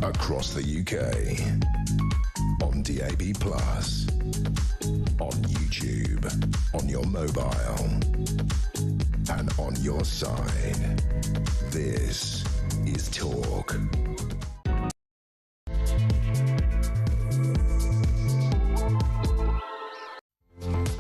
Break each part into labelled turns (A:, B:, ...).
A: across the UK, on DAB+, on YouTube, on your mobile, and on your side. This is Talk.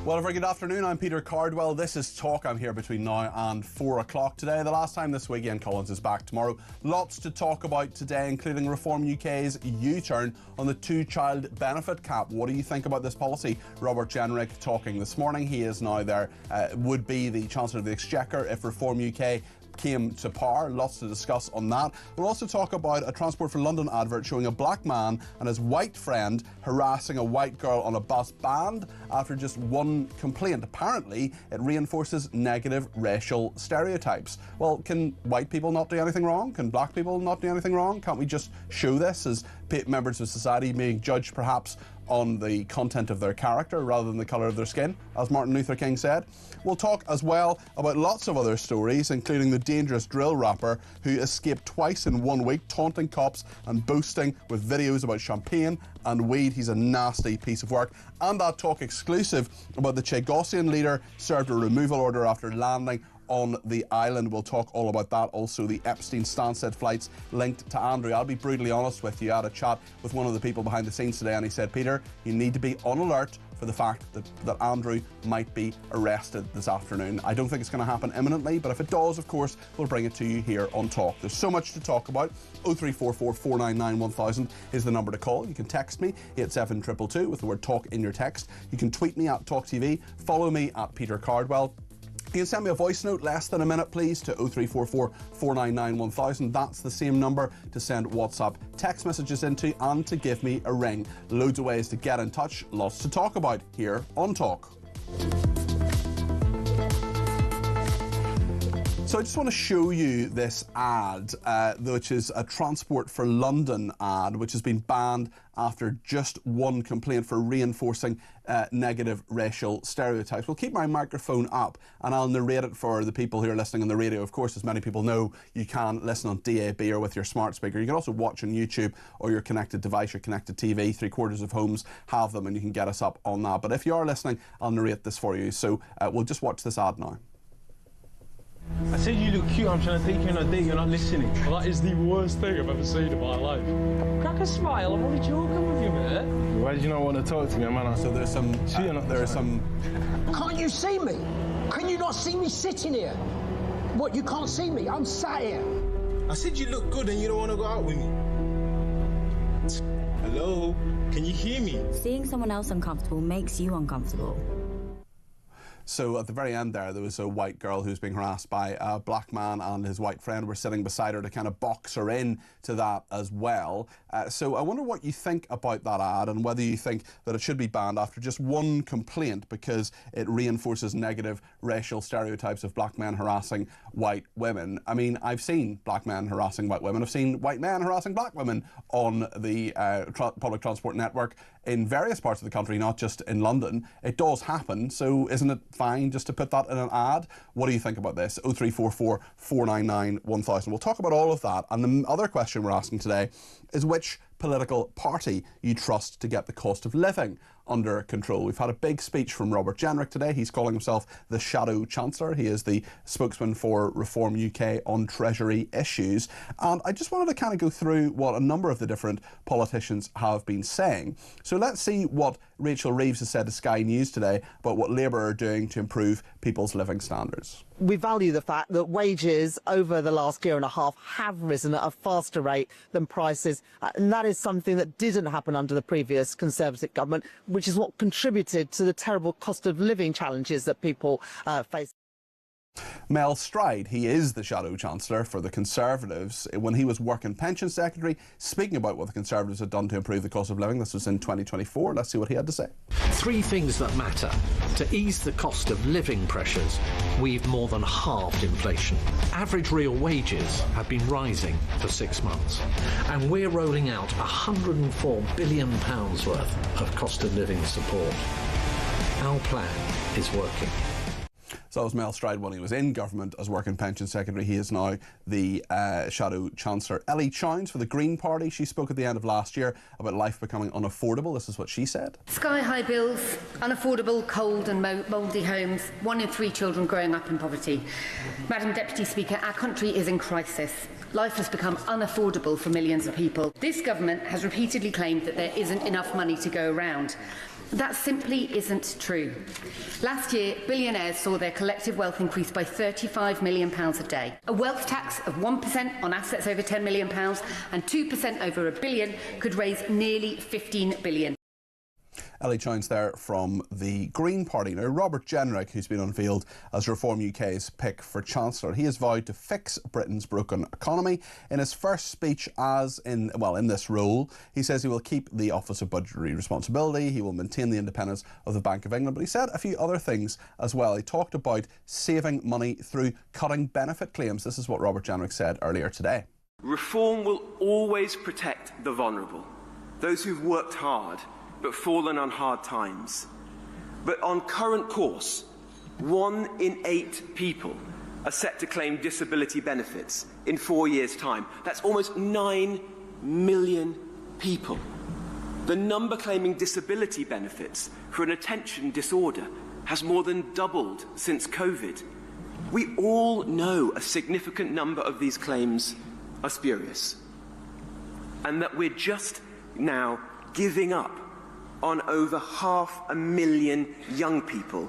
B: Well, a very good afternoon. I'm Peter Cardwell. This is Talk. I'm here between now and 4 o'clock today. The last time this week, Ian Collins is back tomorrow. Lots to talk about today, including Reform UK's U-turn on the two-child benefit cap. What do you think about this policy? Robert Jenrick talking this morning. He is now there, would be the Chancellor of the Exchequer if Reform UK came to power. Lots to discuss on that. We'll also talk about a Transport for London advert showing a black man and his white friend harassing a white girl on a bus, banned after just one complaint. Apparently, it reinforces negative racial stereotypes. Well, can white people not do anything wrong? Can black people not do anything wrong? Can't we just show this as members of society being judged perhaps on the content of their character rather than the colour of their skin, as Martin Luther King said? We'll talk as well about lots of other stories, including the dangerous drill rapper who escaped twice in 1 week, taunting cops and boasting with videos about champagne and weed. He's a nasty piece of work. And that Talk exclusive about the Chagossian leader served a removal order after landing on the island. We'll talk all about that. Also, the Epstein-Stansted flights linked to Andrew. I'll be brutally honest with you. I had a chat with one of the people behind the scenes today, and he said, Peter, you need to be on alert for the fact that Andrew might be arrested this afternoon. I don't think it's going to happen imminently, but if it does, of course, we'll bring it to you here on Talk. There's so much to talk about. 0344 499 1000 is the number to call. You can text me, 87222, with the word Talk in your text. You can tweet me at talkTV. Follow me at Peter Cardwell. You can send me a voice note, less than a minute, please, to 0344 499 1000. That's the same number to send WhatsApp text messages into and to give me a ring. Loads of ways to get in touch, lots to talk about here on Talk. So I just want to show you this ad, which is a Transport for London ad, which has been banned after just one complaint for reinforcing negative racial stereotypes. We'll keep my microphone up and I'll narrate it for the people who are listening on the radio. Of course, as many people know, you can listen on DAB or with your smart speaker. You can also watch on YouTube or your connected device, your connected TV. 3/4 of homes have them and you can get us up on that. But if you are listening, I'll narrate this for you. So we'll just watch this ad now.
C: I said you look cute, I'm trying to take you on a date, you're not listening. Well, that is the worst thing I've ever seen in my life. Crack a smile, I'm only joking with you, mate. Why did you not want to talk to me, man? So there's some...
D: Can't you see me? Can you not see me sitting here? What, you can't see me? I'm sat here.
C: I said you look good and you don't want to go out with me. Hello? Can you hear me?
E: Seeing someone else uncomfortable makes you uncomfortable.
B: So at the very end there was a white girl who was being harassed by a black man, and his white friend were sitting beside her to kind of box her in to that as well. So I wonder what you think about that ad and whether you think that it should be banned after just one complaint because it reinforces negative racial stereotypes of black men harassing white women. I mean, I've seen black men harassing white women. I've seen white men harassing black women on the public transport network in various parts of the country, not just in London. It does happen, so isn't it fine just to put that in an ad? What do you think about this? 0344 499 1000. We'll talk about all of that. And the other question we're asking today is which political party you trust to get the cost of living under control. We've had a big speech from Robert Jenrick today. He's calling himself the Shadow Chancellor. He is the spokesman for Reform UK on Treasury issues. And I just wanted to kind of go through what a number of the different politicians have been saying. So let's see what Rachel Reeves has said to Sky News today about what Labour are doing to improve people's living standards.
F: We value the fact that wages over the last year and a half have risen at a faster rate than prices, and that is something that didn't happen under the previous Conservative government, which is what contributed to the terrible cost of living challenges that people face.
B: Mel Stride, he is the Shadow Chancellor for the Conservatives. When he was Work and Pension Secretary, speaking about what the Conservatives had done to improve the cost of living, this was in 2024. Let's see what he had to say.
G: Three things that matter. To ease the cost of living pressures, we've more than halved inflation. Average real wages have been rising for 6 months. And we're rolling out £104 billion worth of cost of living support. Our plan is working.
B: So that was Mel Stride when he was in government as Work and Pension Secretary. He is now the Shadow Chancellor. Ellie Chowns for the Green Party. She spoke at the end of last year about life becoming unaffordable. This is what she said.
H: Sky-high bills, unaffordable, cold and mouldy homes, 1 in 3 children growing up in poverty. Madam Deputy Speaker, our country is in crisis. Life has become unaffordable for millions of people. This government has repeatedly claimed that there isn't enough money to go around. That simply isn't true. Last year, billionaires saw their collective wealth increase by £35 million a day. A wealth tax of 1% on assets over £10 million and 2% over £1 billion could raise nearly £15 billion.
B: Ellie Chowns there from the Green Party. Now, Robert Jenrick, who's been unveiled as Reform UK's pick for Chancellor, he has vowed to fix Britain's broken economy. In his first speech in this role, he says he will keep the Office of Budgetary Responsibility, he will maintain the independence of the Bank of England, but he said a few other things as well. He talked about saving money through cutting benefit claims. This is what Robert Jenrick said earlier today.
I: Reform will always protect the vulnerable, those who've worked hard but fallen on hard times. But on current course, 1 in 8 people are set to claim disability benefits in 4 years' time. That's almost 9 million people. The number claiming disability benefits for an attention disorder has more than doubled since COVID. We all know a significant number of these claims are spurious, and that we're just now giving up on over 500,000 young people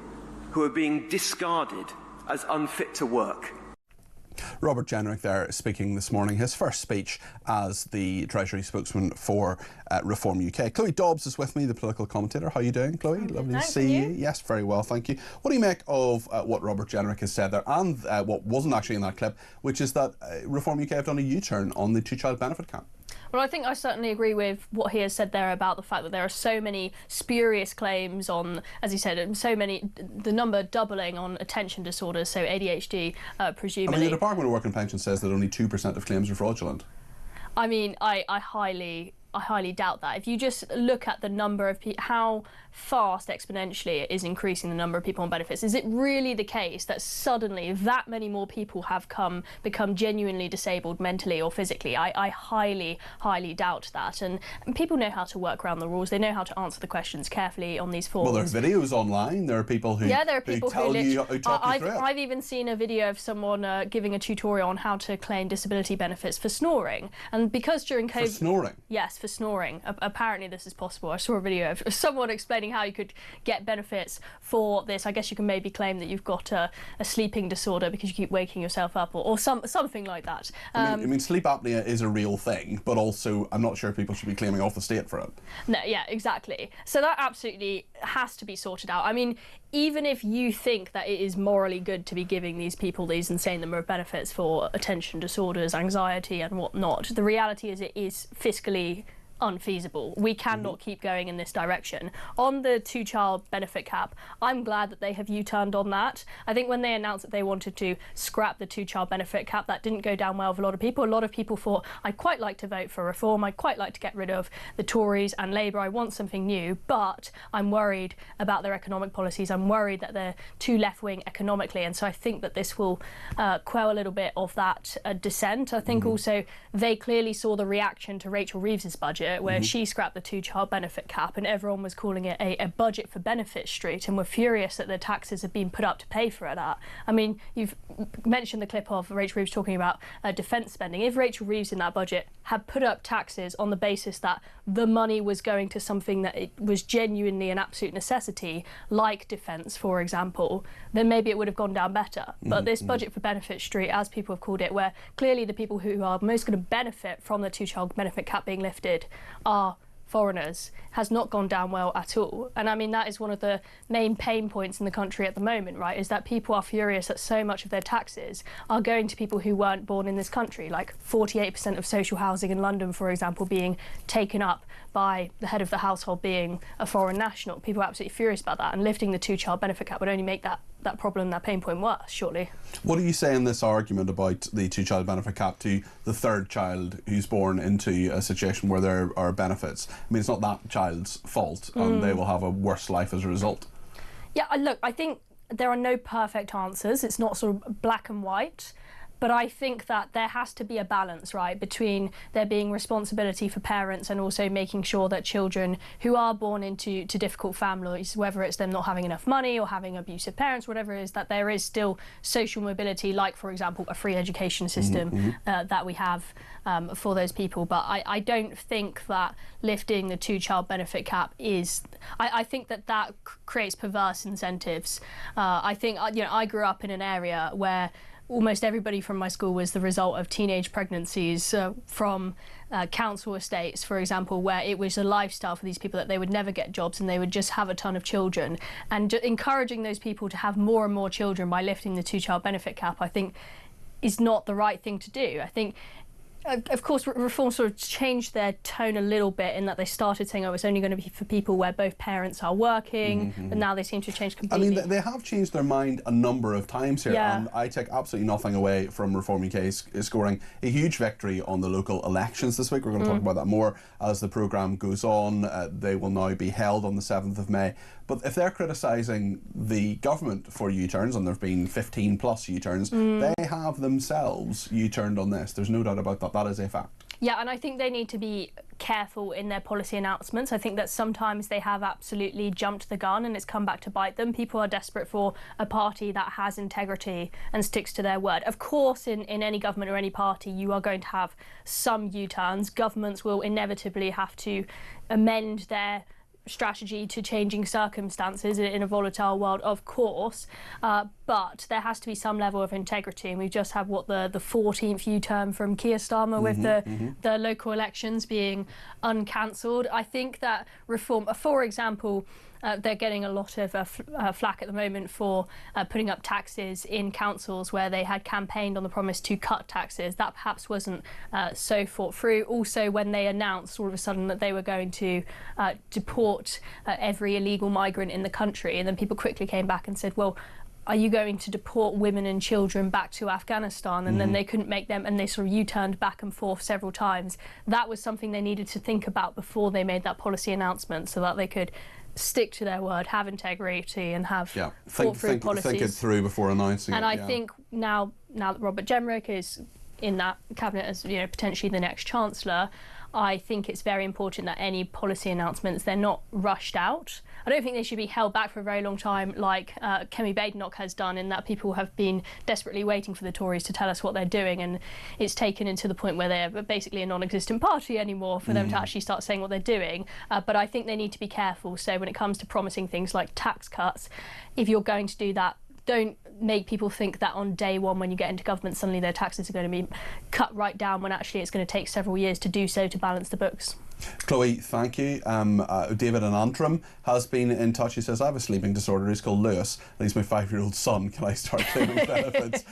I: who are being discarded as unfit to work.
B: Robert Jenrick there speaking this morning, his first speech as the Treasury spokesman for Reform UK. Chloe Dobbs is with me, the political commentator. How are you doing, Chloe? Lovely to see you. Yes, very well, thank you. What do you make of what Robert Jenrick has said there, and what wasn't actually in that clip, which is that Reform UK have done a U-turn on the two-child benefit cap?
J: Well, I think I certainly agree with what he has said there about the fact that there are so many spurious claims on, as he said, the number doubling on attention disorders, so ADHD, presumably.
B: I mean, the Department of Work and Pension says that only 2% of claims are fraudulent.
J: I mean, I highly doubt that. If you just look at the number of people, how fast exponentially it is increasing the number of people on benefits, is it really the case that suddenly that many more people have become genuinely disabled mentally or physically? I highly doubt that. And people know how to work around the rules. They know how to answer the questions carefully on these forms.
B: Well, there are videos online. There are people who talk you through it.
J: I've even seen a video of someone giving a tutorial on how to claim disability benefits for snoring. And because during COVID...
B: For snoring?
J: Yes, for snoring. Apparently this is possible. I saw a video of someone explaining how you could get benefits for this. I guess you can maybe claim that you've got a sleeping disorder because you keep waking yourself up, or something like that.
B: I mean, sleep apnea is a real thing, but also I'm not sure people should be claiming off the state for it.
J: No, yeah, exactly. So that absolutely has to be sorted out. I mean, even if you think that it is morally good to be giving these people these insane number of benefits for attention disorders, anxiety and whatnot, the reality is it is fiscally unfeasible. We cannot keep going in this direction. On the two-child benefit cap, I'm glad that they have U-turned on that. I think when they announced that they wanted to scrap the two-child benefit cap, that didn't go down well with a lot of people. A lot of people thought, I'd quite like to vote for reform, I'd quite like to get rid of the Tories and Labour, I want something new, but I'm worried about their economic policies, I'm worried that they're too left-wing economically, and so I think that this will quell a little bit of that dissent. I think also they clearly saw the reaction to Rachel Reeves's budget, where she scrapped the two-child benefit cap and everyone was calling it a budget for benefit street, and were furious that their taxes have been put up to pay for that. I mean, you've mentioned the clip of Rachel Reeves talking about defence spending. If Rachel Reeves in that budget had put up taxes on the basis that the money was going to something that it was genuinely an absolute necessity, like defence, for example, then maybe it would have gone down better. But this budget for benefit street, as people have called it, where clearly the people who are most going to benefit from the two-child benefit cap being lifted are foreigners, has not gone down well at all. And I mean, that is one of the main pain points in the country at the moment, right, is that people are furious that so much of their taxes are going to people who weren't born in this country, like 48% of social housing in London, for example, being taken up by the head of the household being a foreign national. People are absolutely furious about that, and lifting the two-child benefit cap would only make that problem, that pain point worse, surely.
B: What do you say in this argument about the two-child benefit cap to the third child who's born into a situation where there are benefits? I mean, it's not that child's fault, and they will have a worse life as a result.
J: Yeah, look, I think there are no perfect answers. It's not sort of black and white. But I think that there has to be a balance, right, between there being responsibility for parents and also making sure that children who are born into difficult families, whether it's them not having enough money or having abusive parents, whatever it is, that there is still social mobility, like, for example, a free education system that we have for those people. But I don't think that lifting the 2-child benefit cap is... I think that creates perverse incentives. I think, I grew up in an area where almost everybody from my school was the result of teenage pregnancies from council estates, for example, where it was a lifestyle for these people that they would never get jobs and they would just have a ton of children. And encouraging those people to have more and more children by lifting the 2-child benefit cap, I think, is not the right thing to do. I think, of course, Reform sort of changed their tone a little bit in that they started saying, oh, it's only going to be for people where both parents are working, but now they seem to have changed completely.
B: I mean, they have changed their mind a number of times here, and I take absolutely nothing away from Reform UK scoring a huge victory on the local elections this week. We're going to talk about that more as the programme goes on. They will now be held on the 7th of May. But if they're criticising the government for U-turns, and there have been 15 plus U-turns, they have themselves U-turned on this. There's no doubt about that. That is a fact.
J: Yeah, and I think they need to be careful in their policy announcements. I think that sometimes they have absolutely jumped the gun and it's come back to bite them. People are desperate for a party that has integrity and sticks to their word. Of course, in any government or any party, you are going to have some U-turns. Governments will inevitably have to amend their strategy to changing circumstances in a volatile world, of course, but there has to be some level of integrity, and we've just had the 14th U-turn from Keir Starmer with the local elections being uncancelled. I think that Reform, for example, they're getting a lot of flack at the moment for putting up taxes in councils where they had campaigned on the promise to cut taxes. That perhaps wasn't so thought through. Also, when they announced all of a sudden that they were going to deport every illegal migrant in the country, and then people quickly came back and said, well, are you going to deport women and children back to Afghanistan? And then they couldn't make them, and they sort of U-turned back and forth several times. That was something they needed to think about before they made that policy announcement, so that they could stick to their word, have integrity, and have thought-through policies.
B: Think it through before announcing it.
J: And I think now that Robert Jenrick is in that cabinet as potentially the next Chancellor, I think it's very important that any policy announcements, they're not rushed out. I don't think they should be held back for a very long time like Kemi Badenoch has done, in that people have been desperately waiting for the Tories to tell us what they're doing, and it's taken into the point where they're basically a non-existent party anymore for them to actually start saying what they're doing. But I think they need to be careful. So when it comes to promising things like tax cuts, if you're going to do that, don't make people think that on day one when you get into government suddenly their taxes are going to be cut right down, when actually it's going to take several years to do so to balance the books.
B: Chloe, thank you. David in Antrim has been in touch. He says, I have a sleeping disorder. He's called Lewis, and he's my 5-year-old son. Can I start claiming benefits?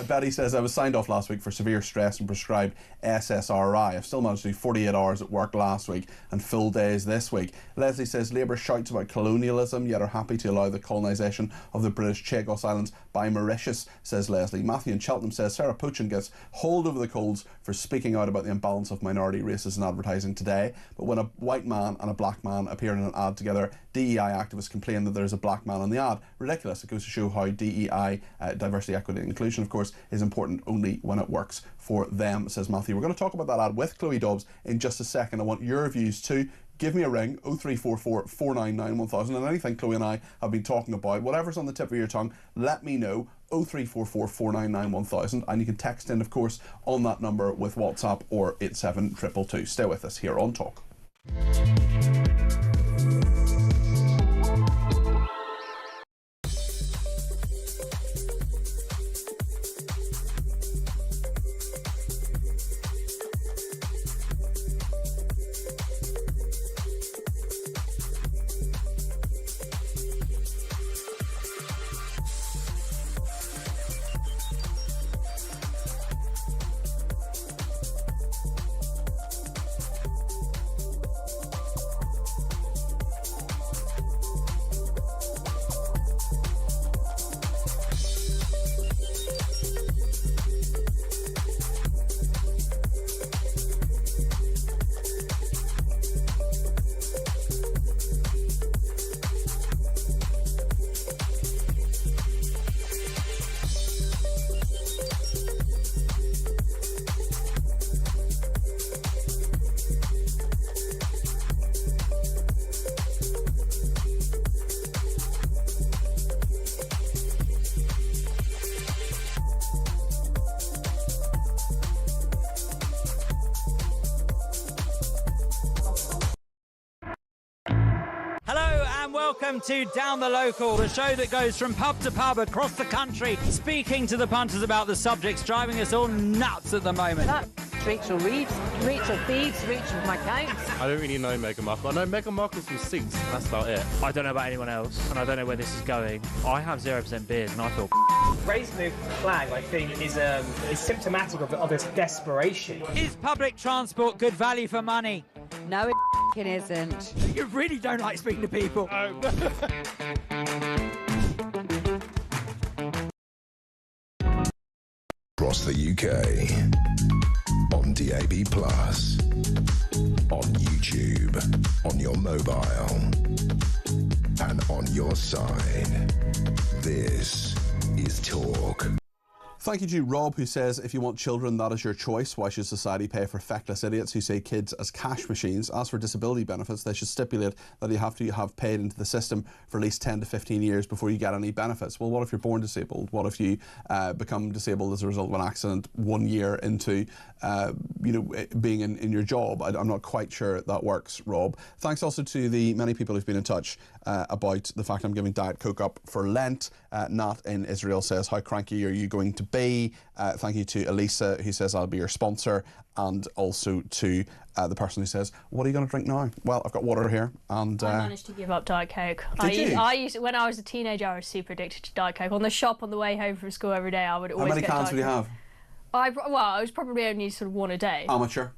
B: Betty says, I was signed off last week for severe stress and prescribed SSRI. I've still managed to do 48 hours at work last week and full days this week. Leslie says, Labour shouts about colonialism, yet are happy to allow the colonisation of the British Chagos Islands by Mauritius, says Leslie. Matthew in Cheltenham says, Sarah Pochin gets hauled over the coals for speaking out about the imbalance of minority races in advertising today. But when a white man and a black man appear in an ad together, DEI activists complain that there's a black man in the ad. Ridiculous. It goes to show how DEI, diversity, equity and inclusion, of course, is important only when it works for them, says Matthew. We're going to talk about that ad with Chloe Dobbs in just a second. I want your views too. Give me a ring, 0344 499 1000, and anything Chloe and I have been talking about, whatever's on the tip of your tongue, let me know. 0344 499 1000, and you can text in, of course, on that number with WhatsApp or 87222. Stay with us here on Talk.
K: welcome to Down the Local, the show that goes from pub to pub across the country, speaking to the punters about the subjects driving us all nuts at the moment.
L: That's Rachel Reeves, Rachel Thieves, Rachel McCounts.
C: I don't really know Meghan Markle. I know Meghan Markle's from Suits, and that's about it.
K: I don't know about anyone else, and I don't know where this is going. I have 0% beers, and I feel
M: Raising the flag, I think, is symptomatic of its desperation.
K: Is public transport good value for money?
L: No, it isn't.
K: You really don't like speaking to people.
A: Across the UK, on DAB+, on YouTube, on your mobile, and on your side. This is Talk.
B: Thank you to Rob, who says, if you want children, that is your choice. Why should society pay for feckless idiots who say kids as cash machines? As for disability benefits, they should stipulate that you have to have paid into the system for at least 10 to 15 years before you get any benefits. Well, what if you're born disabled? What if you become disabled as a result of an accident 1 year into being in your job? I'm not quite sure that works, Rob. Thanks also to the many people who've been in touch about the fact I'm giving Diet Coke up for Lent. Nat in Israel says, how cranky are you going to be? Thank you to Elisa, who says, I'll be your sponsor. And also to the person who says, what are you going to drink now? Well, I've got water here. And
J: I managed to give up Diet Coke.
B: I
J: used when I was a teenager, I was super addicted to Diet Coke. On the shop on the way home from school every day, I would always get Diet Coke.
B: How many cans would you have?
J: I was probably only sort of one a day.
B: Amateur.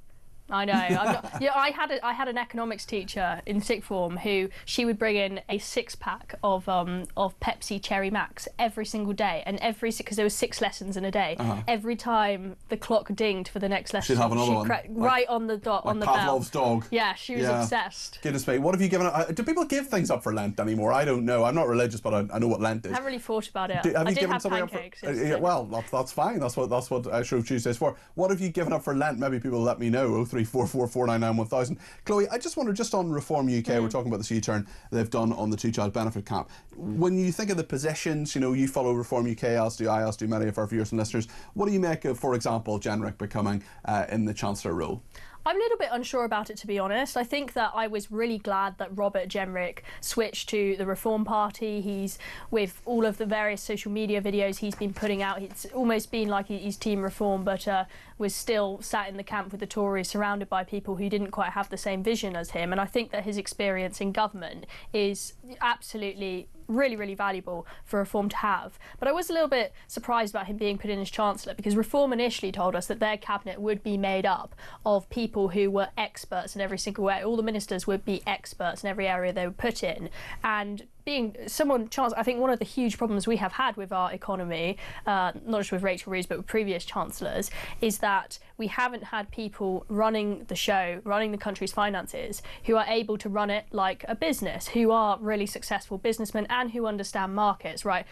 J: I know. I had an economics teacher in sixth form who she would bring in a 6-pack of Pepsi Cherry Max every single day, and because there was 6 lessons in a day. Every time the clock dinged for the next lesson,
B: she'd have another one,
J: right on the dot, on the bell.
B: Pavlov's dog.
J: Yeah, she was obsessed.
B: Goodness me, what have you given up? Do people give things up for Lent anymore? I don't know. I'm not religious, but I know what Lent is.
J: I haven't really thought about it.
B: Have
J: I
B: you
J: did
B: given
J: have
B: something
J: pancakes.
B: up for, well, that's fine. That's what Shrove Tuesday is for. What have you given up for Lent? Maybe people let me know. 03444991000. Chloe, I just wonder, just on Reform UK, we're talking about this U-turn they've done on the 2-child benefit cap. When you think of the positions, you follow Reform UK, as do I, as do many of our viewers and listeners. What do you make of, for example, Jenrick becoming in the Chancellor role?
J: I'm a little bit unsure about it, to be honest. I think that I was really glad that Robert Jenrick switched to the Reform Party. He's, with all of the various social media videos he's been putting out, it's almost been like he's Team Reform, but was still sat in the camp with the Tories, surrounded by people who didn't quite have the same vision as him. And I think that his experience in government is absolutely really, really valuable for Reform to have. But I was a little bit surprised about him being put in as Chancellor, because Reform initially told us that their cabinet would be made up of people who were experts in every single way. All the ministers would be experts in every area they were put in. And being I think one of the huge problems we have had with our economy, not just with Rachel Reeves but with previous chancellors, is that we haven't had people running the show, running the country's finances, who are able to run it like a business, who are really successful businessmen and who understand markets, right?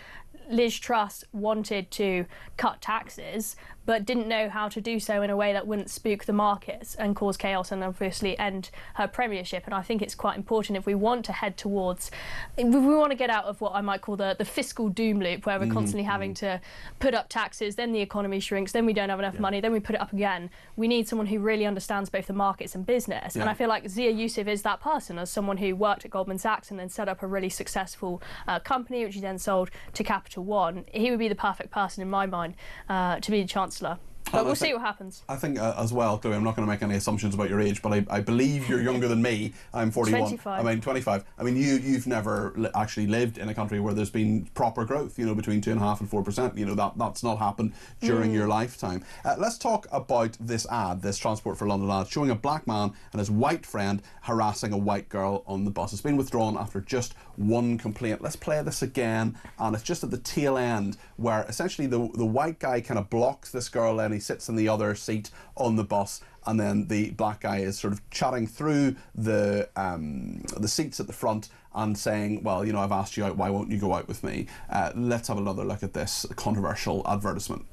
J: Liz Truss wanted to cut taxes but didn't know how to do so in a way that wouldn't spook the markets and cause chaos and obviously end her premiership. And I think it's quite important, if we want to head towards, if we want to get out of what I might call the fiscal doom loop, where we're constantly having to put up taxes, then the economy shrinks, then we don't have enough money, then we put it up again. We need someone who really understands both the markets and business. And I feel like Zia Yusuf is that person, as someone who worked at Goldman Sachs and then set up a really successful company, which he then sold to Capital One. He would be the perfect person in my mind to be the Chancellor. But we'll see what happens.
B: I think as well, Chloe, I'm not going to make any assumptions about your age, but I believe you're younger than me. I'm 41.
J: 25.
B: I mean, 25. I mean, you've never actually lived in a country where there's been proper growth, between 2.5% and 4%. That's not happened during your lifetime. Let's talk about this ad, this Transport for London ad, showing a black man and his white friend harassing a white girl on the bus. It's been withdrawn after just one complaint. Let's play this again, and it's just at the tail end where essentially the white guy kind of blocks this girl and he sits in the other seat on the bus, and then the black guy is sort of chatting through the seats at the front and saying, well, I've asked you out, why won't you go out with me? Let's have another look at this controversial advertisement.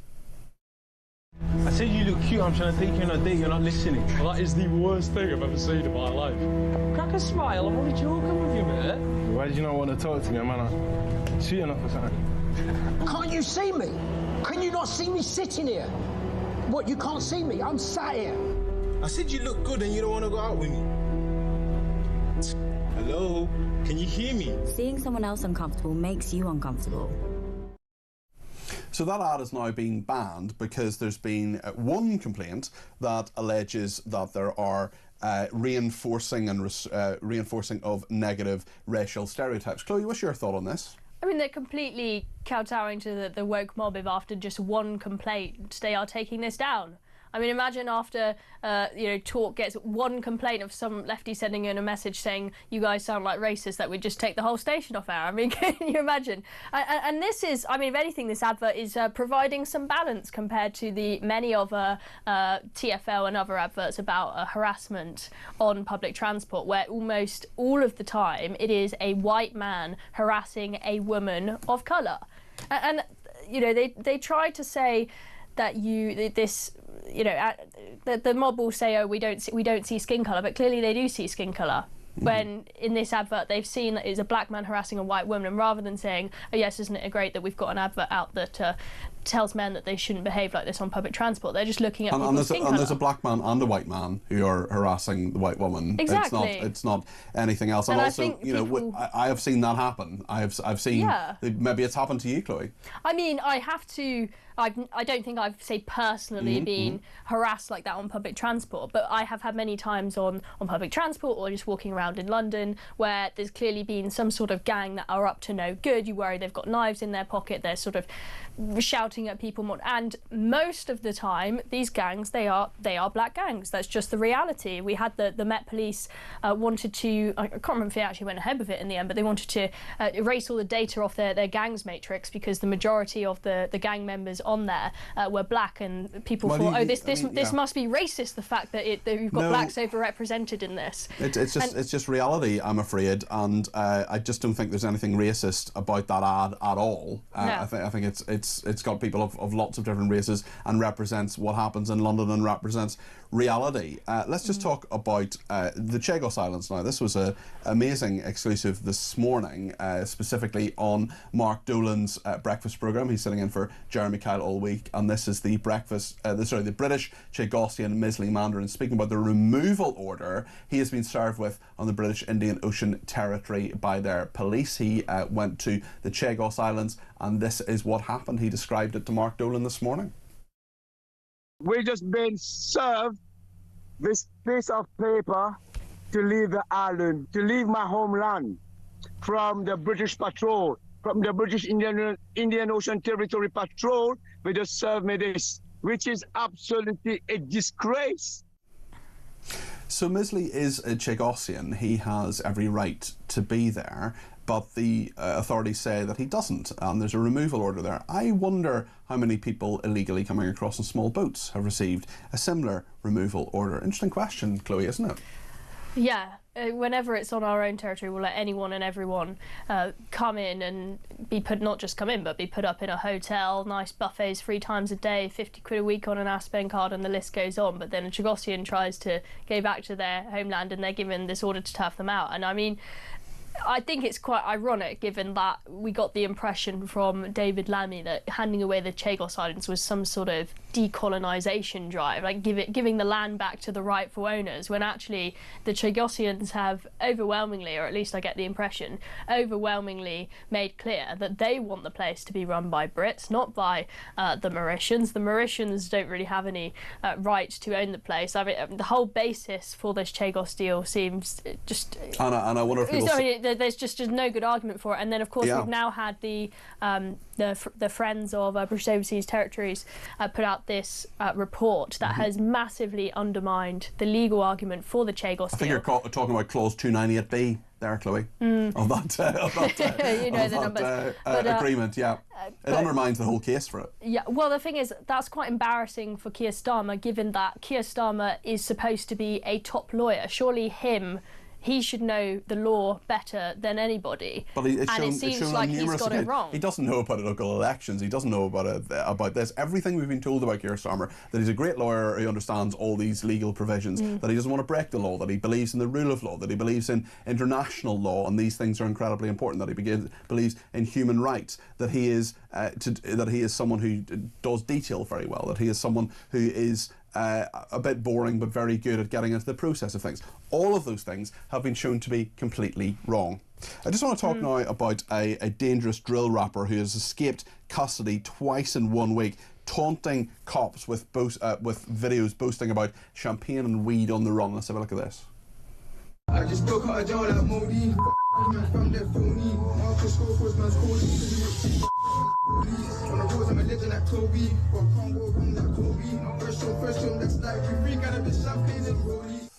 C: I said you look cute, I'm trying to take you on a date, you're not listening. Well, that is the worst thing I've ever seen in my life. Crack a smile, I'm only joking with you, mate. Why did you not want to talk to me, man? I'm shooting off or something.
D: Can't you see me? Can you not see me sitting here? What, you can't see me? I'm sat here.
N: I said you look good and you don't want to go out with me. Hello?
C: Can you hear me?
E: Seeing someone else uncomfortable makes you uncomfortable.
B: So that ad is now being banned because there's been one complaint that alleges that there are reinforcing of negative racial stereotypes. Chloe, what's your thought on this?
J: I mean, they're completely kowtowing to the woke mob if after just one complaint they are taking this down. I mean, imagine after, Talk gets one complaint of some lefty sending in a message saying, you guys sound like racists, that we'd just take the whole station off air. I mean, can you imagine? And this is, I mean, if anything, this advert is providing some balance compared to the many of TfL and other adverts about harassment on public transport, where almost all of the time it is a white man harassing a woman of colour. And they try to say that the mob will say, oh, we don't see skin colour, but clearly they do see skin colour. When in this advert they've seen that it's a black man harassing a white woman, and rather than saying, oh yes, isn't it great that we've got an advert out that tells men that they shouldn't behave like this on public transport, they're just looking at people's skin colour.
B: And there's a black man and a white man who are harassing the white woman.
J: Exactly.
B: It's not anything else. And also, I have seen that happen. I've seen, maybe it's happened to you, Chloe.
J: I mean, I don't think I've, say, personally been harassed like that on public transport, but I have had many times on public transport or just walking around in London where there's clearly been some sort of gang that are up to no good. You worry they've got knives in their pocket, they're sort of shouting at people more, and most of the time these gangs, they are black gangs. That's just the reality. We had the Met Police wanted to, I can't remember if they actually went ahead with it in the end, but they wanted to erase all the data off their gangs matrix because the majority of the gang members on there were black, and people thought, this must be racist, the fact that you've got blacks overrepresented in this.
B: It's just reality, I'm afraid, and I just don't think there's anything racist about that ad at all. I think it's got people of lots of different races and represents what happens in London and represents reality. Let's just talk about the Chagos Islands now. This was an amazing exclusive this morning, specifically on Mark Dolan's breakfast programme. He's sitting in for Jeremy Kyle all week, and this is the the British Chagosian Misley Mandarin speaking about the removal order he has been served with on the British Indian Ocean territory by their police. He went to the Chagos Islands, and this is what happened. He described it to Mark Dolan this morning.
N: We're just being served this piece of paper to leave the island, to leave my homeland from the British patrol, from the British Indian Ocean Territory Patrol. They just served me this, which is absolutely a disgrace.
B: So Misley is a Chagosian. He has every right to be there, but the authorities say that he doesn't, and there's a removal order there. I wonder how many people illegally coming across in small boats have received a similar removal order. Interesting question, Chloe, isn't it?
J: Yeah, whenever it's on our own territory, we'll let anyone and everyone come in and be put, not just come in, but be put up in a hotel, nice buffets 3 times a day, 50 quid a week on an Aspen card, and the list goes on. But then a Chagosian tries to go back to their homeland and they're given this order to turf them out. And I mean, I think it's quite ironic, given that we got the impression from David Lammy that handing away the Chagos Islands was some sort of decolonisation drive, like giving the land back to the rightful owners, when actually the Chagosians have overwhelmingly, or at least I get the impression, overwhelmingly made clear that they want the place to be run by Brits, not by the Mauritians. The Mauritians don't really have any right to own the place. I mean, the whole basis for this Chagos deal seems just...
B: And I wonder if people...
J: There's just no good argument for it. And then, of course, we've now had the Friends of British Overseas Territories put out this report that has massively undermined the legal argument for the Chagos deal.
B: I think you're talking about clause 298B there, Chloe, of that agreement. Yeah, it undermines the whole case for it.
J: Yeah, well, the thing is, that's quite embarrassing for Keir Starmer, given that Keir Starmer is supposed to be a top lawyer. Surely he should know the law better than anybody,
B: but it seems
J: like he's got it wrong.
B: He doesn't know about local elections. He doesn't know about this. Everything we've been told about Keir Starmer, that he's a great lawyer, he understands all these legal provisions, that he doesn't want to break the law, that he believes in the rule of law, that he believes in international law, and these things are incredibly important, that he believes in human rights, that he is someone who does detail very well, that he is someone who is a bit boring but very good at getting into the process of things. All of those things have been shown to be completely wrong. I just want to talk now about a dangerous drill rapper who has escaped custody twice in 1 week, taunting cops with videos boasting about champagne and weed on the run. Let's have a look at this.
O: I just broke out a jaw like Modi. From that phony. After school, first man's coding. On the roads, I'm a legend like Kobe. Or Congo, room like Kobe. First show, that's like we freak out of the champagne and rollies.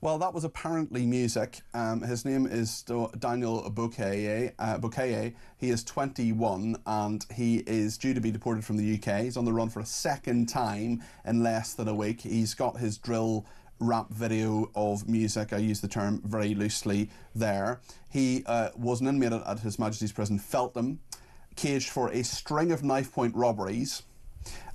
B: Well, that was apparently music. His name is Daniel Bukeye. He is 21 and he is due to be deported from the UK. He's on the run for a second time in less than a week. He's got his drill rap video of music. I use the term very loosely there. He was an inmate at His Majesty's Prison, Feltham, caged for a string of knife-point robberies,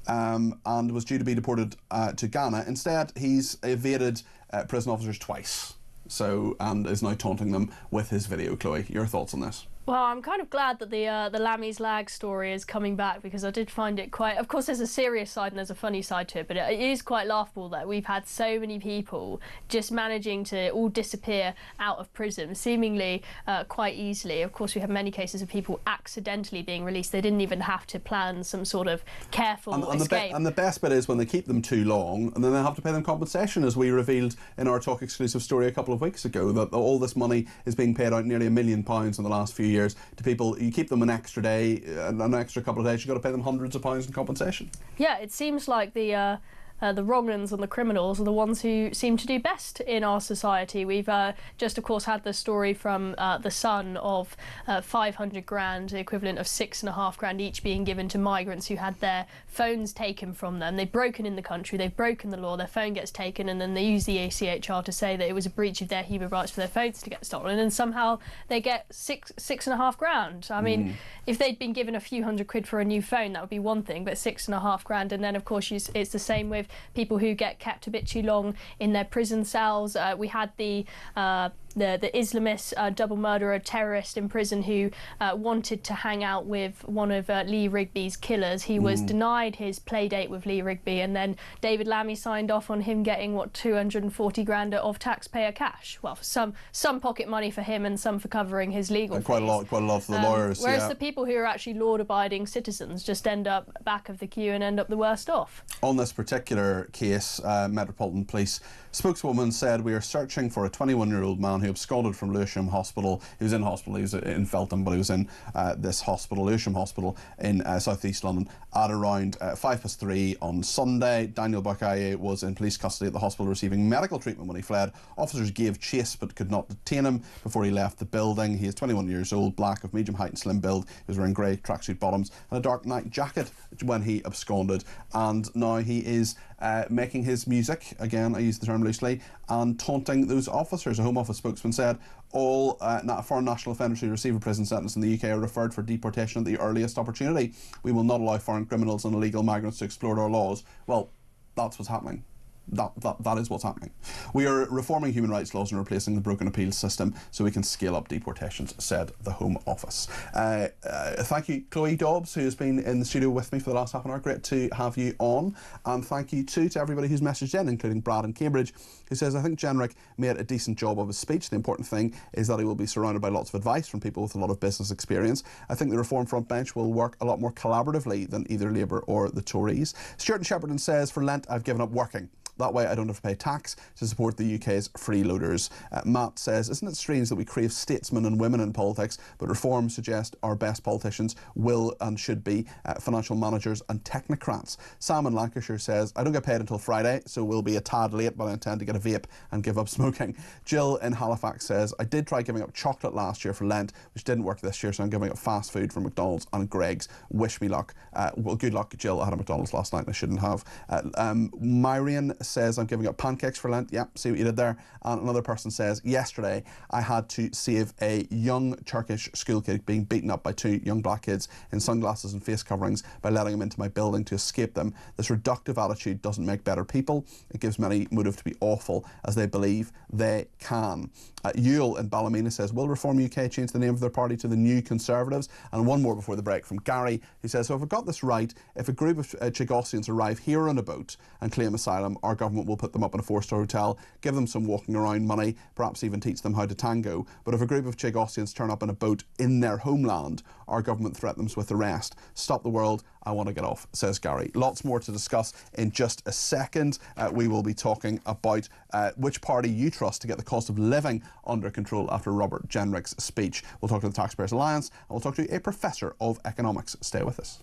B: and was due to be deported to Ghana. Instead, he's evaded prison officers twice, and is now taunting them with his video. Chloe, your thoughts on this?
J: Well, I'm kind of glad that the Lammy's Lag story is coming back, because I did find it quite... Of course, there's a serious side and there's a funny side to it, but it is quite laughable that we've had so many people just managing to all disappear out of prison, seemingly quite easily. Of course, we have many cases of people accidentally being released. They didn't even have to plan some sort of careful escape.
B: And the best bit is when they keep them too long, and then they have to pay them compensation, as we revealed in our Talk exclusive story a couple of weeks ago, that all this money is being paid out, nearly £1 million in the last few years, to people. You keep them an extra day, an extra couple of days, you've got to pay them hundreds of pounds in compensation.
J: Yeah, it seems like the wrong'uns and the criminals are the ones who seem to do best in our society. We've just, of course, had the story from The Sun of 500 grand, the equivalent of 6.5 grand each, being given to migrants who had their phones taken from them. They've broken in the country, they've broken the law, their phone gets taken, and then they use the ACHR to say that it was a breach of their human rights for their phones to get stolen, and somehow they get 6.5 grand. I mean, if they'd been given a few £100 for a new phone, that would be one thing, but 6.5 grand, and then, of course, it's the same with people who get kept a bit too long in their prison cells. We had the Islamist double murderer terrorist in prison who wanted to hang out with one of Lee Rigby's killers. He was denied his play date with Lee Rigby, and then David Lammy signed off on him getting 240 grand of taxpayer cash. Well, some pocket money for him and some for covering his legal fees.
B: Quite a lot for the lawyers.
J: Whereas the people who are actually law-abiding citizens just end up back of the queue and end up the worst off.
B: On this particular case, Metropolitan Police spokeswoman said, "We are searching for a 21-year-old man who absconded from Lewisham Hospital." He was in hospital, he was in Feltham, but he was in this hospital, Lewisham Hospital in South East London, at around 3:05 on Sunday. Daniel Bukeye was in police custody at the hospital receiving medical treatment when he fled. Officers gave chase but could not detain him before he left the building. He is 21 years old, black, of medium height and slim build. He was wearing grey tracksuit bottoms and a dark night jacket when he absconded, and now he is making his music, again I use the term loosely, and taunting those officers. A Home Office spokesman said all foreign national offenders who receive a prison sentence in the UK are referred for deportation at the earliest opportunity. We will not allow foreign criminals and illegal migrants to exploit our laws. Well, that's what's happening. That is what's happening. We are reforming human rights laws and replacing the broken appeals system so we can scale up deportations, said the Home Office. Thank you, Chloe Dobbs, who has been in the studio with me for the last half an hour. Great to have you on. And thank you too to everybody who's messaged in, including Brad in Cambridge, who says, "I think Jenrick made a decent job of his speech. The important thing is that he will be surrounded by lots of advice from people with a lot of business experience. I think the Reform Front bench will work a lot more collaboratively than either Labour or the Tories." Stuart in Shepperton says, "For Lent, I've given up working. That way I don't have to pay tax to support the UK's freeloaders." Matt says, "Isn't it strange that we crave statesmen and women in politics, but Reform suggests our best politicians will and should be financial managers and technocrats?" Sam in Lancashire says, "I don't get paid until Friday, so we'll be a tad late, but I intend to get a vape and give up smoking." Jill in Halifax says, "I did try giving up chocolate last year for Lent, which didn't work this year, so I'm giving up fast food from McDonald's and Greggs. Wish me luck." Well, good luck, Jill. I had a McDonald's last night and I shouldn't have. Myrian says, I'm giving up pancakes for Lent. Yep, see what you did there. And another person says, yesterday I had to save a young Turkish school kid being beaten up by 2 young black kids in sunglasses and face coverings by letting him into my building to escape them. This reductive attitude doesn't make better people. It gives many motive to be awful as they believe they can. Yule in Ballymena says, will Reform UK change the name of their party to the New Conservatives? And one more before the break from Gary, who says, so if I got this right, if a group of Chagosians arrive here on a boat and claim asylum, our government will put them up in a 4-star hotel, give them some walking around money, perhaps even teach them how to tango. But if a group of Chagosians turn up in a boat in their homeland, our government threatens with arrest. Stop the world, I want to get off, says Gary. Lots more to discuss in just a second. We will be talking about which party you trust to get the cost of living under control after Robert Jenrick's speech. We'll talk to the Taxpayers Alliance and we'll talk to a professor of economics. Stay with us.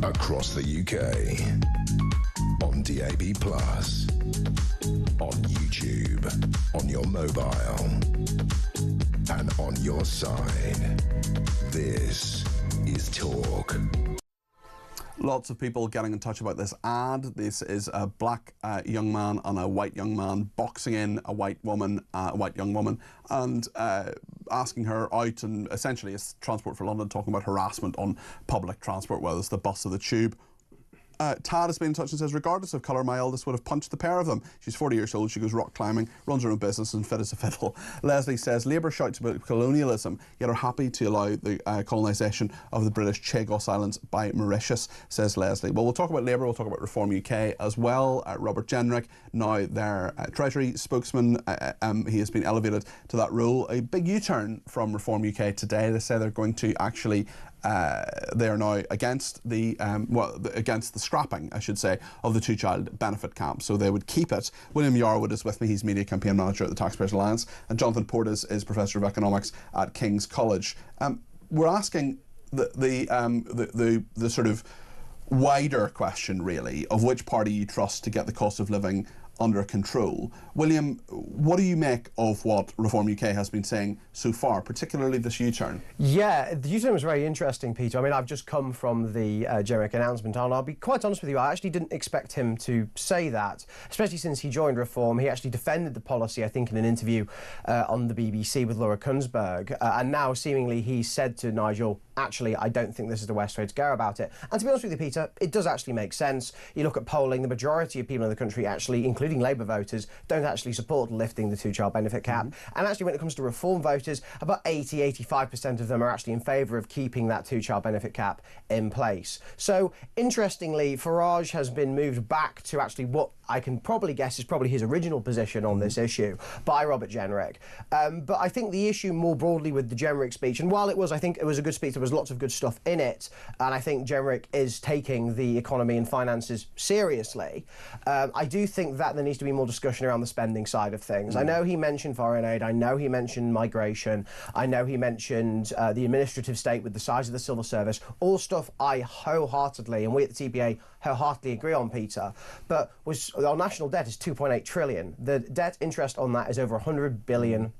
A: Across the UK, on DAB+, on YouTube, on your mobile, and on your side. This is Talk.
B: Lots of people getting in touch about this ad. This is a black young man and a white young man boxing in a white woman, young woman, and asking her out, and essentially it's Transport for London talking about harassment on public transport, whether it's the bus or the tube. Tad has been in touch and says, regardless of colour, my eldest would have punched the pair of them. She's 40 years old, she goes rock climbing, runs her own business and fit as a fiddle. Leslie says, Labour shouts about colonialism, yet are happy to allow the colonisation of the British Chagos Islands by Mauritius, says Leslie. Well, we'll talk about Labour, we'll talk about Reform UK as well. Robert Jenrick, now their Treasury spokesman, he has been elevated to that role. A big U-turn from Reform UK today. They say they're going to actually they are now against the against the scrapping, I should say, of the 2-child benefit cap. So they would keep it. William Yarwood is with me. He's media campaign manager at the Taxpayers Alliance, and Jonathan Portes is professor of economics at King's College. We're asking the sort of wider question, really, of which party you trust to get the cost of living under control. William, what do you make of what Reform UK has been saying so far, particularly this U-turn?
P: Yeah, the U-turn was very interesting, Peter. I mean, I've just come from the Jenrick announcement, and I'll be quite honest with you, I actually didn't expect him to say that, especially since he joined Reform. He actually defended the policy, I think, in an interview on the BBC with Laura Kunsberg, and now seemingly he said to Nigel, actually, I don't think this is the best way to go about it. And to be honest with you, Peter, it does actually make sense. You look at polling, the majority of people in the country actually, including including Labour voters, don't actually support lifting the two-child benefit cap. And actually, when it comes to Reform voters, about 85% of them are actually in favour of keeping that two-child benefit cap in place. So, interestingly, Farage has been moved back to actually what I can probably guess is probably his original position on this issue by Robert Jenrick. But I think the issue more broadly with the Jenrick speech, and while I think it was a good speech, there was lots of good stuff in it, and I think Jenrick is taking the economy and finances seriously, I do think that there needs to be more discussion around the spending side of things. I know he mentioned foreign aid, I know he mentioned migration, I know he mentioned the administrative state with the size of the civil service, all stuff I wholeheartedly, and we at the TPA wholeheartedly agree on, Peter, but our national debt is 2.8 trillion. The debt interest on that is over £100 billion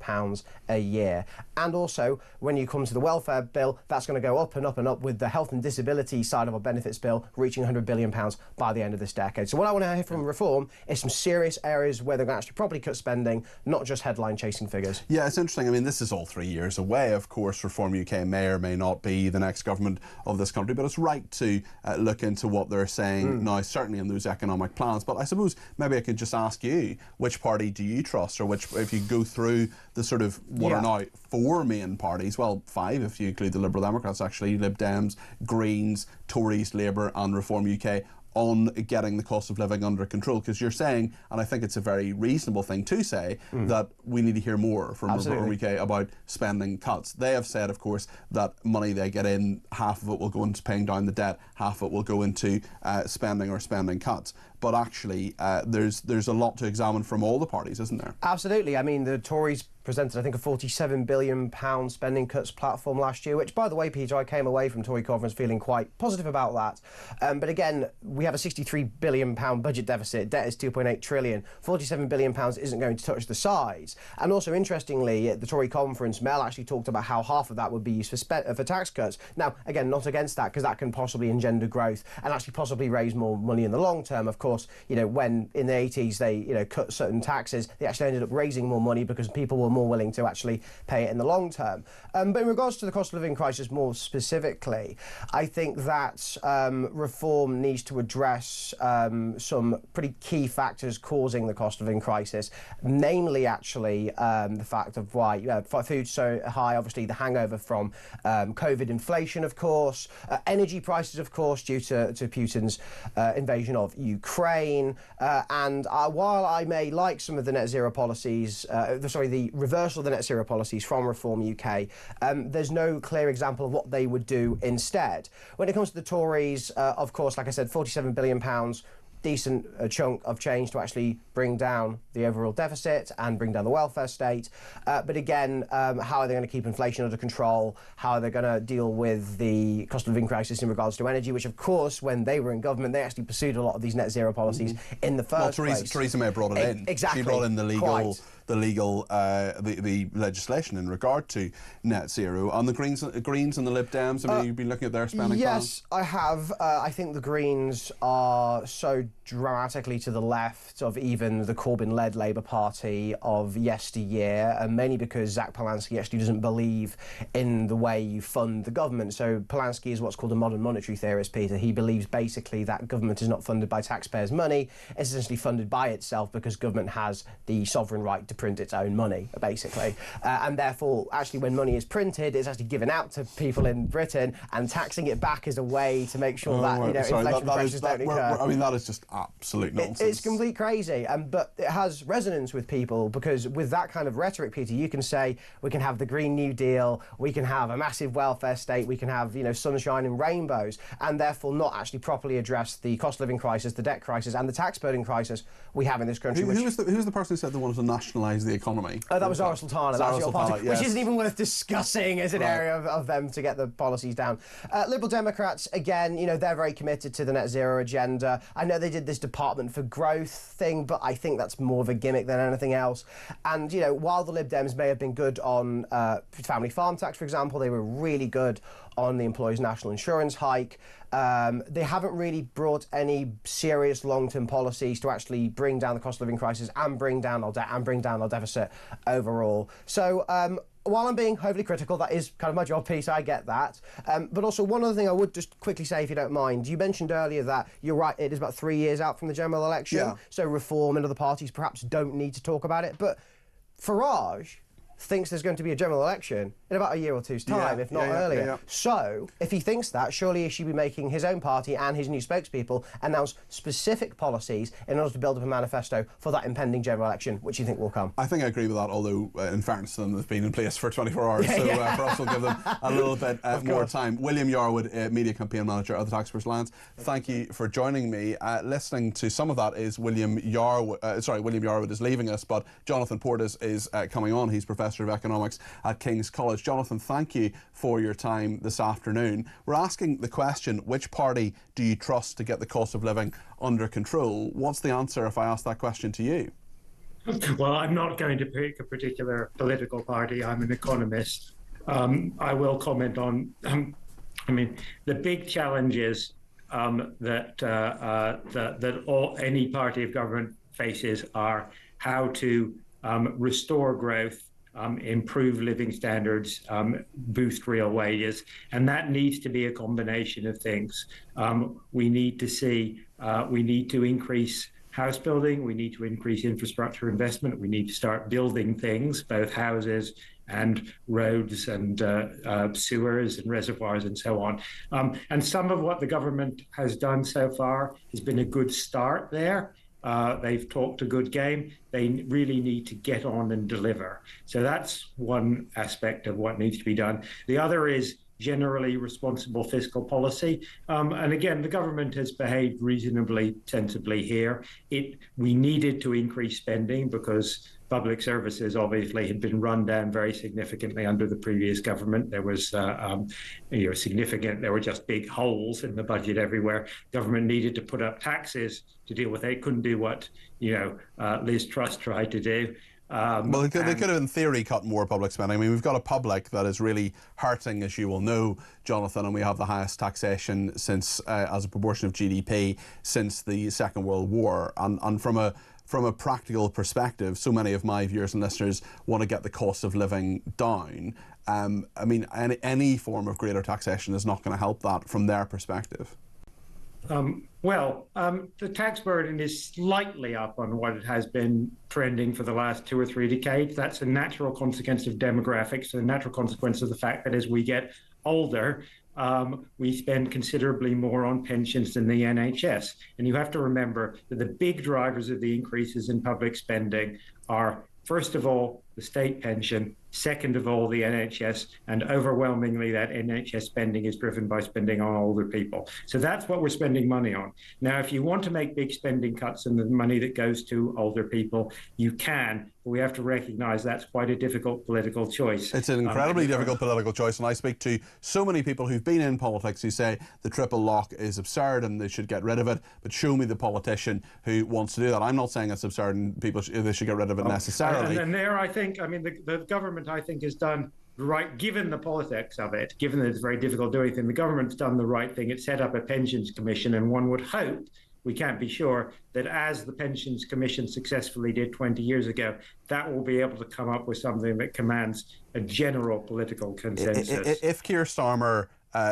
P: a year. And also, when you come to the welfare bill, that's going to go up and up and up, with the health and disability side of our benefits bill reaching £100 billion by the end of this decade. So what I want to hear from Reform is some serious areas where they're going to actually properly cut spending, not just headline chasing figures.
B: Yeah, it's interesting. I mean, this is all 3 years away. Of course, Reform UK may or may not be the next government of this country, but it's right to look into what they're saying now, certainly in those economic plans. But I suppose maybe I could just ask you, which party do you trust, or which, if you go through the sort of what are now 4 main parties, well, 5 if you include the Liberal Democrats, actually, Lib Dems, Greens, Tories, Labour and Reform UK, on getting the cost of living under control? Because you're saying, and I think it's a very reasonable thing to say, that we need to hear more from Reform UK about spending cuts. They have said, of course, that money they get in, half of it will go into paying down the debt, half of it will go into spending cuts. But actually, there's a lot to examine from all the parties, isn't there?
P: Absolutely. I mean, the Tories presented, I think, a £47 billion spending cuts platform last year, which, by the way, Peter, I came away from Tory conference feeling quite positive about that. But again, we have a £63 billion budget deficit. Debt is 2.8 trillion. £47 billion isn't going to touch the size. And also, interestingly, at the Tory conference, Mel actually talked about how half of that would be used for tax cuts. Now, again, not against that, because that can possibly engender growth and actually possibly raise more money in the long term. Of course, when in the 80s they, cut certain taxes, they actually ended up raising more money because people were more willing to actually pay it in the long term. But in regards to the cost of living crisis more specifically, I think that Reform needs to address some pretty key factors causing the cost of living crisis, namely actually the fact of why food's so high, obviously the hangover from COVID inflation, of course, energy prices, of course, due to Putin's invasion of Ukraine, and while I may like some of the net zero policies, the reversal of the net zero policies from Reform UK, there's no clear example of what they would do instead. When it comes to the Tories, of course, like I said, £47 billion, decent chunk of change to actually bring down the overall deficit and bring down the welfare state. But again, how are they going to keep inflation under control? How are they going to deal with the cost of living crisis in regards to energy, which, of course, when they were in government, they actually pursued a lot of these net zero policies in the first place.
B: Theresa May brought it in.
P: Exactly.
B: She brought in the legislation in regard to net zero. On the Greens and the Lib Dems, I mean, you've been looking at their spending plans?
P: Yes, I have. I think the Greens are so dramatically to the left of even the Corbyn-led Labour Party of yesteryear, and mainly because Zach Polanski actually doesn't believe in the way you fund the government. So Polanski is what's called a modern monetary theorist, Peter. He believes basically that government is not funded by taxpayers' money, it's essentially funded by itself because government has the sovereign right to print its own money, basically. And therefore, actually, when money is printed, it's actually given out to people in Britain, and taxing it back is a way to make sure that inflation pressures don't occur.
B: I mean, that is just absolute nonsense.
P: It's complete crazy, but it has resonance with people, because with that kind of rhetoric, Peter, you can say we can have the Green New Deal, we can have a massive welfare state, we can have sunshine and rainbows, and therefore not actually properly address the cost of living crisis, the debt crisis, and the tax burden crisis we have in this country.
B: Who was the person who said they wanted to nationalise the economy?
P: That was Zara Sultana. That was your party,
B: yes.
P: Which isn't even worth discussing as an area of them to get the policies down. Liberal Democrats, again, they're very committed to the net zero agenda. I know they did this Department for Growth thing, but I think that's more of a gimmick than anything else. And, while the Lib Dems may have been good on family farm tax, for example, they were really good on the employees' national insurance hike. They haven't really brought any serious long-term policies to actually bring down the cost of living crisis and bring down our debt and bring down our deficit overall. So while I'm being overly critical, that is kind of my job, Peter, I get that. But also, one other thing I would just quickly say, if you don't mind, you mentioned earlier that you're right, it is about 3 years out from the general election, so Reform and other parties perhaps don't need to talk about it. But Farage thinks there's going to be a general election in about a year or two's time, if not earlier. So, if he thinks that, surely he should be making his own party and his new spokespeople announce specific policies in order to build up a manifesto for that impending general election, which you think will come.
B: I think I agree with that, although in fairness to them, they've been in place for 24 hours, so perhaps we'll give them a little bit more time. William Yarwood, Media Campaign Manager of the Taxpayers Alliance, thank you for joining me. Listening to some of that is William Yarwood is leaving us, but Jonathan Portes is coming on. He's Professor of Economics at King's College. Jonathan, thank you for your time this afternoon. We're asking the question, which party do you trust to get the cost of living under control? What's the answer if I ask that question to you?
Q: Well, I'm not going to pick a particular political party. I'm an economist. I will comment on, the big challenges that any party of government faces are how to restore growth, improve living standards, boost real wages, and that needs to be a combination of things. We need to increase house building, we need to increase infrastructure investment, we need to start building things, both houses and roads and sewers and reservoirs and so on. And some of what the government has done so far has been a good start there. They've talked a good game. They really need to get on and deliver. So that's one aspect of what needs to be done. The other is generally responsible fiscal policy. And again, the government has behaved reasonably sensibly here. We needed to increase spending because public services obviously had been run down very significantly under the previous government. There was there were just big holes in the budget everywhere. Government needed to put up taxes to deal with it. It couldn't do what Liz Truss tried to do.
B: Well, they could have, in theory, cut more public spending. I mean, we've got a public that is really hurting, as you will know, Jonathan, and we have the highest taxation since, as a proportion of GDP, since the Second World War. And from a practical perspective, so many of my viewers and listeners want to get the cost of living down. I mean, any form of greater taxation is not going to help that from their perspective.
Q: The tax burden is slightly up on what it has been trending for the last 2 or 3 decades. That's a natural consequence of demographics, a natural consequence of the fact that as we get older, we spend considerably more on pensions than the NHS. And you have to remember that the big drivers of the increases in public spending are, first of all, the state pension, second of all, the NHS, and overwhelmingly that NHS spending is driven by spending on older people. So that's what we're spending money on. Now, if you want to make big spending cuts in the money that goes to older people, you can, but we have to recognize that's quite a difficult political choice.
B: It's an incredibly difficult political choice, and I speak to so many people who've been in politics who say the triple lock is absurd and they should get rid of it, but show me the politician who wants to do that. I'm not saying it's absurd and they should get rid of it necessarily.
Q: And there, I think, the government, I think, has done right, given the politics of it, given that it's very difficult to do anything, the government's done the right thing. It set up a pensions commission, and one would hope, we can't be sure, that as the pensions commission successfully did 20 years ago, that will be able to come up with something that commands a general political consensus.
B: If Keir Starmer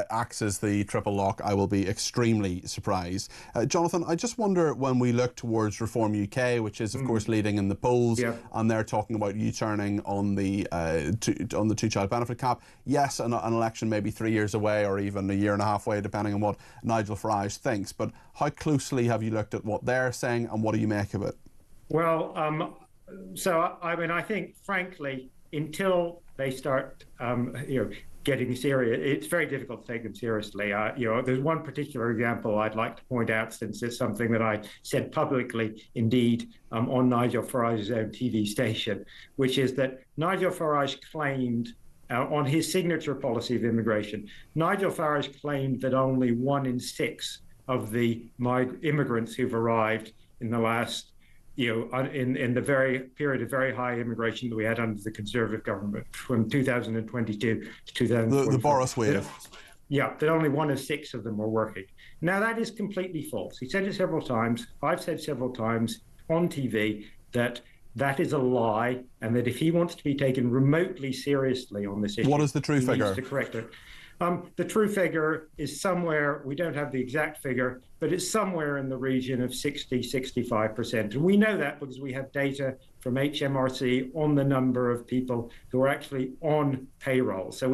B: acts as the triple lock, I will be extremely surprised. Jonathan, I just wonder, when we look towards Reform UK, which is of course leading in the polls, and they're talking about U-turning on the two-child benefit cap. Yes, an election may be 3 years away or even a year and a half away, depending on what Nigel Farage thinks. But how closely have you looked at what they're saying, and what do you make of it?
Q: Well, I think, frankly, until they start, getting serious, it's very difficult to take them seriously. There's one particular example I'd like to point out, since it's something that I said publicly, indeed, on Nigel Farage's own TV station, which is that Nigel Farage claimed, on his signature policy of immigration, Nigel Farage claimed that only 1 in 6 of the immigrants who've arrived in the last in the very period of very high immigration that we had under the Conservative government from 2022 to 2024.
B: The Boris wave.
Q: Yeah, that only 1 in 6 of them were working. Now, that is completely false. He said it several times. I've said several times on TV that that is a lie, and that if he wants to be taken remotely seriously on this issue,
B: what is the true figure?
Q: Needs to correct it. The true figure is somewhere, we don't have the exact figure, but it's somewhere in the region of 60-65%. And we know that because we have data from HMRC on the number of people who are actually on payroll. So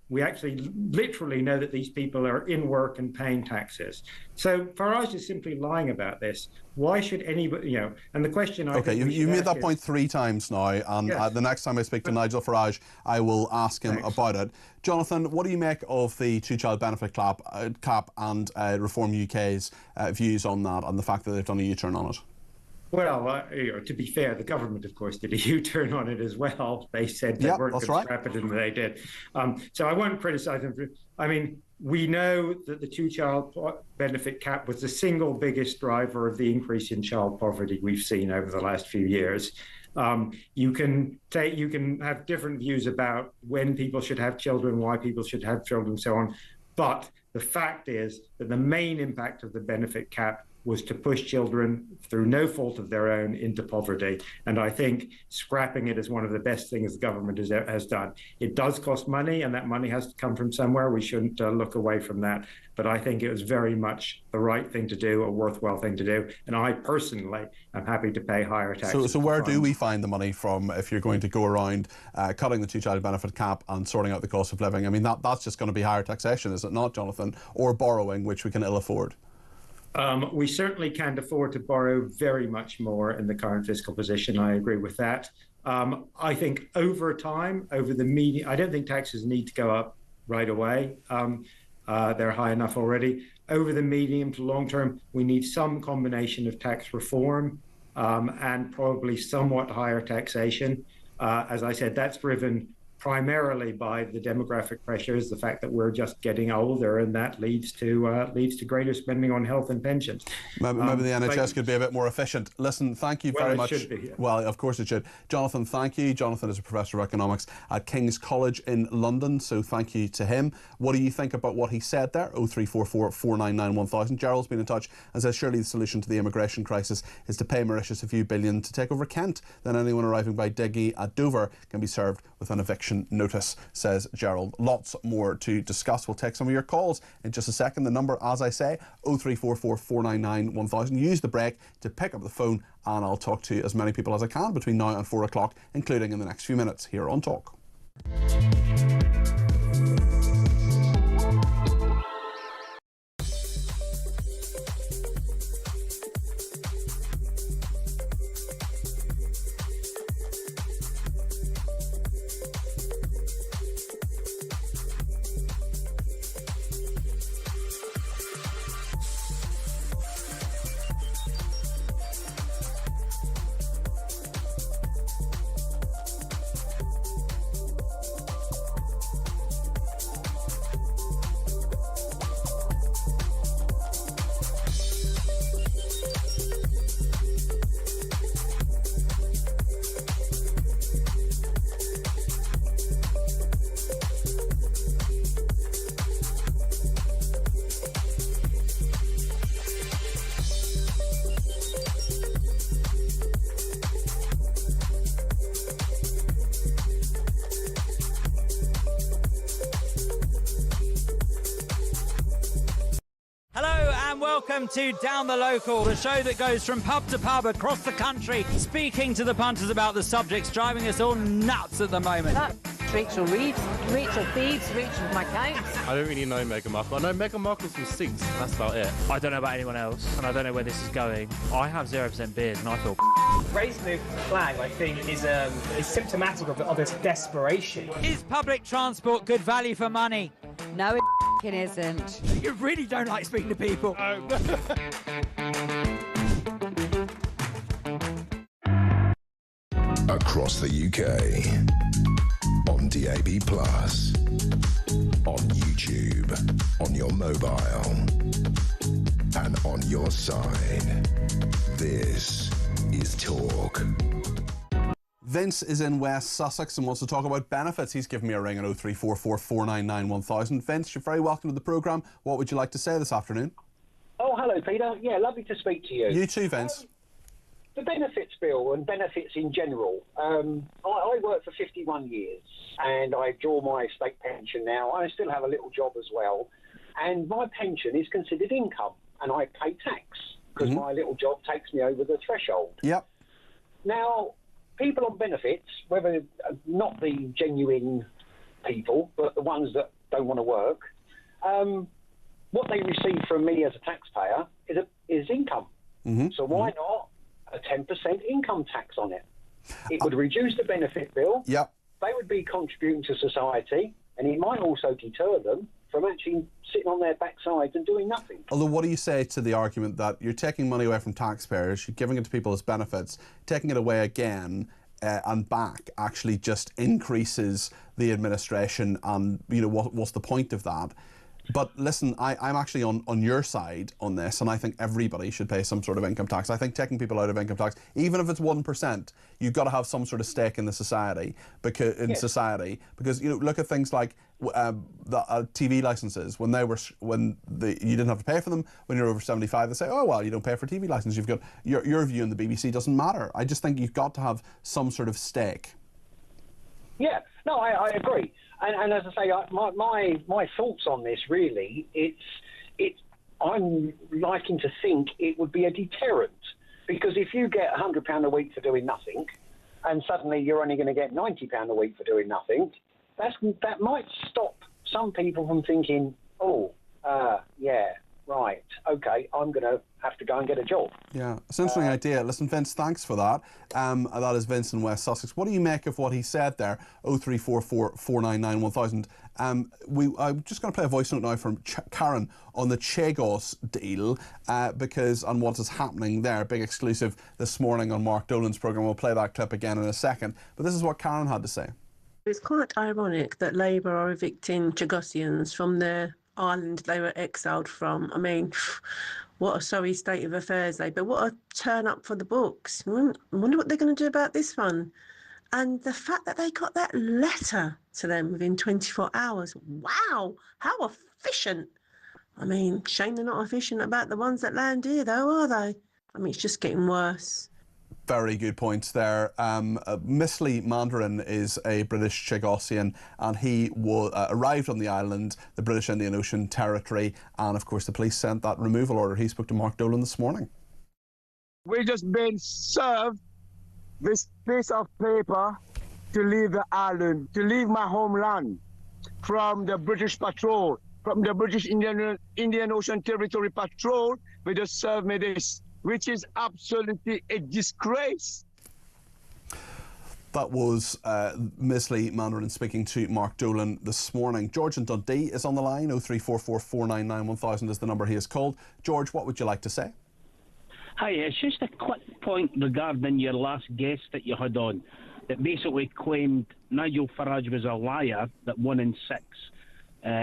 Q: we actually literally know that these people are in work and paying taxes. So Farage is simply lying about this. Why should anybody, and the question I think
B: you made that point 3 times now, and
Q: yes.
B: The next time I speak to Nigel Farage, I will ask him about it. Jonathan, what do you make of the two-child benefit cap and Reform UK's views on that, and the fact that they've done a U-turn on it?
Q: Well, to be fair, the government, of course, did a U-turn on it as well. They said they weren't going to scrap it, and they did. So I won't criticise them. We know that the two-child benefit cap was the single biggest driver of the increase in child poverty we've seen over the last few years. You can have different views about when people should have children, why people should have children, and so on. But the fact is that the main impact of the benefit cap was to push children, through no fault of their own, into poverty. And I think scrapping it is one of the best things the government has done. It does cost money, and that money has to come from somewhere. We shouldn't look away from that. But I think it was very much the right thing to do, a worthwhile thing to do. And I personally am happy to pay higher taxes.
B: So where do we find the money from if you're going to go around cutting the two-child benefit cap and sorting out the cost of living? I mean, that's just going to be higher taxation, is it not, Jonathan? Or borrowing, which we can ill afford?
Q: We certainly can't afford to borrow very much more in the current fiscal position. I agree with that. I think over time, over the medium, I don't think taxes need to go up right away. They're high enough already. Over the medium to long term, we need some combination of tax reform and probably somewhat higher taxation. As I said, that's driven primarily by the demographic pressures, the fact that we're just getting older, and that leads to greater spending on health and pensions.
B: Maybe the NHS could be a bit more efficient. Listen, thank you very much.
Q: It should be, yeah.
B: Well, of course it should. Jonathan, thank you. Jonathan is a professor of economics at King's College in London, so thank you to him. What do you think about what he said there? 0344 499 1000. Gerald's been in touch and says surely the solution to the immigration crisis is to pay Mauritius a few billion to take over Kent. Then anyone arriving by Diggy at Dover can be served with an eviction notice, says Gerald. Lots more to discuss. We'll take some of your calls in just a second. The number, as I say, 0344 499 1000. Use the break to pick up the phone and I'll talk to as many people as I can between now and 4 o'clock, including in the next few minutes here on Talk.
K: Welcome to Down the Local, the show that goes from pub to pub across the country, speaking to the punters about the subjects driving us all nuts at the moment.
L: That's Rachel Reeves, Rachel Thieves, Rachel McCounts.
C: I don't really know Meghan Markle. I know Meghan Markle's from Suits, and that's about it.
R: I don't know about anyone else, and I don't know where this is going. I have 0% beard, and I feel
M: Raising the flag, I think, is symptomatic of this desperation.
K: Is public transport good value for money?
L: No, it isn't.
K: You really don't like speaking to people.
A: Across the UK, on DAB+, on YouTube, on your mobile, and on your side. This is Talk.
B: Vince is in West Sussex and wants to talk about benefits. He's given me a ring at 0344 499 1000. Vince, you're very welcome to the programme. What would you like to say this afternoon?
S: Oh, hello, Peter. Yeah, lovely to speak to you.
B: You too, Vince.
S: the benefits bill and benefits in general. I worked for 51 years and I draw my state pension now. I still have a little job as well. And my pension is considered income and I pay tax because my little job takes me over the threshold.
B: Yep.
S: Now, people on benefits, whether not the genuine people, but the ones that don't want to work, what they receive from me as a taxpayer is income. So why not a 10% income tax on it? It would reduce the benefit bill.
B: Yep.
S: They would be contributing to society, and it might also deter them from actually sitting on their backsides and doing nothing.
B: Although, what do you say to the argument that you're taking money away from taxpayers, you're giving it to people as benefits, taking it away again and back actually just increases the administration, and what's the point of that? But listen, I'm actually on your side on this, and I think everybody should pay some sort of income tax. I think taking people out of income tax, even if it's 1%, you've got to have some sort of stake in the society, because look at things like the TV licenses. When you didn't have to pay for them when you're over 75, they say, oh well, you don't pay for TV license. You've got your view on the BBC doesn't matter. I just think you've got to have some sort of stake.
S: Yeah, no, I agree. And as I say, my thoughts on this really, I'm liking to think it would be a deterrent, because if you get £100 a week for doing nothing, and suddenly you're only going to get £90 a week for doing nothing, that might stop some people from thinking, yeah, right, okay, I'm going to have to go and get a job.
B: Yeah, it's an interesting idea. Listen, Vince, thanks for that. That is Vince in West Sussex. What do you make of what he said there? 0344 499 1000. I'm just going to play a voice note now from Karen on the Chagos deal, on what is happening there. Big exclusive this morning on Mark Dolan's programme. We'll play that clip again in a second. But this is what Karen had to say.
T: It's quite ironic that Labour are evicting Chagosians from their island they were exiled from. I mean, what a sorry state of affairs, Labour. What a turn up for the books. I wonder what they're going to do about this one. And the fact that they got that letter to them within 24 hours. Wow, how efficient. I mean, shame they're not efficient about the ones that land here, though, are they? I mean, it's just getting worse.
B: Very good points there. Missley Mandarin is a British Chagosian, and he arrived on the island, the British Indian Ocean Territory, and of course the police sent that removal order. He spoke to Mark Dolan this morning.
N: We're just being served this piece of paper to leave the island, to leave my homeland from the British Patrol, from the British Indian Ocean Territory Patrol. They just served me this, which is absolutely a disgrace.
B: That was Missley Mandarin speaking to Mark Dolan this morning. George in Dundee is on the line. 0344 499 1000 is the number he has called. George, what would you like to say?
U: Hi, it's just a quick point regarding your last guest that you had on, that basically claimed Nigel Farage was a liar, that 1 in 6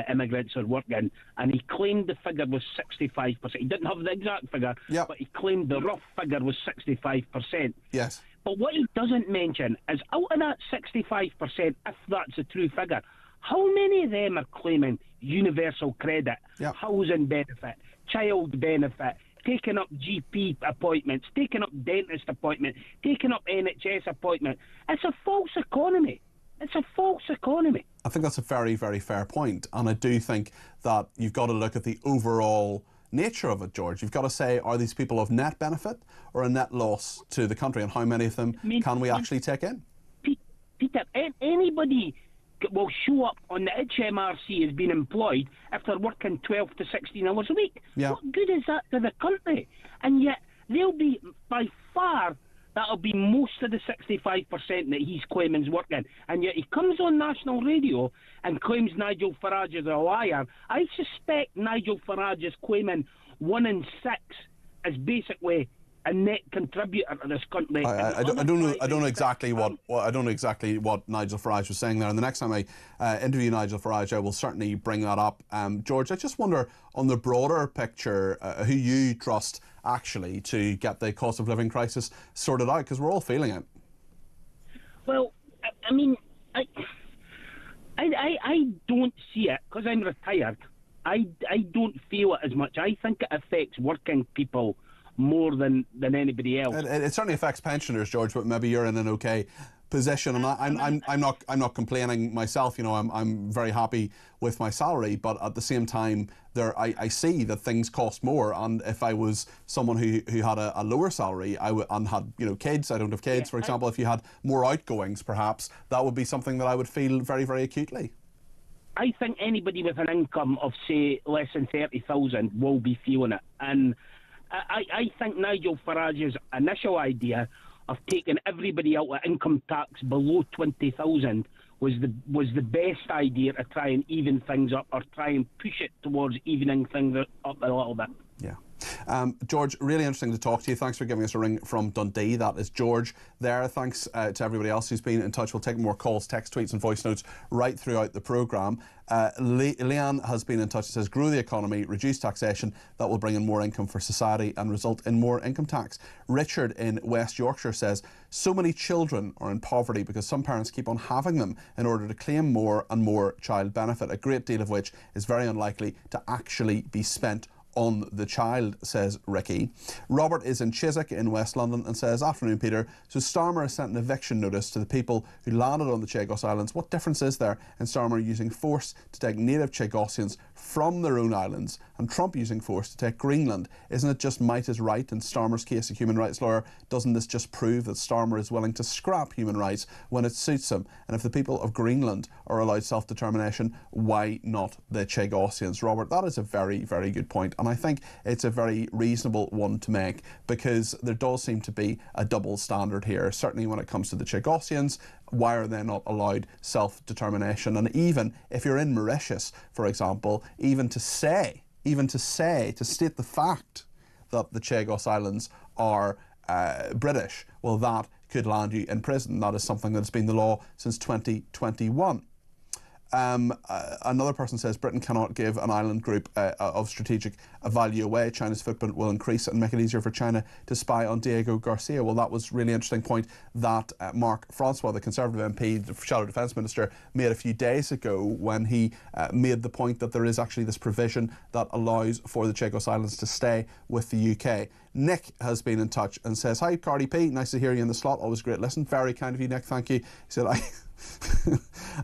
U: immigrants are working, and he claimed the figure was 65%. He didn't have the exact figure, but he claimed the rough figure was 65%.
B: Yes.
U: But what he doesn't mention is, out of that 65%, if that's a true figure, how many of them are claiming universal credit, housing benefit, child benefit, taking up GP appointments, taking up dentist appointments, taking up NHS appointments? It's a false economy. It's a false economy.
B: I think that's a very, very fair point. And I do think that you've got to look at the overall nature of it, George. You've got to say, are these people of net benefit or a net loss to the country, and how many of them can we actually take in?
U: Peter, anybody will show up on the HMRC as being employed if they're working 12 to 16 hours a week.
B: Yeah.
U: What good is that to the country? And yet they'll be, by far, that'll be most of the 65% that he's claiming is working. And yet he comes on national radio and claims Nigel Farage is a liar. I suspect Nigel Farage is claiming 1 in 6 as basically a net contributor to this country.
B: I don't know exactly what Nigel Farage was saying there. And the next time I interview Nigel Farage, I will certainly bring that up. George, I just wonder, on the broader picture, who you trust actually to get the cost of living crisis sorted out, because we're all feeling it.
U: Well, I mean, I don't see it, because I'm retired. I don't feel it as much. I think it affects working people more than anybody else.
B: It certainly affects pensioners, George, but maybe you're in an okay position, and I'm not complaining myself. You know, I'm very happy with my salary, but at the same time, I see that things cost more. And if I was someone who had a lower salary, and had, you know, kids, I don't have kids, for example. If you had more outgoings, perhaps that would be something that I would feel very, very acutely.
U: I think anybody with an income of, say, less than 30,000 will be feeling it, and I think Nigel Farage's initial idea of taking everybody out of income tax below 20,000 was the best idea to try and even things up, or try and push it towards evening things up a little bit.
B: Yeah. George, really interesting to talk to you. Thanks for giving us a ring from Dundee. That is George there. Thanks to everybody else who's been in touch. We'll take more calls, text, tweets and voice notes right throughout the programme. Leanne has been in touch. It says, grow the economy, reduce taxation. That will bring in more income for society and result in more income tax. Richard in West Yorkshire says, so many children are in poverty because some parents keep on having them in order to claim more and more child benefit, a great deal of which is very unlikely to actually be spent on the child, says Ricky. Robert is in Chiswick in West London and says, afternoon Peter, so Starmer has sent an eviction notice to the people who landed on the Chagos Islands. What difference is there in Starmer using force to take native Chagosians from their own islands and Trump using force to take Greenland? Isn't it just might is right in Starmer's case, a human rights lawyer? Doesn't this just prove that Starmer is willing to scrap human rights when it suits him? And if the people of Greenland are allowed self-determination, why not the Chagosians? Robert, that is a very, very good point. And I think it's a very reasonable one to make, because there does seem to be a double standard here, certainly when it comes to the Chagosians. Why are they not allowed self-determination? And even if you're in Mauritius, for example, even to state the fact that the Chagos Islands are British, well, that could land you in prison. That is something that's been the law since 2021. Another person says Britain cannot give an island group of strategic value away. China's footprint will increase and make it easier for China to spy on Diego Garcia. Well, that was a really interesting point that Mark Francois, the Conservative MP, the Shadow Defence Minister, made a few days ago when he made the point that there is actually this provision that allows for the Chagos Islands to stay with the UK. Nick has been in touch and says, hi Cardi P, nice to hear you in the slot, always great listen. Very kind of you, Nick, thank you. He said,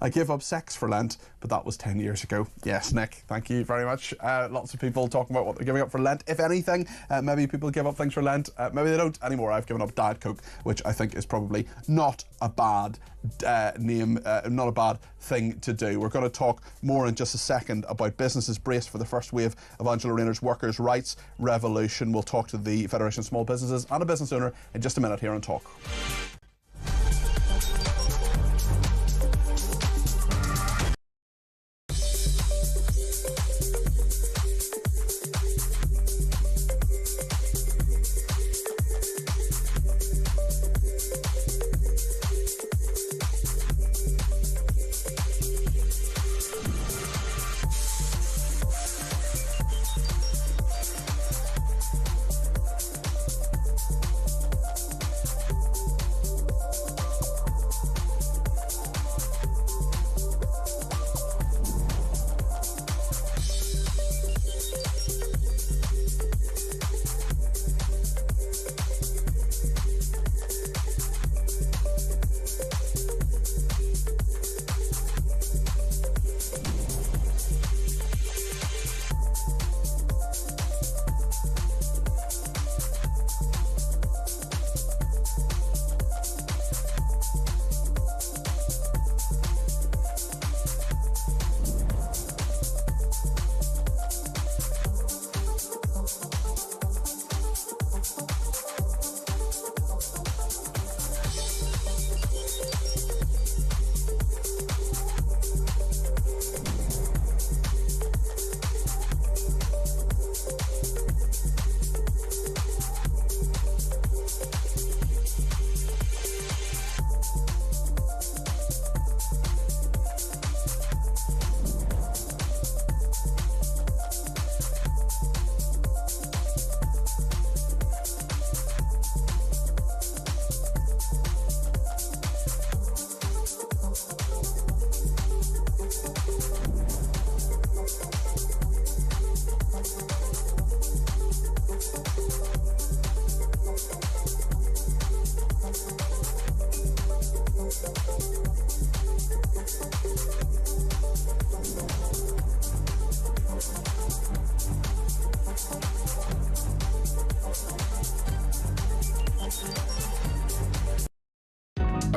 B: I gave up sex for Lent, but that was 10 years ago. Yes, Nick, thank you very much. Lots of people talking about what they're giving up for Lent. If anything, maybe people give up things for Lent. Maybe they don't anymore. I've given up Diet Coke, which I think is probably not a bad not a bad thing to do. We're going to talk more in just a second about businesses braced for the first wave of Angela Rayner's workers' rights revolution. We'll talk to the Federation of Small Businesses and a business owner in just a minute here on Talk.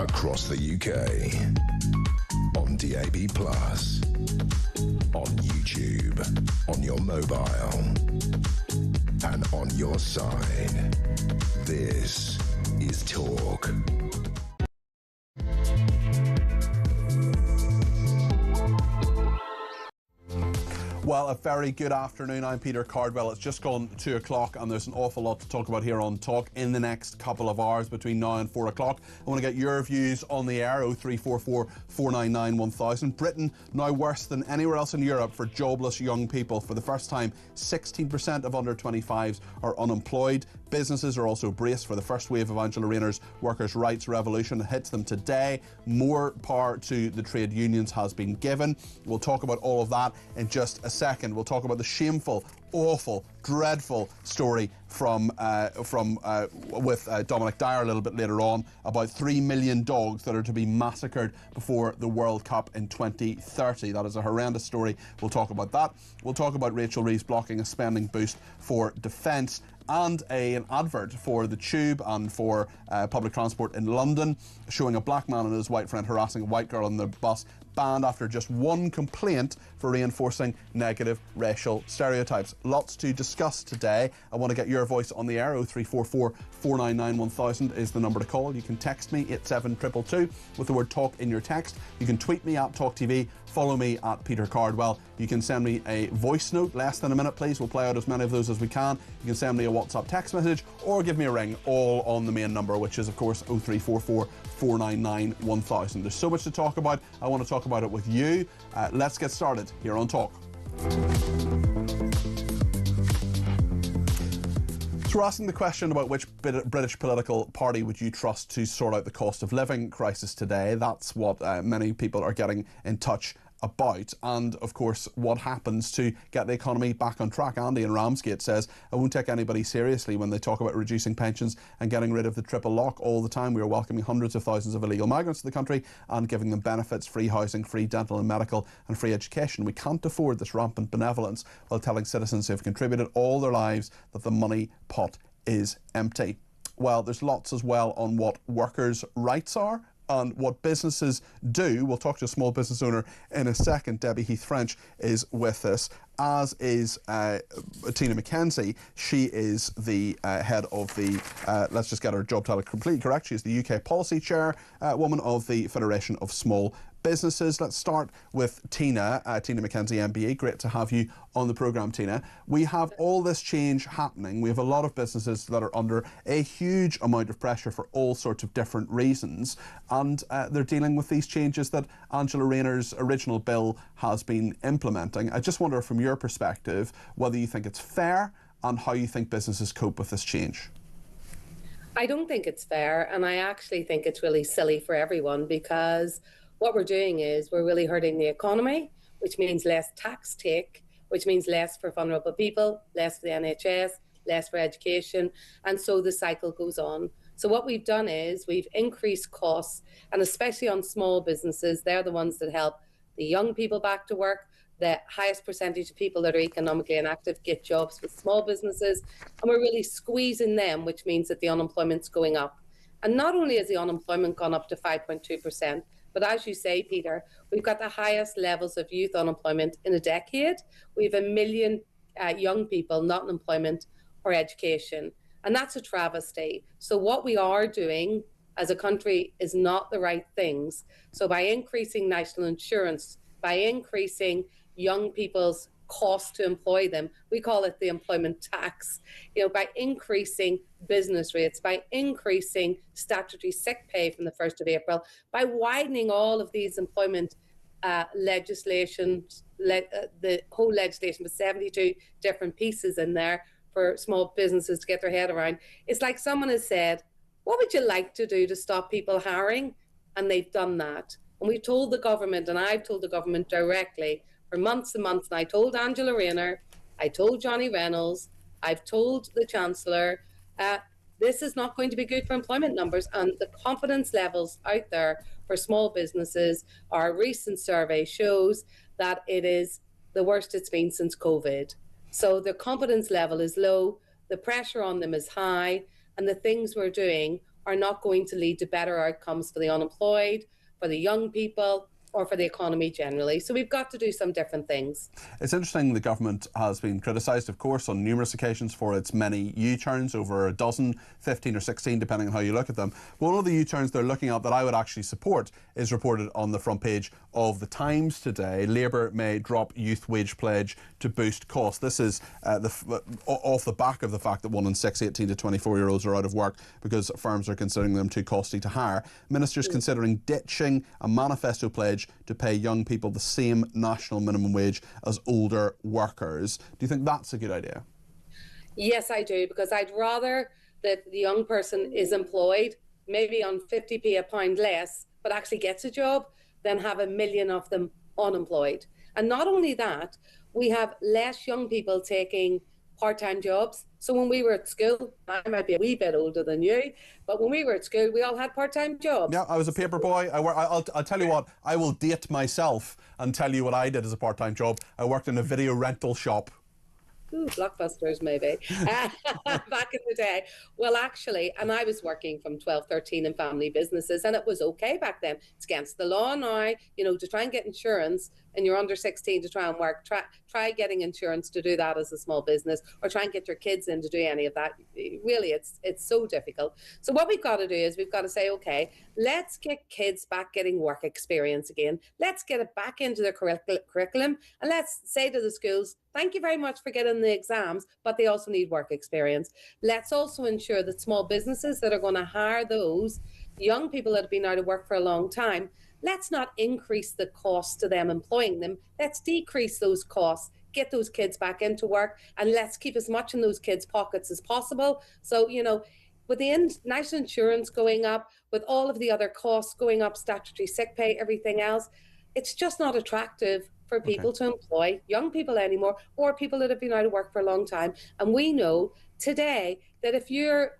A: across the UK. On DAB+, on YouTube, on your mobile, and on your side. This is Talk.
B: Well, a very good afternoon. I'm Peter Cardwell. It's just gone 2 o'clock and there's an awful lot to talk about here on Talk in the next couple of hours between now and 4 o'clock. I want to get your views on the air, 0344 499 1000. Britain now worse than anywhere else in Europe for jobless young people. For the first time, 16% of under 25s are unemployed. Businesses are also braced for the first wave of Angela Rayner's workers' rights revolution. It hits them today. More power to the trade unions has been given. We'll talk about all of that in just a second. We'll talk about the shameful, awful, dreadful story with Dominic Dyer a little bit later on about 3 million dogs that are to be massacred before the World Cup in 2030. That is a horrendous story. We'll talk about that. We'll talk about Rachel Reeves blocking a spending boost for defence and an advert for the Tube and for public transport in London showing a black man and his white friend harassing a white girl on the bus, banned after just one complaint for reinforcing negative racial stereotypes. Lots to discuss today. I want to get your voice on the air. 0344 499 1000 is the number to call. You can text me 87222 with the word talk in your text. You can tweet me at talkTV. Follow me at Peter Cardwell. You can send me a voice note, less than a minute please. We'll play out as many of those as we can. You can send me a WhatsApp text message or give me a ring, all on the main number, which is of course 0344 499 1000. There's so much to talk about. I want to talk about it with you. Let's get started here on Talk. So we're asking the question about which British political party would you trust to sort out the cost of living crisis today. That's what many people are getting in touch about, and of course what happens to get the economy back on track. Andy in Ramsgate says, I won't take anybody seriously when they talk about reducing pensions and getting rid of the triple lock all the time. We are welcoming hundreds of thousands of illegal migrants to the country and giving them benefits, free housing, free dental and medical and free education. We can't afford this rampant benevolence while telling citizens who have contributed all their lives that the money pot is empty. Well, there's lots as well on what workers' rights are and what businesses do. We'll talk to a small business owner in a second. Debbie Heath-French is with us, as is Tina McKenzie. She is the head of the, let's just get her job title completely correct, she's the UK Policy Chair, woman of the Federation of Small Businesses. Let's start with Tina McKenzie MBE. Great to have you on the programme, Tina. We have all this change happening. We have a lot of businesses that are under a huge amount of pressure for all sorts of different reasons, and they're dealing with these changes that Angela Rayner's original bill has been implementing. I just wonder from your perspective whether you think it's fair and how you think businesses cope with this change.
F: I don't think it's fair, and I actually think it's really silly for everyone, because what we're doing is we're really hurting the economy, which means less tax take, which means less for vulnerable people, less for the NHS, less for education, and so the cycle goes on. So what we've done is we've increased costs, and especially on small businesses, they're the ones that help the young people back to work. The highest percentage of people that are economically inactive get jobs with small businesses, and we're really squeezing them, which means that the unemployment's going up. And not only has the unemployment gone up to 5.2%, but as you say, Peter, we've got the highest levels of youth unemployment in a decade. We have 1 million young people not in employment or education, and that's a travesty. So what we are doing as a country is not the right things. So by increasing national insurance, by increasing young people's cost to employ them, we call it the employment tax, by increasing business rates, by increasing statutory sick pay from the 1st of April, by widening all of these employment legislation, the whole legislation with 72 different pieces in there for small businesses to get their head around. It's like someone has said, what would you like to do to stop people hiring? And they've done that. And we've told the government, and I've told the government directly for months and months, and I told Angela Rayner, I told Johnny Reynolds, I've told the Chancellor, this is not going to be good for employment numbers, and the confidence levels out there for small businesses, our recent survey shows that it is the worst it's been since COVID. So the confidence level is low, the pressure on them is high, and the things we're doing are not going to lead to better outcomes for the unemployed, for the young people, or for the economy generally. So we've got to do some different things.
B: It's interesting the government has been criticised, of course, on numerous occasions for its many U-turns, over a dozen, 15 or 16, depending on how you look at them. One of the U-turns they're looking at that I would actually support is reported on the front page of The Times today. Labour may drop youth wage pledge to boost costs. This is off the back of the fact that 1 in 6 18 to 24-year-olds are out of work because firms are considering them too costly to hire. Ministers considering ditching a manifesto pledge to pay young people the same national minimum wage as older workers. Do you think that's a good idea?
F: Yes, I do, because I'd rather that the young person is employed, maybe on 50p a pound less, but actually gets a job, than have a million of them unemployed. And not only that, we have less young people taking part-time jobs. So when we were at school, I might be a wee bit older than you, but when we were at school, we all had part-time jobs.
B: Yeah, I was a paper boy. I'll tell you what, I will date myself and tell you what I did as a part-time job. I worked in a video rental shop.
F: Ooh, Blockbusters maybe, back in the day. Well, actually, and I was working from 12, 13 in family businesses, and it was okay back then. It's against the law now, you know, to try and get insurance, and you're under 16 to try and work, try getting insurance to do that as a small business, or try and get your kids in to do any of that. Really, it's so difficult. So what we've got to do is we've got to say, okay, let's get kids back getting work experience again. Let's get it back into their curriculum, and let's say to the schools, thank you very much for getting the exams, but they also need work experience. Let's also ensure that small businesses that are going to hire those young people that have been out of work for a long time, let's not increase the cost to them employing them. Let's decrease those costs, get those kids back into work, and let's keep as much in those kids' pockets as possible. So, you know, with the national insurance going up, with all of the other costs going up, statutory sick pay, everything else, it's just not attractive for people to employ young people anymore, or people that have been out of work for a long time. And we know today that if you're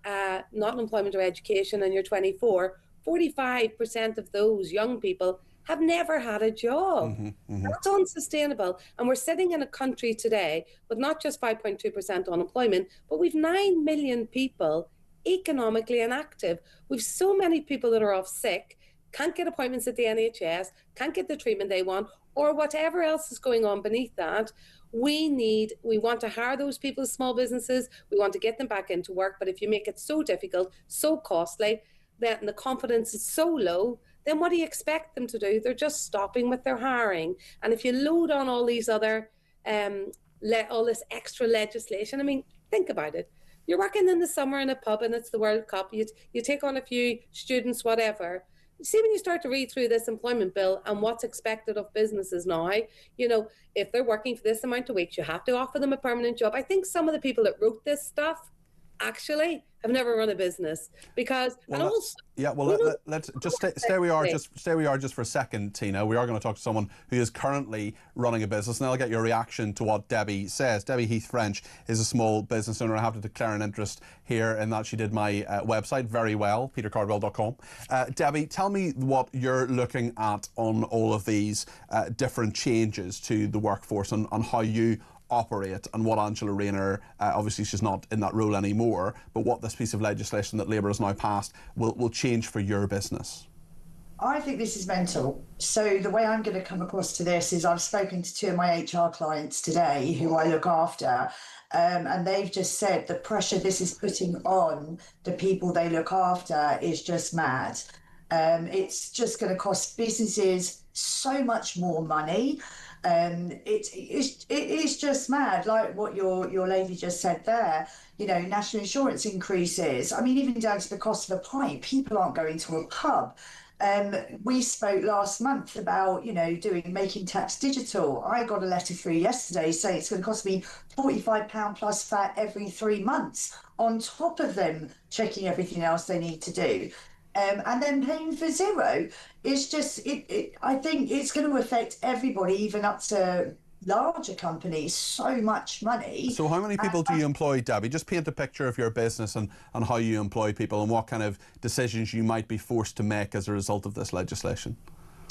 F: not in employment or education and you're 24, 45% of those young people have never had a job. That's unsustainable. And we're sitting in a country today with not just 5.2% unemployment, but we've 9 million people economically inactive. We've so many people that are off sick, can't get appointments at the NHS, can't get the treatment they want, or whatever else is going on beneath that. We want to hire those people as small businesses. We want to get them back into work. But if you make it so difficult, so costly, then the confidence is so low, then what do you expect them to do? They're just stopping with their hiring. And if you load on all these other, all this extra legislation, I mean, think about it. You're working in the summer in a pub and it's the World Cup. You take on a few students, whatever. See, when you start to read through this employment bill and what's expected of businesses now, you know, if they're working for this amount of weeks, you have to offer them a permanent job. I think some of the people that wrote this stuff actually have never run a business, because
B: let's just stay where we are just for a second, Tina. We are going to talk to someone who is currently running a business, and I'll get your reaction to what Debbie says. Debbie Heath-French is a small business owner. I have to declare an interest here in that she did my website very well, petercardwell.com. Debbie, tell me what you're looking at on all of these different changes to the workforce and how you operate, and what Angela Rayner, obviously she's not in that role anymore, but what this piece of legislation that Labour has now passed will change for your business.
G: I think this is mental. So the way I'm going to come across to this is I've spoken to 2 of my HR clients today who I look after, and they've just said the pressure this is putting on the people they look after is just mad. It's just going to cost businesses so much more money. It is just mad, like what your lady just said there. You know, national insurance increases. I mean, even down to the cost of a pint. People aren't going to a pub. We spoke last month about, you know, making tax digital. I got a letter through yesterday saying it's going to cost me £45 plus VAT every 3 months, on top of them checking everything else they need to do. And then paying for zero. It's just, I think it's going to affect everybody, even up to larger companies, so much money.
B: So how many people do you employ, Debbie? Just paint a picture of your business and how you employ people and what kind of decisions you might be forced to make as a result of this legislation.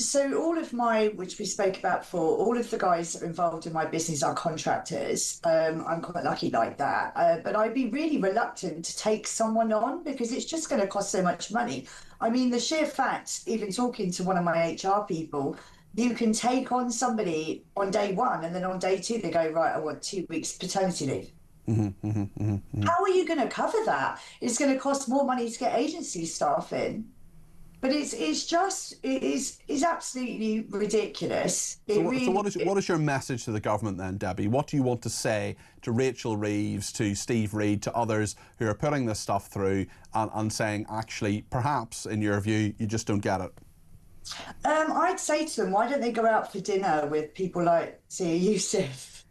G: So all of my, which we spoke about before, all of the guys that are involved in my business are contractors. I'm quite lucky like that. But I'd be really reluctant to take someone on because it's just going to cost so much money. I mean, the sheer fact, even talking to one of my HR people, you can take on somebody on day one and then on day two, they go, right, I want 2 weeks paternity leave. How are you going to cover that? It's going to cost more money to get agency staff in. But it is absolutely ridiculous.
B: So what is your message to the government then, Debbie? What do you want to say to Rachel Reeves, to Steve Reid, to others who are putting this stuff through and saying, actually, perhaps, in your view, you just don't get it?
G: I'd say to them, why don't they go out for dinner with people like Sia Youssef,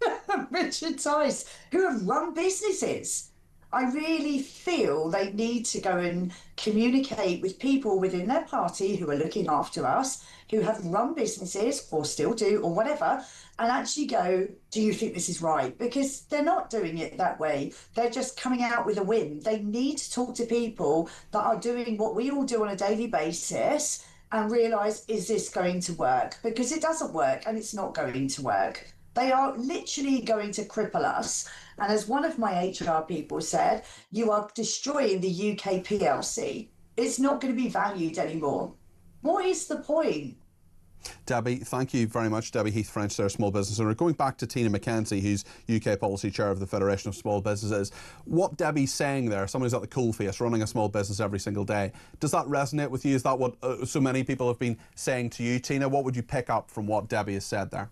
G: Richard Tice, who have run businesses? I really feel they need to go and communicate with people within their party who are looking after us, who have run businesses or still do or whatever, and actually go, do you think this is right? Because they're not doing it that way. They're just coming out with a win. They need to talk to people that are doing what we all do on a daily basis and realise, is this going to work? Because it doesn't work and it's not going to work. They are literally going to cripple us. And as one of my HR people said, you are destroying the UK PLC. It's not going to be valued anymore. What is the point?
B: Debbie, thank you very much. Debbie Heath-French, there, small business owner. Going back to Tina McKenzie, who's UK Policy Chair of the Federation of Small Businesses, what Debbie's saying there, someone who's at the coalface running a small business every single day, does that resonate with you? Is that what so many people have been saying to you, Tina? What would you pick up from what Debbie has said there?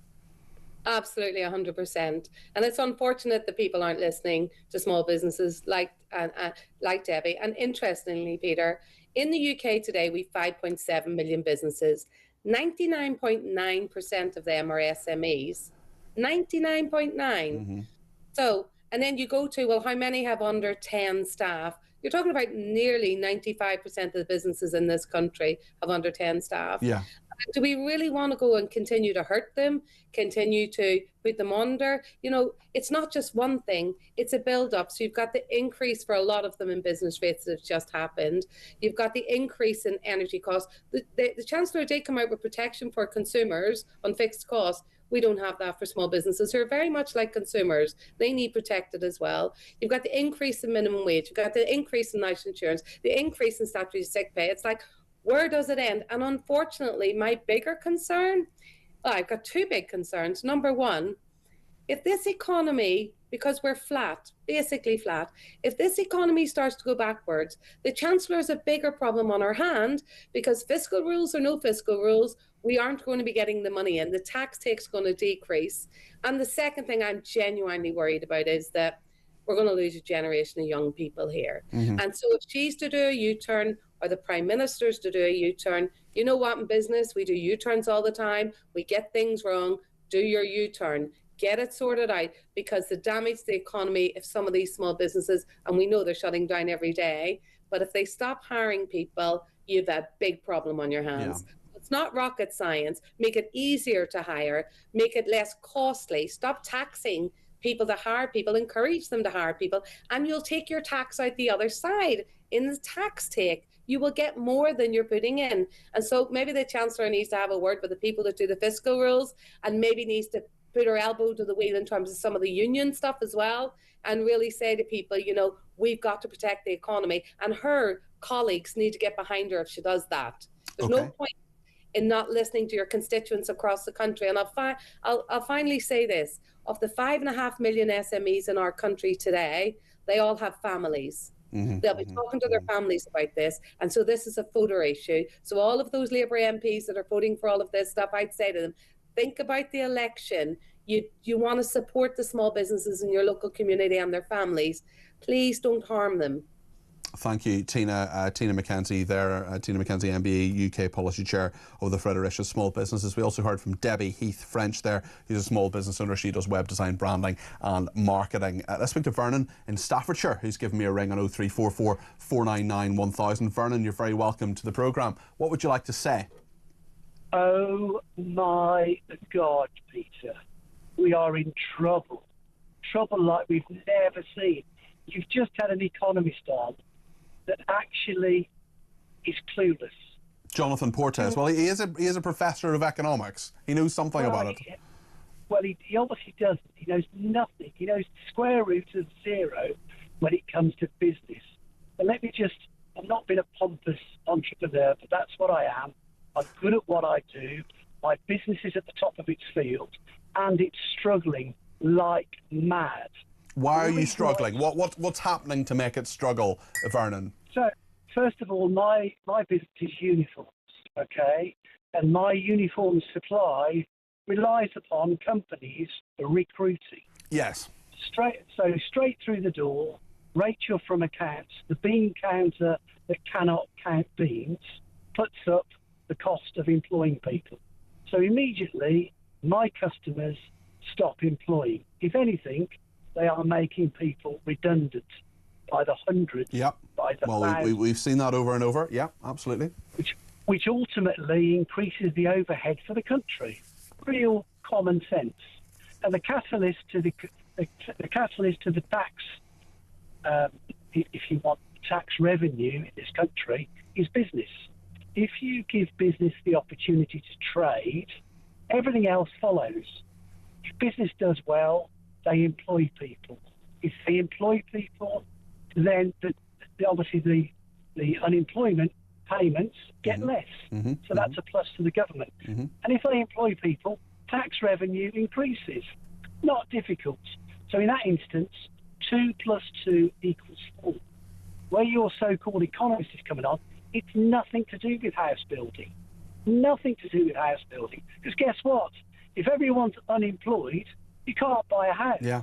F: Absolutely, 100%. And it's unfortunate that people aren't listening to small businesses like Debbie. And interestingly, Peter, in the UK today, we've 5.7 million businesses. 99.9% of them are SMEs. 99.9. So, and then you go to, well, how many have under 10 staff? You're talking about nearly 95% of the businesses in this country have under 10 staff.
B: Yeah.
F: Do we really want to go and continue to hurt them, continue to put them under? You know, it's not just one thing, it's a build-up. So you've got the increase for a lot of them in business rates that have just happened. You've got the increase in energy costs. The Chancellor did come out with protection for consumers on fixed costs. We don't have that for small businesses who are very much like consumers. They need protected as well. You've got the increase in minimum wage. You've got the increase in life insurance, the increase in statutory sick pay. It's like, where does it end? And unfortunately, my bigger concern, well, I've got two big concerns. Number one, if this economy, because we're flat, basically flat, if this economy starts to go backwards, the Chancellor has a bigger problem on her hand because fiscal rules or no fiscal rules, we aren't going to be getting the money in. The tax take's going to decrease. And the second thing I'm genuinely worried about is that we're going to lose a generation of young people here. And so if she's to do a U-turn, or the Prime Minister's to do a U-turn, you know what, in business, we do U-turns all the time. We get things wrong. Do your U-turn. Get it sorted out, because the damage to the economy, if some of these small businesses, and we know they're shutting down every day, but if they stop hiring people, you have a big problem on your hands. Yeah. It's not rocket science. Make it easier to hire, make it less costly, stop taxing people to hire people, encourage them to hire people, and you'll take your tax out the other side. In the tax take, you will get more than you're putting in. And so maybe the Chancellor needs to have a word with the people that do the fiscal rules, and maybe needs to put her elbow to the wheel in terms of some of the union stuff as well, and really say to people, you know, we've got to protect the economy, and her colleagues need to get behind her if she does that. There's no point in not listening to your constituents across the country. And I'll finally say this, of the 5.5 million SMEs in our country today, they all have families. They'll be talking to their families about this. And so this is a voter issue. So all of those Labour MPs that are voting for all of this stuff, I'd say to them, think about the election. You want to support the small businesses in your local community and their families. Please don't harm them.
B: Thank you, Tina. Tina McKenzie there, Tina McKenzie MBE, UK Policy Chair of the Federation of Small Businesses. We also heard from Debbie Heath-French there, who's a small business owner. She does web design, branding and marketing. Let's speak to Vernon in Staffordshire, who's given me a ring on 0344 499 1000. Vernon, you're very welcome to the programme. What would you like to say?
H: Oh my God, Peter. We are in trouble. Trouble like we've never seen. You've just had an economist on that actually is clueless.
B: Jonathan Portes. Well, he is a professor of economics. He knows something about it.
S: Well, he obviously doesn't. He knows nothing. He knows the square root of zero when it comes to business. And let me just, I've not been a pompous entrepreneur, but that's what I am. I'm good at what I do. My business is at the top of its field, and it's struggling like mad.
B: Why are you struggling? What's happening to make it struggle, Vernon?
S: So, first of all, my business is uniforms, okay? And my uniform supply relies upon companies recruiting.
B: Yes.
S: Straight through the door, Rachel from accounts, the bean counter that cannot count beans, puts up the cost of employing people. So immediately, my customers stop employing. If anything, they are making people redundant by the hundreds.
B: Yep.
S: By the
B: thousands. We've seen that over and over. Yeah, absolutely.
S: Which ultimately increases the overhead for the country. Real common sense. And the catalyst to the tax, if you want tax revenue in this country, is business. If you give business the opportunity to trade, everything else follows. If business does well, they employ people. If they employ people, then obviously the unemployment payments get less. So that's a plus to the government. And if they employ people, tax revenue increases. Not difficult. So in that instance, 2 + 2 = 4. Where your so-called economist is coming on, it's nothing to do with house building. Nothing to do with house building. Because guess what? If everyone's unemployed, you can't buy a house.
B: Yeah.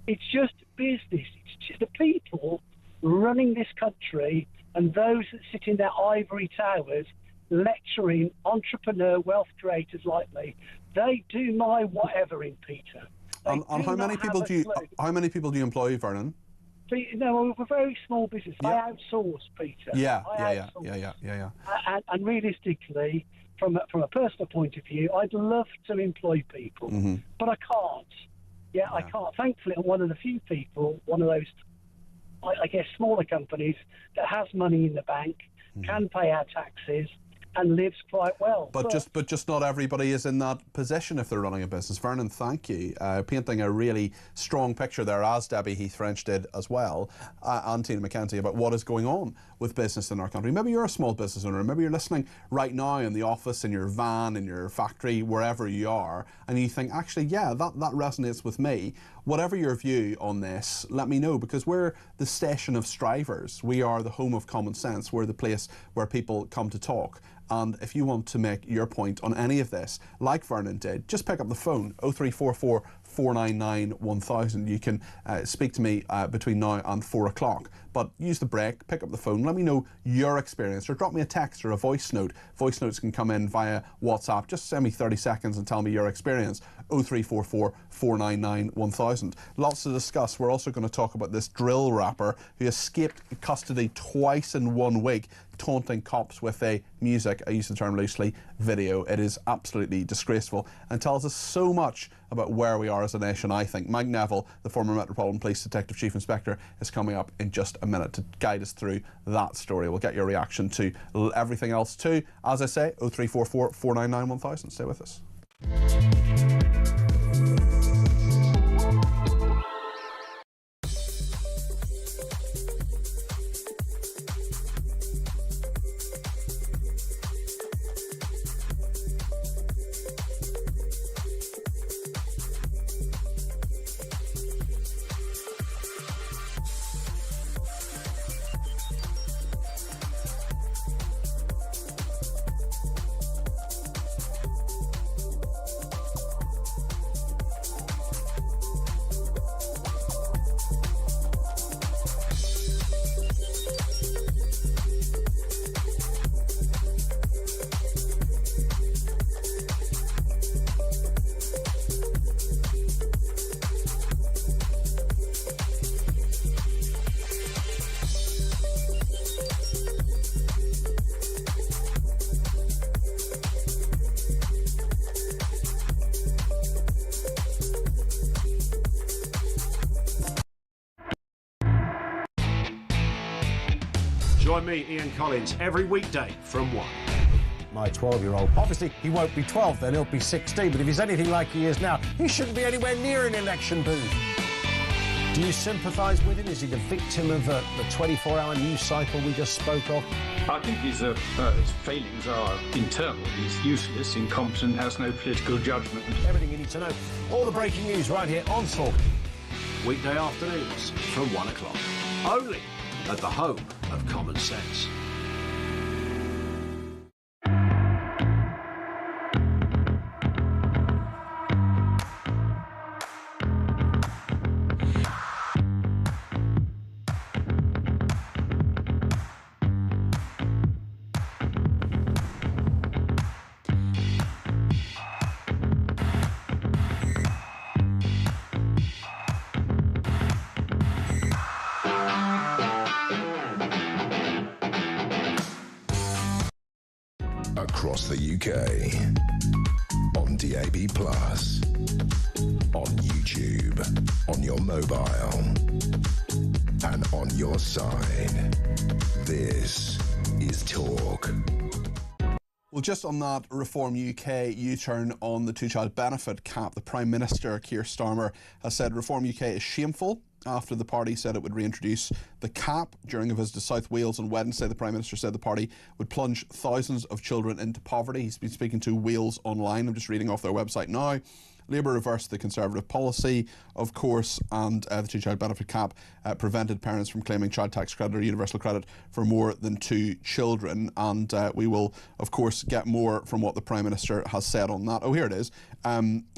S: It's just business. It's just the people running this country and those that sit in their ivory towers lecturing entrepreneur wealth creators like me. They do my whatever in Peter.
B: And how many people do you employ, Vernon?
S: No, we're a very small business.
B: Yeah.
S: I outsource, Peter.
B: Yeah.
S: And realistically, from a personal point of view, I'd love to employ people, but I can't. Yeah, I can't. Thankfully, I'm one of the few people, one of those, I guess, smaller companies that has money in the bank, can pay our taxes, and lives quite well.
B: But just not everybody is in that position if they're running a business. Vernon, thank you. Painting a really strong picture there, as Debbie Heath-French did as well, and Tina McKenzie, about what is going on with business in our country. Maybe you're a small business owner, maybe you're listening right now in the office, in your van, in your factory, wherever you are, and you think, actually, yeah, that resonates with me. Whatever your view on this, let me know, because we're the station of strivers. We are the home of common sense. We're the place where people come to talk. And if you want to make your point on any of this, like Vernon did, just pick up the phone, 0344 499 1000. You can speak to me between now and 4 o'clock. But use the break, pick up the phone, let me know your experience, or drop me a text or a voice note. Voice notes can come in via WhatsApp. Just send me 30 seconds and tell me your experience. 0344 499 1000. Lots to discuss. We're also going to talk about this drill rapper who escaped custody twice in 1 week, taunting cops with a music, I use the term loosely, video. It is absolutely disgraceful and tells us so much about where we are as a nation, I think. Mike Neville, the former Metropolitan Police Detective Chief Inspector, is coming up in just a minute to guide us through that story. We'll get your reaction to everything else too. As I say, 0344 499 1000. Stay with us.
I: Join me, Ian Collins, every weekday from 1.
V: My 12-year-old. Obviously, he won't be 12 then, he'll be 16, but if he's anything like he is now, he shouldn't be anywhere near an election booth. Do you sympathise with him? Is he the victim of the 24-hour news cycle we just spoke of?
W: I think his failings are internal. He's useless, incompetent, has no political judgment.
V: Everything you need to know. All the breaking news right here on Talk.
I: Weekday afternoons from 1 o'clock. Only at the home of common sense.
A: Across the UK, on DAB+, on YouTube, on your mobile, and on your side. This is Talk.
B: Well, just on that Reform UK U-turn on the two-child benefit cap, the Prime Minister, Keir Starmer, has said Reform UK is shameful after the party said it would reintroduce the cap. During a visit to South Wales on Wednesday, the Prime Minister said the party would plunge thousands of children into poverty. He's been speaking to Wales Online. I'm just reading off their website now. Labour reversed the Conservative policy, of course, and the two-child benefit cap prevented parents from claiming child tax credit or universal credit for more than 2 children. And we will, of course, get more from what the Prime Minister has said on that. Oh, here it is.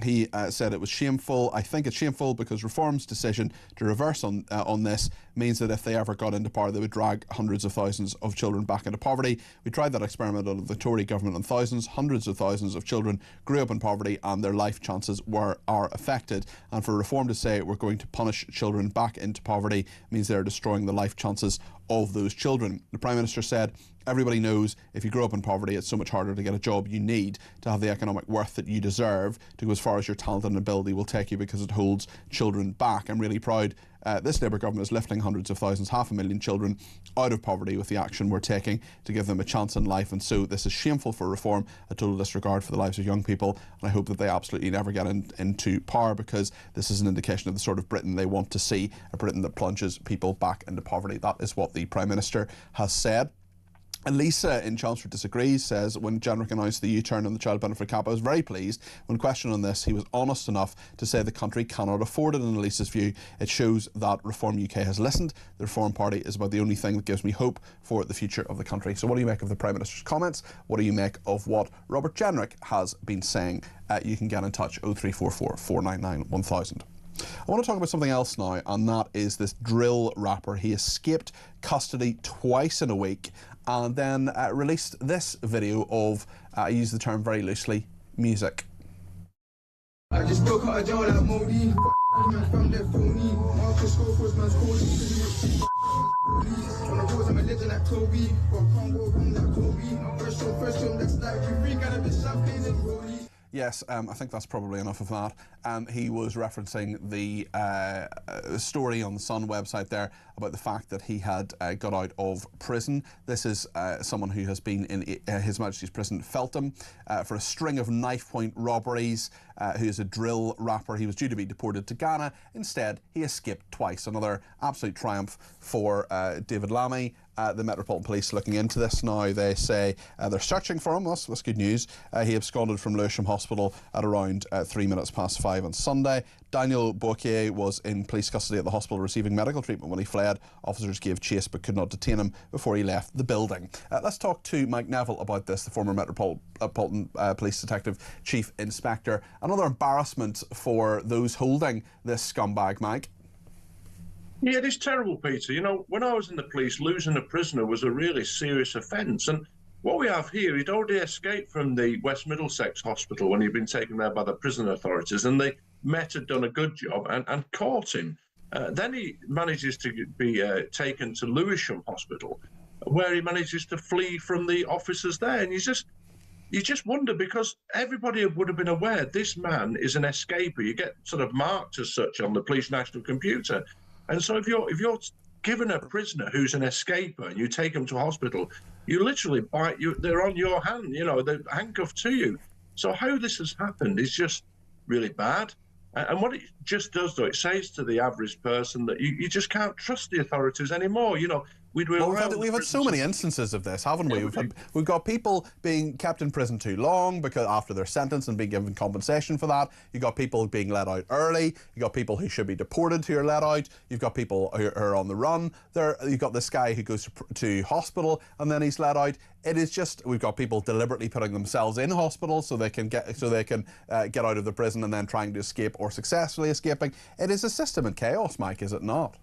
B: He said it was shameful. I think it's shameful because Reform's decision to reverse on this means that if they ever got into power, they would drag hundreds of thousands of children back into poverty. We tried that experiment under the Tory government and hundreds of thousands of children grew up in poverty and their life chances are affected. And for Reform to say we're going to punish children back into poverty means they're destroying the life chances of those children. The Prime Minister said, everybody knows if you grow up in poverty, it's so much harder to get a job. You need to have the economic worth that you deserve to go as far as your talent and ability will take you because it holds children back. I'm really proud this Labour government is lifting hundreds of thousands, 500,000 children out of poverty with the action we're taking to give them a chance in life. And so this is shameful for Reform, a total disregard for the lives of young people. And I hope that they absolutely never get into power, because this is an indication of the sort of Britain they want to see, a Britain that plunges people back into poverty. That is what the Prime Minister has said. And Lisa in Chelmsford disagrees, says when Jenrick announced the U-turn on the child benefit cap, I was very pleased. When questioned on this, he was honest enough to say the country cannot afford it. In Lisa's view, it shows that Reform UK has listened. The Reform Party is about the only thing that gives me hope for the future of the country. So what do you make of the Prime Minister's comments? What do you make of what Robert Jenrick has been saying? You can get in touch 0344 499 1000. I want to talk about something else now, and that is this drill rapper. He escaped custody twice in a week and then released this video of, I use the term very loosely, music.
O: I just broke out a jail like Modi. Man from their phony. Marcus Scours man's coding. On the roads, I'm a legend like Toby. But can't go wrong like Kobe. First show, that's like we free kind of bitch champagne and rollies.
B: Yes, I think that's probably enough of that. He was referencing the story on the Sun website there about the fact that he had got out of prison. This is someone who has been in His Majesty's Prison, Feltham, for a string of knife-point robberies, who is a drill rapper. He was due to be deported to Ghana. Instead, he escaped twice. Another absolute triumph for David Lammy. The Metropolitan Police looking into this now. They say they're searching for him. That's good news. He absconded from Lewisham Hospital at around 5:03 on Sunday. Daniel Boakier was in police custody at the hospital receiving medical treatment when he fled. Officers gave chase but could not detain him before he left the building. Let's talk to Mike Neville about this, the former Metropolitan Police Detective Chief Inspector. Another embarrassment for those holding this scumbag, Mike.
X: Yeah, it is terrible, Peter. You know, when I was in the police, losing a prisoner was a really serious offence. And what we have here, he'd already escaped from the West Middlesex Hospital when he'd been taken there by the prison authorities, and the Met had done a good job and caught him. Then he manages to be taken to Lewisham Hospital, where he manages to flee from the officers there. And you just wonder, because everybody would have been aware this man is an escaper. You get sort of marked as such on the police national computer. And so if you're given a prisoner who's an escaper and you take them to hospital, you literally they're on your hand, they're handcuffed to you. So how this has happened is just really bad. And what it just does, though, it says to the average person that you just can't trust the authorities anymore. We've had
B: so many instances of this, haven't we? We've got people being kept in prison too long because after their sentence and being given compensation for that. You've got people being let out early. You've got people who should be deported who are let out. You've got people who are on the run. You've got this guy who goes to hospital and then he's let out. It is just, we've got people deliberately putting themselves in hospital so they can get out of the prison and then trying to escape or successfully escaping. It is a system in chaos, Mike, is it not?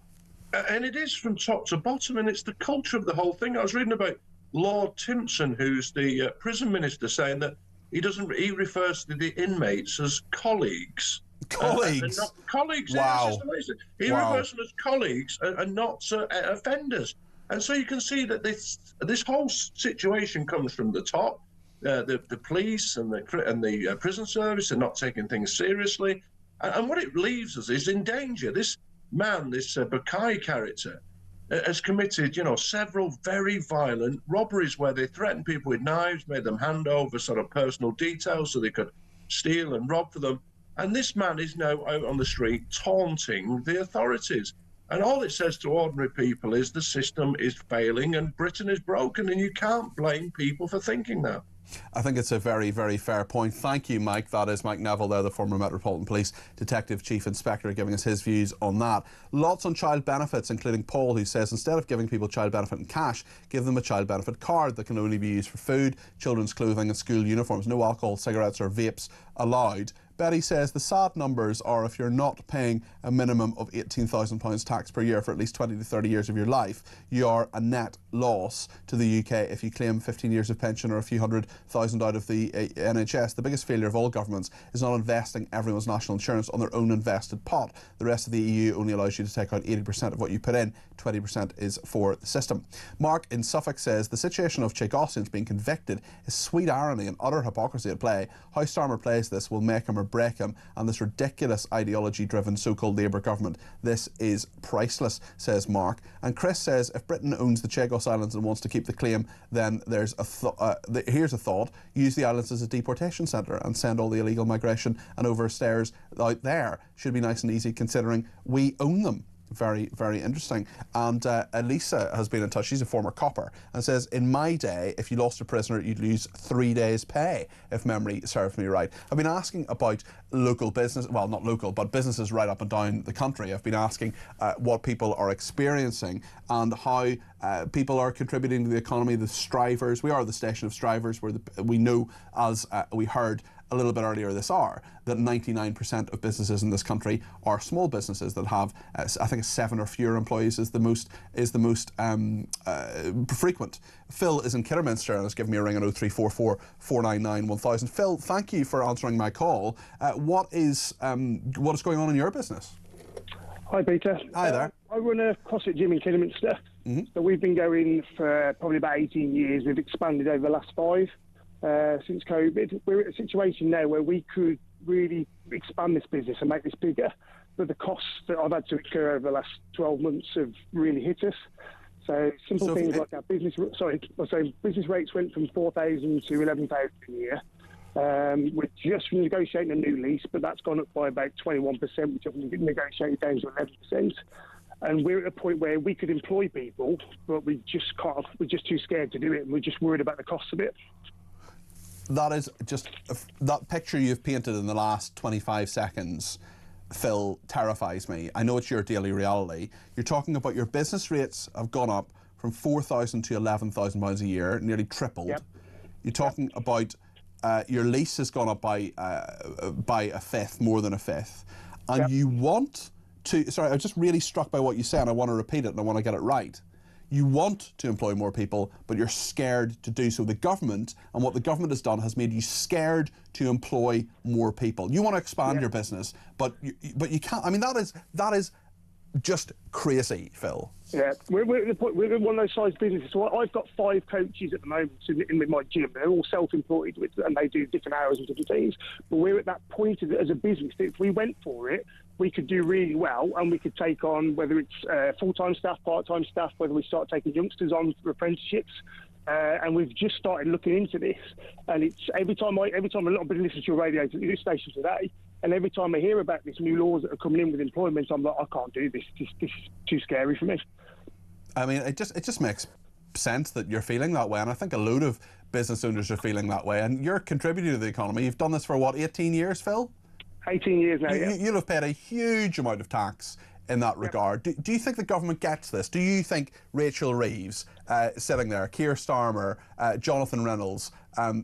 X: And it is from top to bottom, and it's the culture of the whole thing. I was reading about Lord Timpson, who's the prison minister, saying that he refers to the inmates as colleagues.
B: Colleagues?
X: Not colleagues.
B: Wow.
X: He refers to them as colleagues and not offenders. And so you can see that this whole situation comes from the top. The police and the prison service are not taking things seriously. And what it leaves us is in danger. This man, this Bukai character, has committed, several very violent robberies where they threatened people with knives, made them hand over sort of personal details so they could steal and rob for them. And this man is now out on the street taunting the authorities. And all it says to ordinary people is the system is failing and Britain is broken, and you can't blame people for thinking that.
B: I think it's a very, very fair point. Thank you, Mike. That is Mike Neville there, the former Metropolitan Police Detective Chief Inspector, giving us his views on that. Lots on child benefits, including Paul, who says instead of giving people child benefit in cash, give them a child benefit card that can only be used for food, children's clothing and school uniforms. No alcohol, cigarettes or vapes allowed. Betty says the sad numbers are if you're not paying a minimum of £18,000 tax per year for at least 20 to 30 years of your life, you are a net loss to the UK if you claim 15 years of pension or a few £100,000 out of the NHS. The biggest failure of all governments is not investing everyone's national insurance on their own invested pot. The rest of the EU only allows you to take out 80% of what you put in. 20% is for the system. Mark in Suffolk says the situation of Chagosians being convicted is sweet irony and utter hypocrisy at play. How Starmer plays this will make him or break him, and this ridiculous ideology-driven so-called Labour government. This is priceless, says Mark. And Chris says if Britain owns the Chagos Islands and wants to keep the claim, then there's here's a thought: use the islands as a deportation centre and send all the illegal migration and overstayers out there. Should be nice and easy considering we own them. Very, very interesting. And Elisa has been in touch. She's a former copper and says, in my day, if you lost a prisoner, you'd lose 3 days' pay, if memory serves me right. I've been asking about local business, well, not local, but businesses right up and down the country. I've been asking what people are experiencing and how people are contributing to the economy, the strivers. We are the station of strivers, where we know, as we heard a little bit earlier this hour, that 99% of businesses in this country are small businesses that have, I think, 7 or fewer employees is the most frequent. Phil is in Kidderminster and has given me a ring on 0344 499 1000. Phil, thank you for answering my call. What is going on in your business?
D: Hi, Peter.
B: Hi there.
D: I run a CrossFit gym in Kidderminster. Mm-hmm. So we've been going for probably about 18 years. We've expanded over the last 5. Since COVID. We're at a situation now where we could really expand this business and make this bigger, but the costs that I've had to incur over the last 12 months have really hit us. So things like our business rates went from 4,000 to 11,000 a year. We're just negotiating a new lease, but that's gone up by about 21%, which I've negotiated down to 11%. And we're at a point where we could employ people, but we just can't. We're just too scared to do it, and we're just worried about the cost of it.
B: That is just, that picture you've painted in the last 25 seconds, Phil, terrifies me. I know it's your daily reality. You're talking about your business rates have gone up from £4,000 to £11,000 a year, nearly tripled. Yep. You're talking about your lease has gone up by a fifth, more than a fifth. And you want to, sorry, I was just really struck by what you said, and I want to repeat it and I want to get it right. You want to employ more people, but you're scared to do so. The government, and what the government has done, has made you scared to employ more people. You want to expand your business, but you can't. I mean, that is just crazy, Phil.
D: Yeah, we're one of those size businesses. So I've got 5 coaches at the moment in my gym. They're all self-employed, and they do different hours and different things. But we're at that point as a business that if we went for it, we could do really well, and we could take on, whether it's full-time staff, part-time staff, whether we start taking youngsters on for apprenticeships. And we've just started looking into this. And it's every time a little bit of listen to your radio station today, and every time I hear about these new laws that are coming in with employment, I'm like, I can't do this. This is too scary for me.
B: I mean, it just makes sense that you're feeling that way, and I think a load of business owners are feeling that way. And you're contributing to the economy. You've done this for what, 18 years, Phil?
D: 18 years now.
B: You'll have paid a huge amount of tax in that regard. Do you think the government gets this? Do you think Rachel Reeves, sitting there, Keir Starmer, Jonathan Reynolds,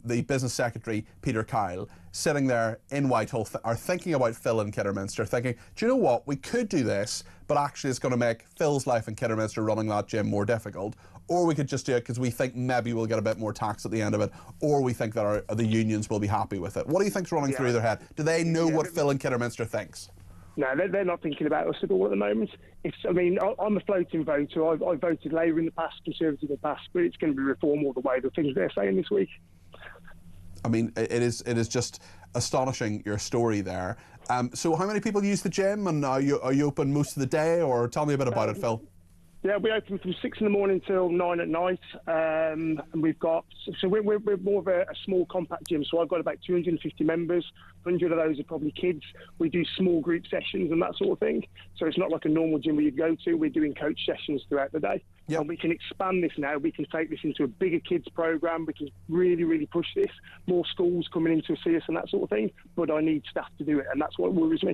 B: the business secretary, Peter Cardwell, sitting there in Whitehall are thinking about Phil in Kidderminster, thinking, do you know what, we could do this, but actually it's going to make Phil's life in Kidderminster running that gym more difficult, or we could just do it because we think maybe we'll get a bit more tax at the end of it, or we think that the unions will be happy with it. What do you think's running through their head? Do they know what Phil in Kidderminster thinks?
D: No, they're not thinking about us at all at the moment. I'm a floating voter. I voted Labour in the past, Conservative in the past, but it's going to be Reform all the way, the things they're saying this week.
B: I mean, it is just astonishing, your story there. So how many people use the gym, and are you open most of the day, or tell me a bit about it, Phil?
D: Yeah, we open from 6 in the morning till 9 at night, and we've got, so we're more of a small compact gym, so I've got about 250 members, 100 of those are probably kids. We do small group sessions and that sort of thing, so it's not like a normal gym where you'd go to. We're doing coach sessions throughout the day. Yep. And we can expand this now. We can take this into a bigger kids program. We can really, really push this. More schools coming in to see us and that sort of thing, but I need staff to do it, and that's what worries me.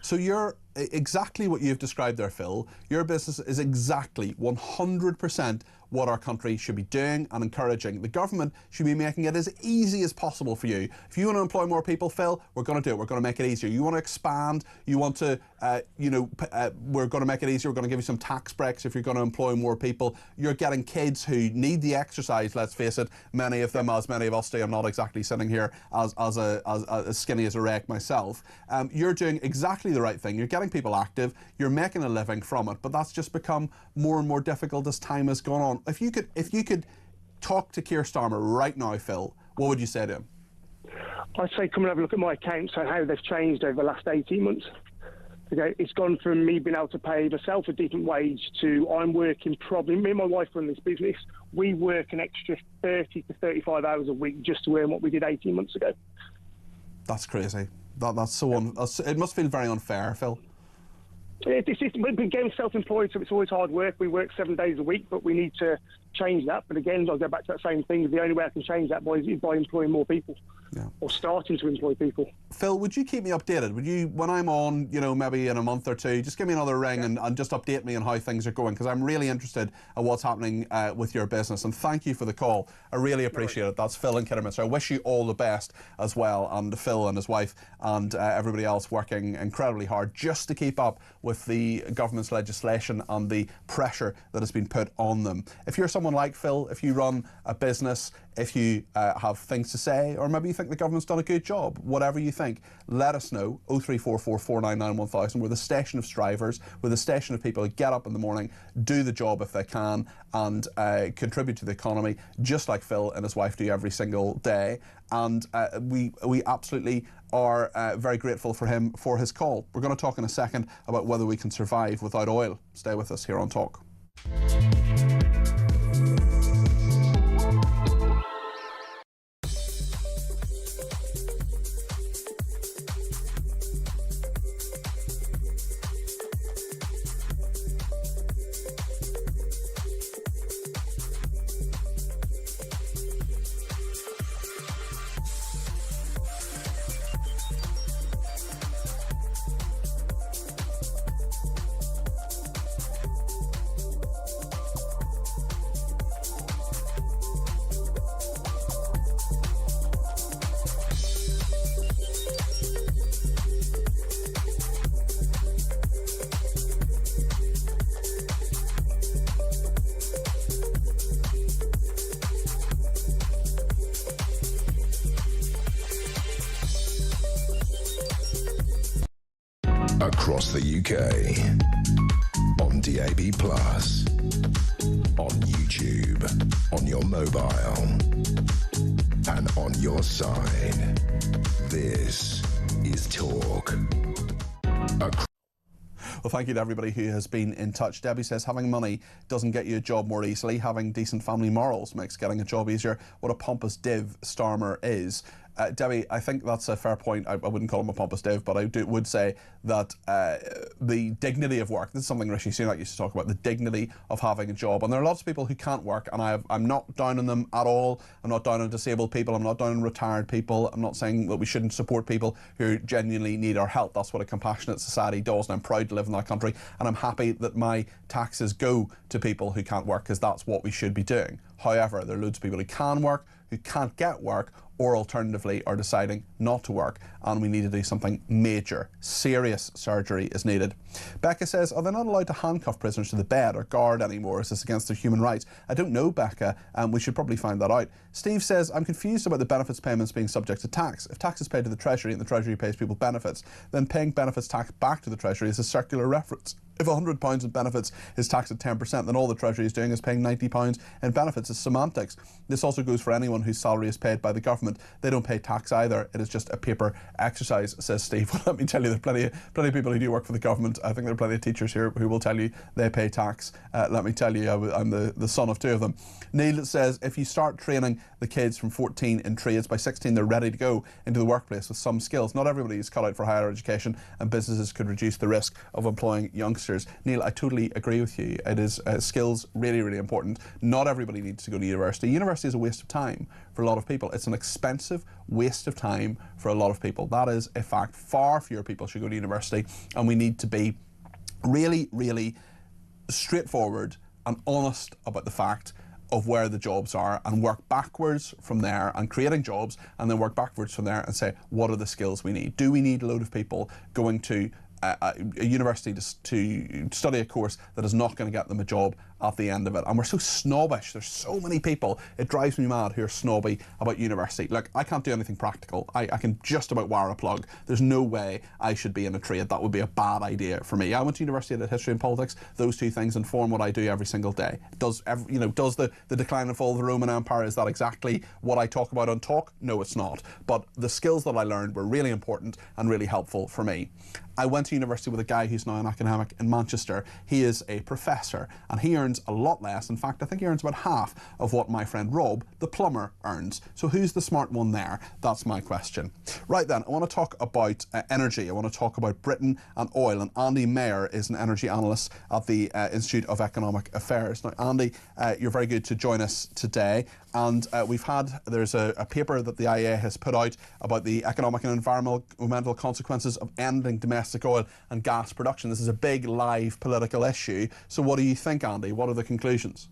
B: So you're exactly what you've described there, Phil. Your business is exactly 100% what our country should be doing and encouraging. The government should be making it as easy as possible for you. If you want to employ more people, Phil, we're going to do it. We're going to make it easier. You want to expand, you want to, we're going to make it easier. We're going to give you some tax breaks if you're going to employ more people. You're getting kids who need the exercise, let's face it. Many of them, as many of us do, I'm not exactly sitting here as skinny as a wreck myself. You're doing exactly the right thing. You're getting people active, you're making a living from it, but that's just become more and more difficult as time has gone on. If you could talk to Keir Starmer right now, Phil, what would you say to him?
D: I'd say come and have a look at my accounts and how they've changed over the last 18 months. Okay, it's gone from me being able to pay myself a decent wage to I'm working probably, me and my wife run this business, we work an extra 30 to 35 hours a week just to earn what we did 18 months ago.
B: That's crazy. That's so it must feel very unfair, Phil.
D: We're getting self-employed, so it's always hard work. We work 7 days a week, but we need to change that. But again, I'll go back to that same thing. The only way I can change that is by employing more people, or starting to employ people.
B: Phil, would you keep me updated? Would you, when I'm on, maybe in a month or two, just give me another ring and just update me on how things are going, because I'm really interested in what's happening with your business. And thank you for the call. I really appreciate it. That's Phil in Kidderminster. I wish you all the best as well, and Phil and his wife and everybody else working incredibly hard just to keep up with the government's legislation and the pressure that has been put on them. If you're someone like Phil, if you run a business, if you have things to say, or maybe you think the government's done a good job, whatever you think, let us know. 0344 499 1000. We're the station of strivers. We're the station of people who get up in the morning, do the job if they can, and contribute to the economy, just like Phil and his wife do every single day. And we absolutely are very grateful for him for his call. We're going to talk in a second about whether we can survive without oil. Stay with us here on Talk.
A: Across the UK, DAB+, on YouTube, on your mobile, and on your side. This is Talk.
B: Well, thank you to everybody who has been in touch. Debbie says having money doesn't get you a job more easily. Having decent family morals makes getting a job easier. What a pompous div Starmer is. Debbie, I think that's a fair point. I wouldn't call him a pompous div, but I would say that the dignity of work, this is something Rishi Sunak used to talk about, the dignity of having a job. And there are lots of people who can't work, and I'm not down on them at all. I'm not down on disabled people. I'm not down on retired people. I'm not saying that we shouldn't support people who genuinely need our help. That's what a compassionate society does, and I'm proud to live in that country. And I'm happy that my taxes go to people who can't work, because that's what we should be doing. However, there are loads of people who can work, who can't get work, or alternatively are deciding not to work, and we need to do something major. Serious surgery is needed. Becca says, are they not allowed to handcuff prisoners to the bed or guard anymore? Is this against their human rights? I don't know, Becca, and we should probably find that out. Steve says, I'm confused about the benefits payments being subject to tax. If tax is paid to the Treasury and the Treasury pays people benefits, then paying benefits tax back to the Treasury is a circular reference. If £100 in benefits is taxed at 10%, then all the Treasury is doing is paying £90 in benefits. It's semantics. This also goes for anyone whose salary is paid by the government. They don't pay tax either. It is just a paper exercise, says Steve. Well, let me tell you, there are plenty of people who do work for the government. I think there are plenty of teachers here who will tell you they pay tax. Let me tell you, I'm the son of two of them. Neil says, if you start training the kids from 14 in trades, by 16 they're ready to go into the workplace with some skills. Not everybody is cut out for higher education, and businesses could reduce the risk of employing youngsters. Neil, I totally agree with you. It is skills really, really important. Not everybody needs to go to university. University is a waste of time for a lot of people. It's an expensive waste of time for a lot of people. That is a fact. Far fewer people should go to university, and we need to be really, really straightforward and honest about the fact of where the jobs are, and work backwards from there and creating jobs, and then work backwards from there and say, what are the skills we need? Do we need a load of people going to a university to study a course that is not going to get them a job at the end of it? And we're so snobbish. There's so many people, it drives me mad, who are snobby about university. Look, I can't do anything practical. I can just about wire a plug. There's no way I should be in a trade. That would be a bad idea for me. I went to university, and did history and politics. Those two things inform what I do every single day. Does the decline and fall of the Roman Empire, is that exactly what I talk about on Talk? No, it's not. But the skills that I learned were really important and really helpful for me. I went to university with a guy who's now an academic in Manchester. He is a professor, and he earns a lot less. In fact, I think he earns about half of what my friend Rob, the plumber, earns. So who's the smart one there? That's my question. Right then, I want to talk about energy. I want to talk about Britain and oil. And Andy Mayer is an energy analyst at the Institute of Economic Affairs. Now, Andy, you're very good to join us today. And there's a paper that the IEA has put out about the economic and environmental consequences of ending domestic oil and gas production. This is a big live political issue. So what do you think, Andy? What are the conclusions?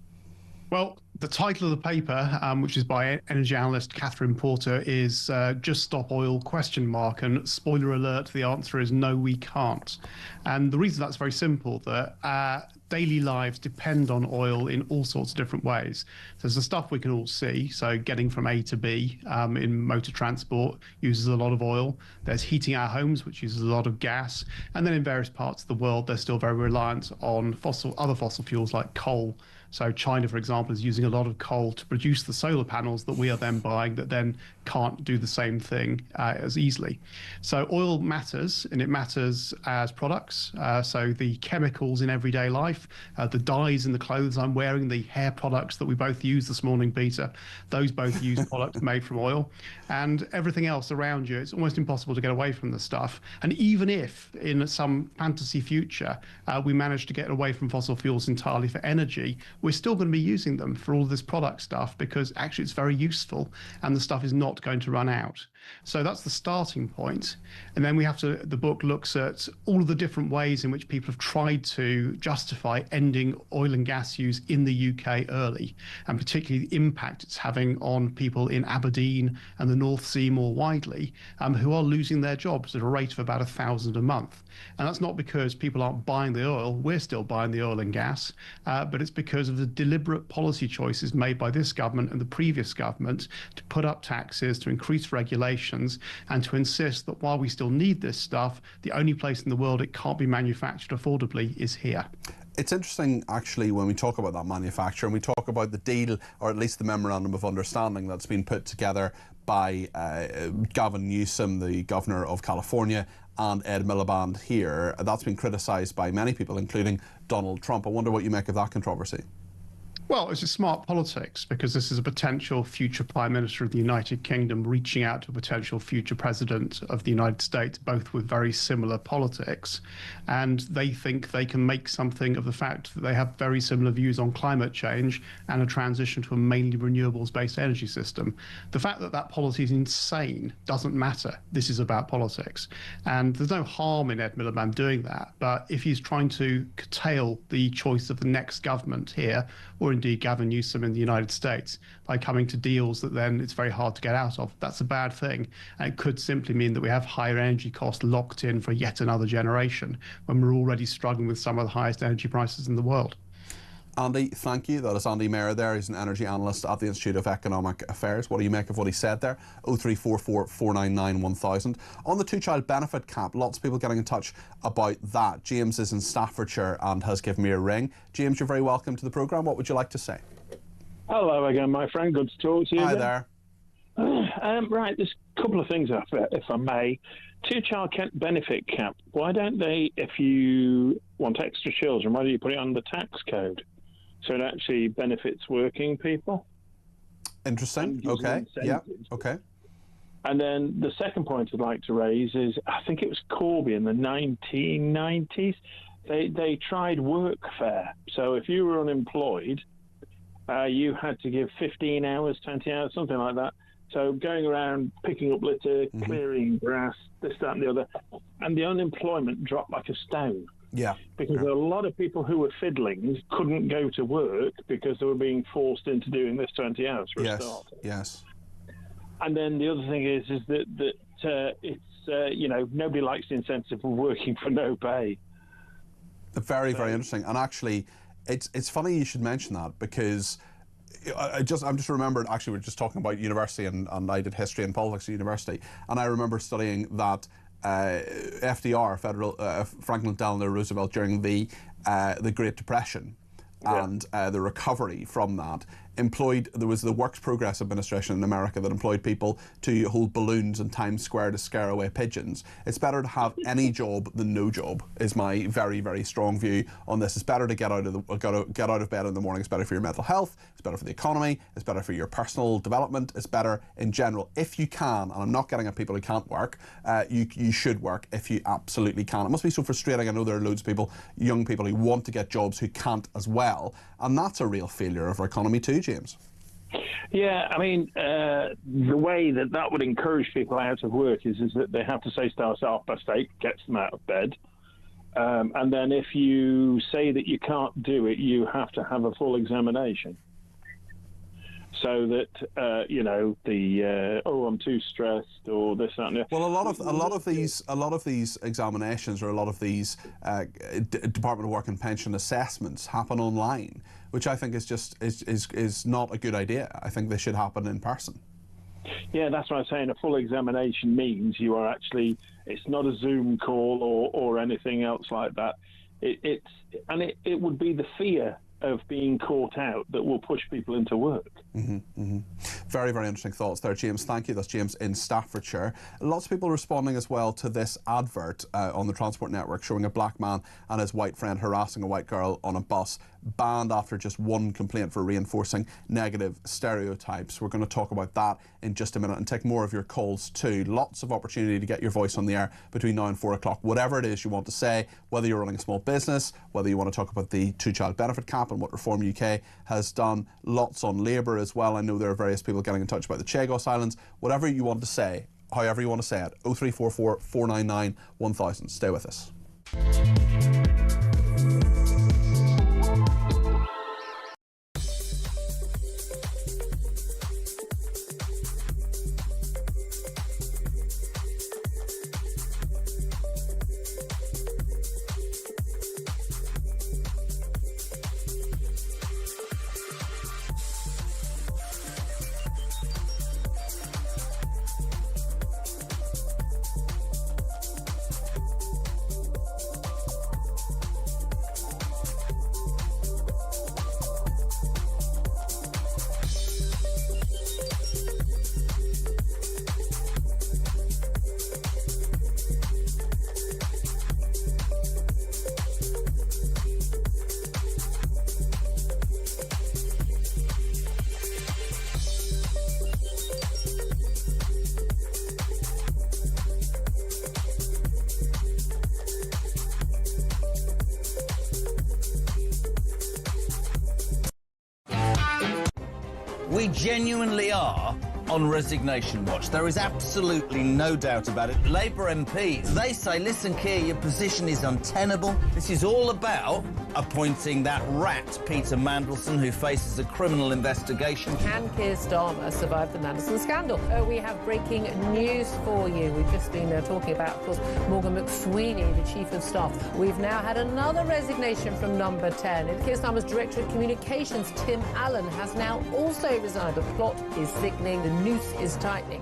E: Well, the title of the paper, which is by energy analyst Catherine Porter, is Just Stop Oil ? And spoiler alert, the answer is no, we can't. And the reason that's very simple, that our daily lives depend on oil in all sorts of different ways. There's the stuff we can all see, so getting from A to B in motor transport uses a lot of oil. There's heating our homes, which uses a lot of gas. And then in various parts of the world, they're still very reliant on other fossil fuels like coal. So China, for example, is using a lot of coal to produce the solar panels that we are then buying, that then can't do the same thing as easily. So oil matters, and it matters as products. So the chemicals in everyday life, the dyes in the clothes I'm wearing, the hair products that we both used this morning, Peter, those both use products made from oil. And everything else around you, it's almost impossible to get away from the stuff. And even if in some fantasy future we manage to get away from fossil fuels entirely for energy, we're still going to be using them for all this product stuff, because actually it's very useful and the stuff is not going to run out. So that's the starting point. And then the book looks at all of the different ways in which people have tried to justify ending oil and gas use in the UK early, and particularly the impact it's having on people in Aberdeen and the North Sea more widely, who are losing their jobs at a rate of about 1,000 a month. And that's not because people aren't buying the oil. We're still buying the oil and gas, but it's because of the deliberate policy choices made by this government and the previous government to put up taxes, to increase regulations, and to insist that while we still need this stuff, the only place in the world it can't be manufactured affordably is here.
B: It's interesting, actually, when we talk about that manufacturer and we talk about the deal, or at least the memorandum of understanding that's been put together by Gavin Newsom, the governor of California, and Ed Miliband here. That's been criticised by many people, including Donald Trump. I wonder what you make of that controversy.
E: Well, it's a smart politics, because this is a potential future Prime Minister of the United Kingdom reaching out to a potential future President of the United States, both with very similar politics. And they think they can make something of the fact that they have very similar views on climate change and a transition to a mainly renewables-based energy system. The fact that that policy is insane doesn't matter. This is about politics. And there's no harm in Ed Miliband doing that. But if he's trying to curtail the choice of the next government here, or indeed Gavin Newsom in the United States, by coming to deals that then it's very hard to get out of, that's a bad thing. And it could simply mean that we have higher energy costs locked in for yet another generation, when we're already struggling with some of the highest energy prices in the world.
B: Andy, thank you. That is Andy Mayer there. He's an energy analyst at the Institute of Economic Affairs. What do you make of what he said there? 0344 499 1000. On the two-child benefit cap, lots of people getting in touch about that. James is in Staffordshire and has given me a ring. James, you're very welcome to the programme. What would you like to say?
C: Hello again, my friend. Good to talk to you.
B: Hi
C: again.
B: there.
C: Right, there's a couple of things, if I may. Two-child benefit cap. Why don't they, if you want extra children, why don't you put it on the tax code? So it actually benefits working people.
B: Interesting. Okay. Yeah. Okay.
C: And then the second point I'd like to raise is, I think it was Corby in the 1990s. They tried workfare. So if you were unemployed, you had to give 15 hours, 20 hours, something like that. So going around picking up litter, clearing grass, this, that, and the other, and the unemployment dropped like a stone.
B: Yeah.
C: Because a lot of people who were fiddlings couldn't go to work because they were being forced into doing this 20 hours for a start.
B: Yes.
C: And then the other thing is that it's nobody likes the incentive of working for no pay.
B: Very, very interesting. And actually, it's funny you should mention that, because I'm just remembered, actually, we're just talking about university, and I did history and politics at university, and I remember studying that FDR, Franklin Delano Roosevelt, during the Great Depression and the recovery from that, there was the Works Progress Administration in America that employed people to hold balloons in Times Square to scare away pigeons. It's better to have any job than no job, is my very, very strong view on this. It's better to get out of bed in the morning. It's better for your mental health. It's better for the economy. It's better for your personal development. It's better in general. If you can, and I'm not getting at people who can't work, you should work if you absolutely can. It must be so frustrating. I know there are loads of people, young people, who want to get jobs who can't as well, and that's a real failure of our economy too, James.
C: Yeah, I mean, the way that would encourage people out of work is that they have to say start at 8:30, gets them out of bed. And then if you say that you can't do it, you have to have a full examination. So that I'm too stressed, or this, that, and the other.
B: Well, a lot of these examinations, or a lot of these Department of Work and Pension assessments happen online, which I think is not a good idea. I think they should happen in person.
C: Yeah, that's what I'm saying. A full examination means you are actually, it's not a Zoom call or anything else like that. It would be the fear of being caught out that will push people into work.
B: Very, very interesting thoughts there, James. Thank you. That's James in Staffordshire. Lots of people responding as well to this advert on the Transport Network showing a black man and his white friend harassing a white girl on a bus, banned after just one complaint for reinforcing negative stereotypes. We're going to talk about that in just a minute and take more of your calls too. Lots of opportunity to get your voice on the air between now and 4 o'clock. Whatever it is you want to say, whether you're running a small business, whether you want to talk about the two-child benefit cap and what Reform UK has done, lots on labour as well. I know there are various people getting in touch about the Chagos Islands. Whatever you want to say, however you want to say it, 0344 499 1000. Stay with us.
J: We genuinely are on resignation watch. There is absolutely no doubt about it. Labour MPs, they say, listen, Keir, your position is untenable. This is all about appointing that rat, Peter Mandelson, who faces a criminal investigation.
L: Can Keir Starmer survive the Mandelson scandal? We have breaking news for you. We've just been talking about, of course, Morgan McSweeney, the Chief of Staff. We've now had another resignation from Number 10. And Keir Starmer's Director of Communications, Tim Allen, has now also resigned. The plot is thickening. The noose is tightening.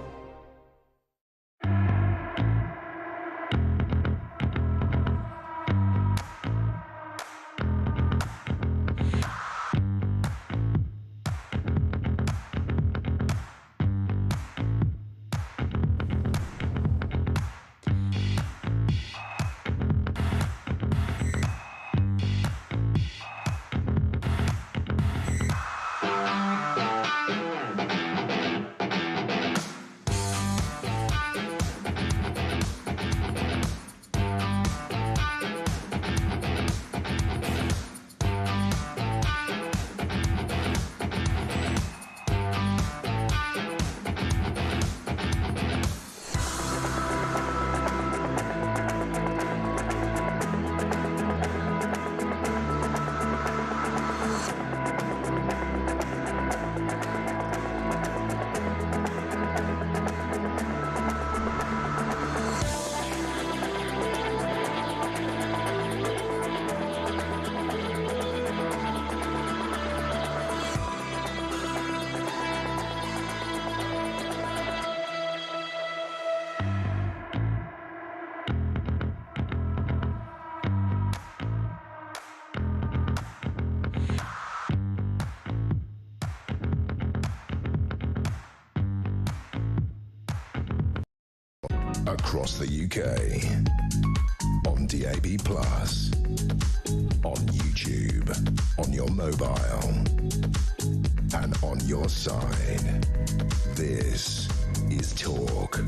A: Across the UK, on DAB+, on YouTube, on your mobile, and on your side. This is Talk.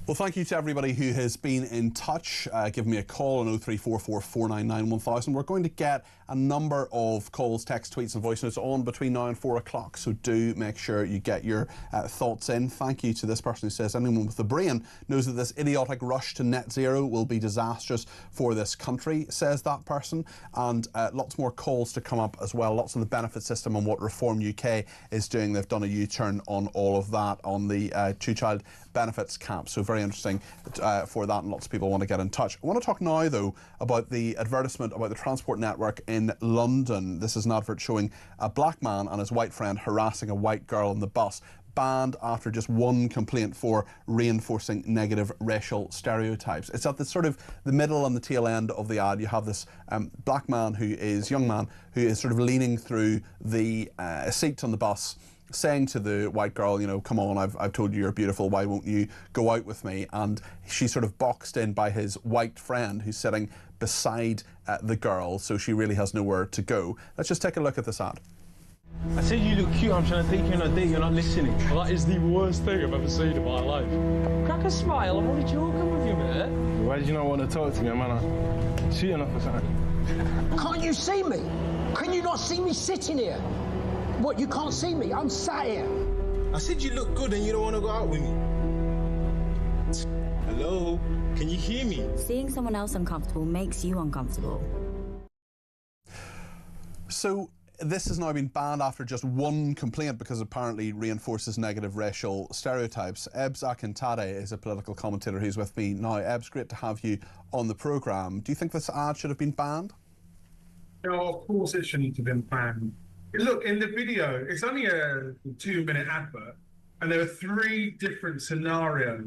B: Well, thank you to everybody who has been in touch. Give me a call on 0344 499 1000. We're going to get a number of calls, text, tweets and voice notes on between now and 4 o'clock, so do make sure you get your thoughts in. Thank you to this person who says, anyone with a brain knows that this idiotic rush to net zero will be disastrous for this country, says that person. And lots more calls to come up as well. Lots of the benefit system and what Reform UK is doing. They've done a U-turn on all of that, on the two-child benefits cap. So very interesting for that, and lots of people want to get in touch. I want to talk now, though, about the advertisement about the transport network in London. This is an advert showing a black man and his white friend harassing a white girl on the bus, banned after just one complaint for reinforcing negative racial stereotypes. It's at the sort of the middle and the tail end of the ad. You have this black man young man who is sort of leaning through the seat on the bus, saying to the white girl, you know, come on, I've told you you're beautiful, why won't you go out with me? And she's sort of boxed in by his white friend who's sitting beside the girl, so she really has nowhere to go. Let's just take a look at this ad.
P: I said you look cute, I'm trying to take you on a date, you're not listening. Well, that is the worst thing I've ever seen in my life. Crack a smile, I'm only joking with you, mate.
Q: Why did you not want to talk to me, man? I'm shooting off or something.
R: Can't you see me? Can you not see me sitting here? What, you can't see me? I'm sat here.
Q: I said you look good and you don't want to go out with me. Hello? Can you hear me?
Y: Seeing someone else uncomfortable makes you uncomfortable.
B: So this has now been banned after just one complaint because it apparently reinforces negative racial stereotypes. Ebs Akintade is a political commentator who's with me now. Ebs, great to have you on the programme. Do you think this ad should have been banned?
Z: No, of course it shouldn't have been banned. Look, in the video, it's only a 2-minute advert, and there are 3 different scenarios.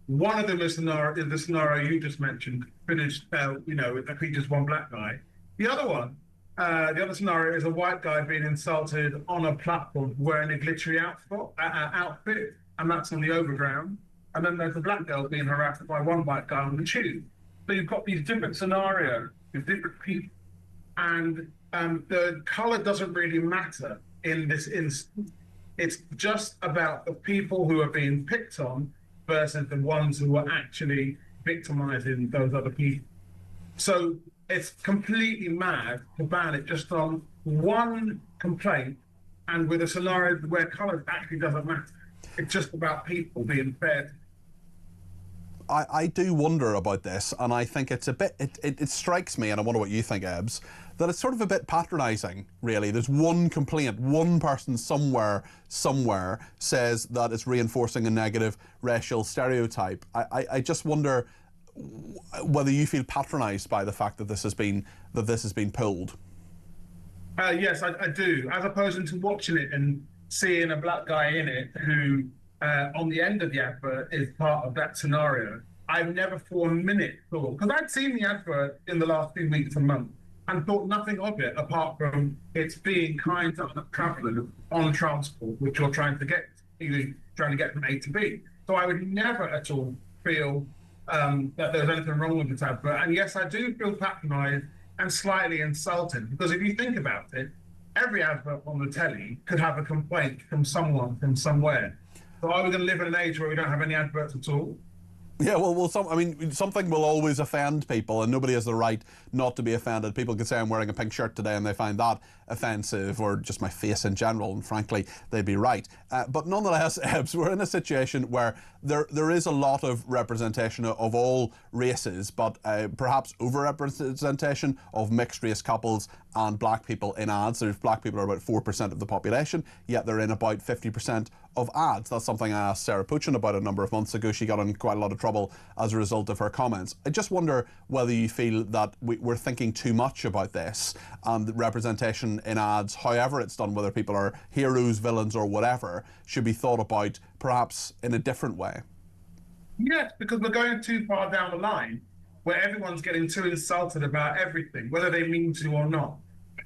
Z: One of them is the scenario you just mentioned, finished, with just one black guy. The other one, the other scenario is a white guy being insulted on a platform wearing a glittery outfit, and that's on the overground. And then there's a black girl being harassed by one white guy on the tube. So you've got these different scenarios with different people. And the colour doesn't really matter in this instance. It's just about the people who are being picked on versus the ones who are actually victimising those other people. So it's completely mad to ban it just on one complaint and with a scenario where colour actually doesn't matter. It's just about people being fair.
B: I do wonder about this, and I think it's a bit, it strikes me, and I wonder what you think, Ebbs, that it's sort of a bit patronising, really. There's one complaint, one person somewhere says that it's reinforcing a negative racial stereotype. I just wonder whether you feel patronised by the fact that this has been pulled.
Z: Yes, I do. As opposed to watching it and seeing a black guy in it who, on the end of the advert, is part of that scenario. I've never for a minute thought, because I'd seen the advert in the last few weeks and months and thought nothing of it apart from it's being kind to other travellers on transport, which you're trying to get from A to B. So I would never at all feel that there's anything wrong with this advert. And yes, I do feel patronised and slightly insulted, because if you think about it, every advert on the telly could have a complaint from someone from somewhere. So are we going to live in an age where we don't have any adverts at all?
B: Yeah, well, something will always offend people, and nobody has the right not to be offended. People could say I'm wearing a pink shirt today and they find that offensive, or just my face in general, and frankly, they'd be right. But nonetheless, Ebbs, we're in a situation where there is a lot of representation of all races, but perhaps over-representation of mixed-race couples and black people in ads. Black people are about 4% of the population, yet they're in about 50% of ads. That's something I asked Sarah Puchin about a number of months ago. She got in quite a lot of trouble as a result of her comments. I just wonder whether you feel that we're thinking too much about this, and representation in ads, however it's done, whether people are heroes, villains or whatever, should be thought about perhaps in a different way.
Z: Yes, because we're going too far down the line where everyone's getting too insulted about everything, whether they mean to or not.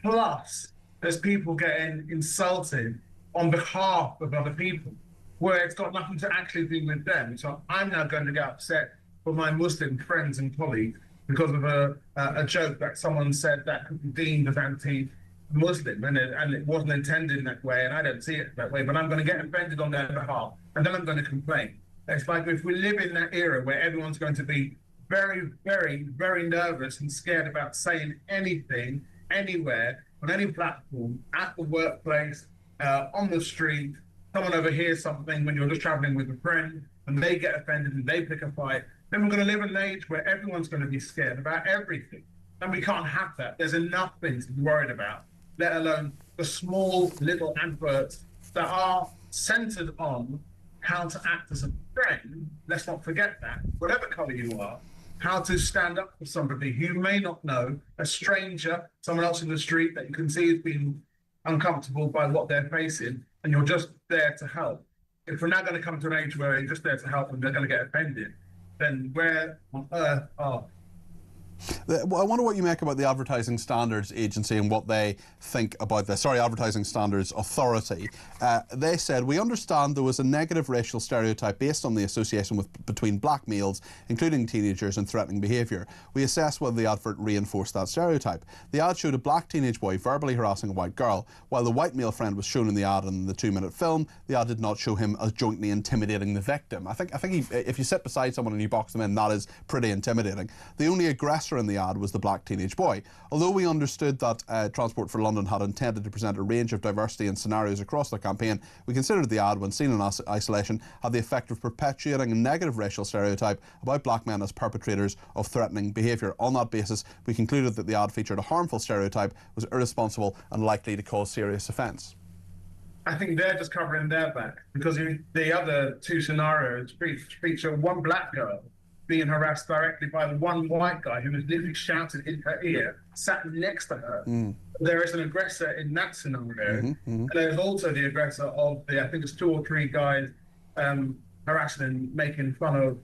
Z: Plus, there's people getting insulted on behalf of other people, where it's got nothing to actually do with them. So I'm now going to get upset for my Muslim friends and colleagues because of a joke that someone said that could be deemed as anti-Muslim, and it wasn't intended in that way, and I don't see it that way, but I'm going to get offended on their behalf, and then I'm going to complain. It's like if we live in that era where everyone's going to be very, very, very nervous and scared about saying anything, anywhere, on any platform, at the workplace, on the street, someone overhears something when you're just traveling with a friend and they get offended and they pick a fight, then we're going to live in an age where everyone's going to be scared about everything. And we can't have that. There's enough things to be worried about, let alone the small little adverts that are centered on how to act as a friend. Let's not forget that, whatever colour you are, how to stand up for somebody who you may not know, a stranger, someone else in the street that you can see has been uncomfortable by what they're facing, and you're just there to help. If we're now going to come to an age where you're just there to help and they're going to get offended, then where on earth are
B: I wonder what you make about the Advertising Standards Agency and what they think about this. Sorry, Advertising Standards Authority. They said, we understand there was a negative racial stereotype based on the association between black males, including teenagers, and threatening behaviour. We assessed whether the advert reinforced that stereotype. The ad showed a black teenage boy verbally harassing a white girl. While the white male friend was shown in the ad and in the 2-minute film, the ad did not show him as jointly intimidating the victim. I think if you sit beside someone and you box them in, that is pretty intimidating. The only aggressor in the ad was the black teenage boy. Although we understood that Transport for London had intended to present a range of diversity and scenarios across their campaign, we considered the ad, when seen in isolation, had the effect of perpetuating a negative racial stereotype about black men as perpetrators of threatening behaviour. On that basis, we concluded that the ad featured a harmful stereotype, was irresponsible and likely to cause serious offence.
Z: I think they're just covering their back, because the other two scenarios feature one black girl being harassed directly by the one white guy who was literally shouting in her ear, sat next to her. There is an aggressor in that scenario. And there's also the aggressor of I think it's 2 or 3 guys harassing and making fun of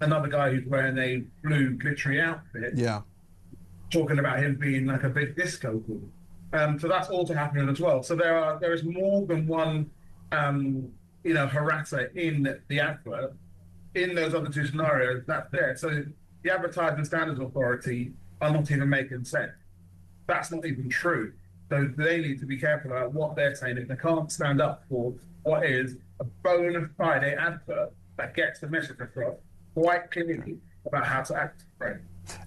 Z: another guy who's wearing a blue glittery outfit.
B: Yeah.
Z: Talking about him being like a big disco ball. So that's also happening as well. So there is more than one harasser in the advert. In those other 2 scenarios, that's there. So the Advertising Standards Authority are not even making sense. That's not even true. So they need to be careful about what they're saying if they can't stand up for what is a bona fide advert that gets the message across quite clearly about how to act. Right.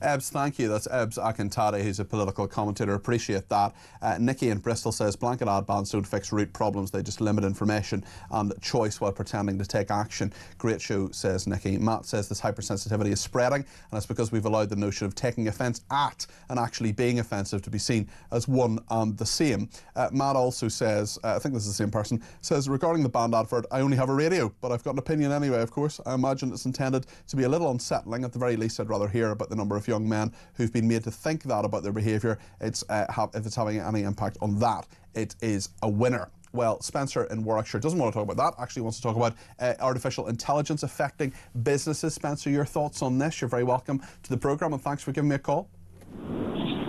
B: Ebbs, thank you. That's Ebbs Akintade, who's a political commentator. Appreciate that. Nikki in Bristol says, blanket ad bans don't fix root problems. They just limit information and choice while pretending to take action. Great show, says Nikki. Matt says this hypersensitivity is spreading, and it's because we've allowed the notion of taking offence at and actually being offensive to be seen as one and the same. Matt also says, I think this is the same person, says, regarding the banned advert, I only have a radio, but I've got an opinion anyway, of course. I imagine it's intended to be a little unsettling. At the very least, I'd rather hear about the number of young men who've been made to think that about their behaviour. If it's having any impact on that, it is a winner. Well, Spencer in Warwickshire doesn't want to talk about that, actually wants to talk about artificial intelligence affecting businesses. Spencer, your thoughts on this? You're very welcome to the programme, and thanks for giving me a call.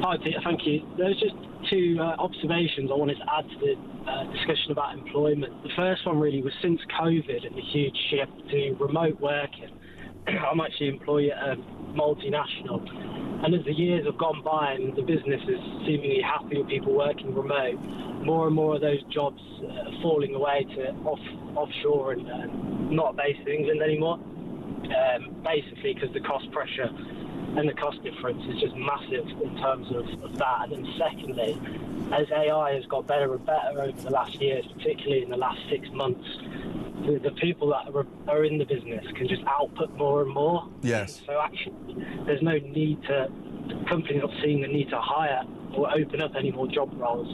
G: Hi, Peter, thank you. There's just two observations I wanted to add to the discussion about employment. The first one really was since COVID and the huge shift to remote working. I'm actually employed at a multinational, and as the years have gone by and the business is seemingly happy with people working remote, more and more of those jobs are falling away to offshore and not based in England anymore, basically because the cost pressure and the cost difference is just massive in terms of that. And then secondly, as AI has got better and better over the last years, particularly in the last 6 months, the people that are in the business can just output more and more.
B: Yes.
G: So actually, there's no need to, companies not seeing the need to hire or open up any more job roles.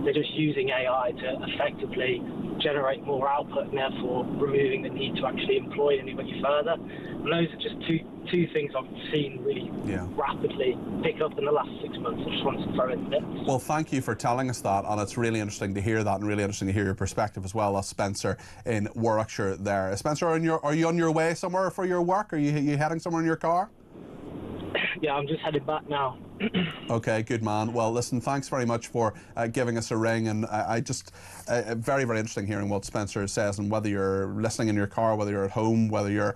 G: They're just using AI to effectively generate more output and therefore removing the need to actually employ anybody further. And those are just two things I've seen really rapidly pick up in the last 6 months. I just wanted to throw in there.
B: Well, thank you for telling us that, and it's really interesting to hear that, and really interesting to hear your perspective as well. That's Spencer in Warwickshire there. Spencer, are you on your way somewhere for your work? Are you heading somewhere in your car?
G: Yeah, I'm just headed back now.
B: Okay, good man. Well, listen, thanks very much for giving us a ring, and I just very, very interesting hearing what Spencer says, and whether you're listening in your car, whether you're at home, whether you're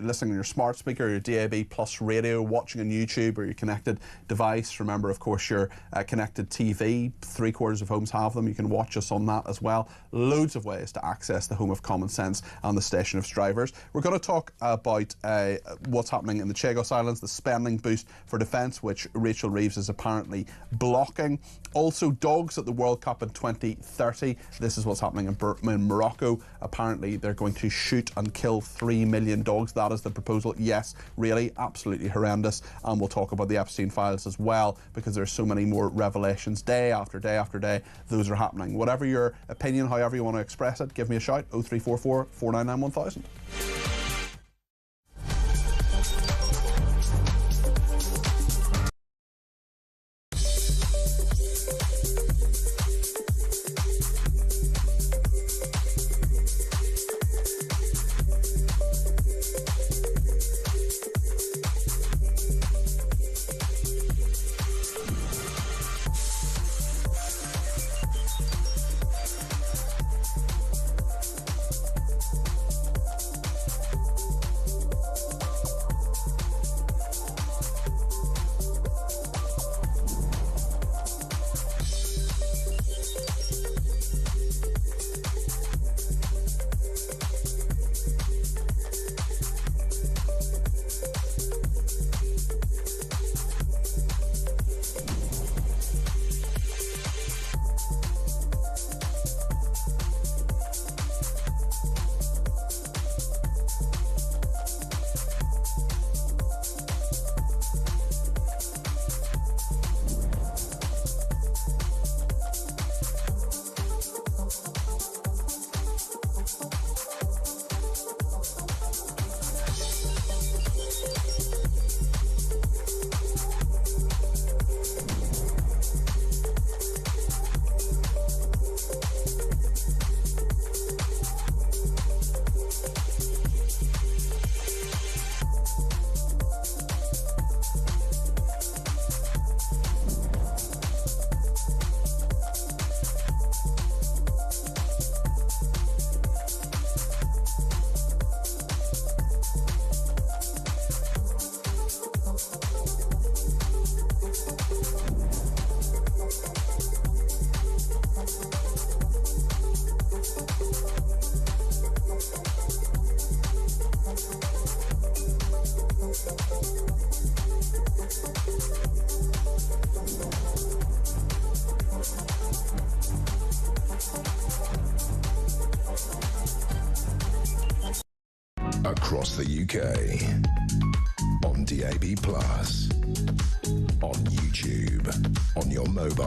B: listening on your smart speaker, your DAB plus radio, watching on YouTube or your connected device. Remember, of course, your connected TV. 3/4 of homes have them. You can watch us on that as well. Loads of ways to access the home of common sense and the station of strivers. We're going to talk about what's happening in the Chagos Islands, the spending boost for defence, which Rachel Reeves is apparently blocking. Also, dogs at the World Cup in 2030. This is what's happening in Morocco. Apparently, they're going to shoot and kill 3 million dogs. That is the proposal. Yes, really, absolutely horrendous. And we'll talk about the Epstein files as well, because there's so many more revelations day after day after day. Those are happening. Whatever your opinion, however you want to express it, give me a shout. 0344 499 1000.
A: across the UK. On DAB+, on YouTube, on your mobile,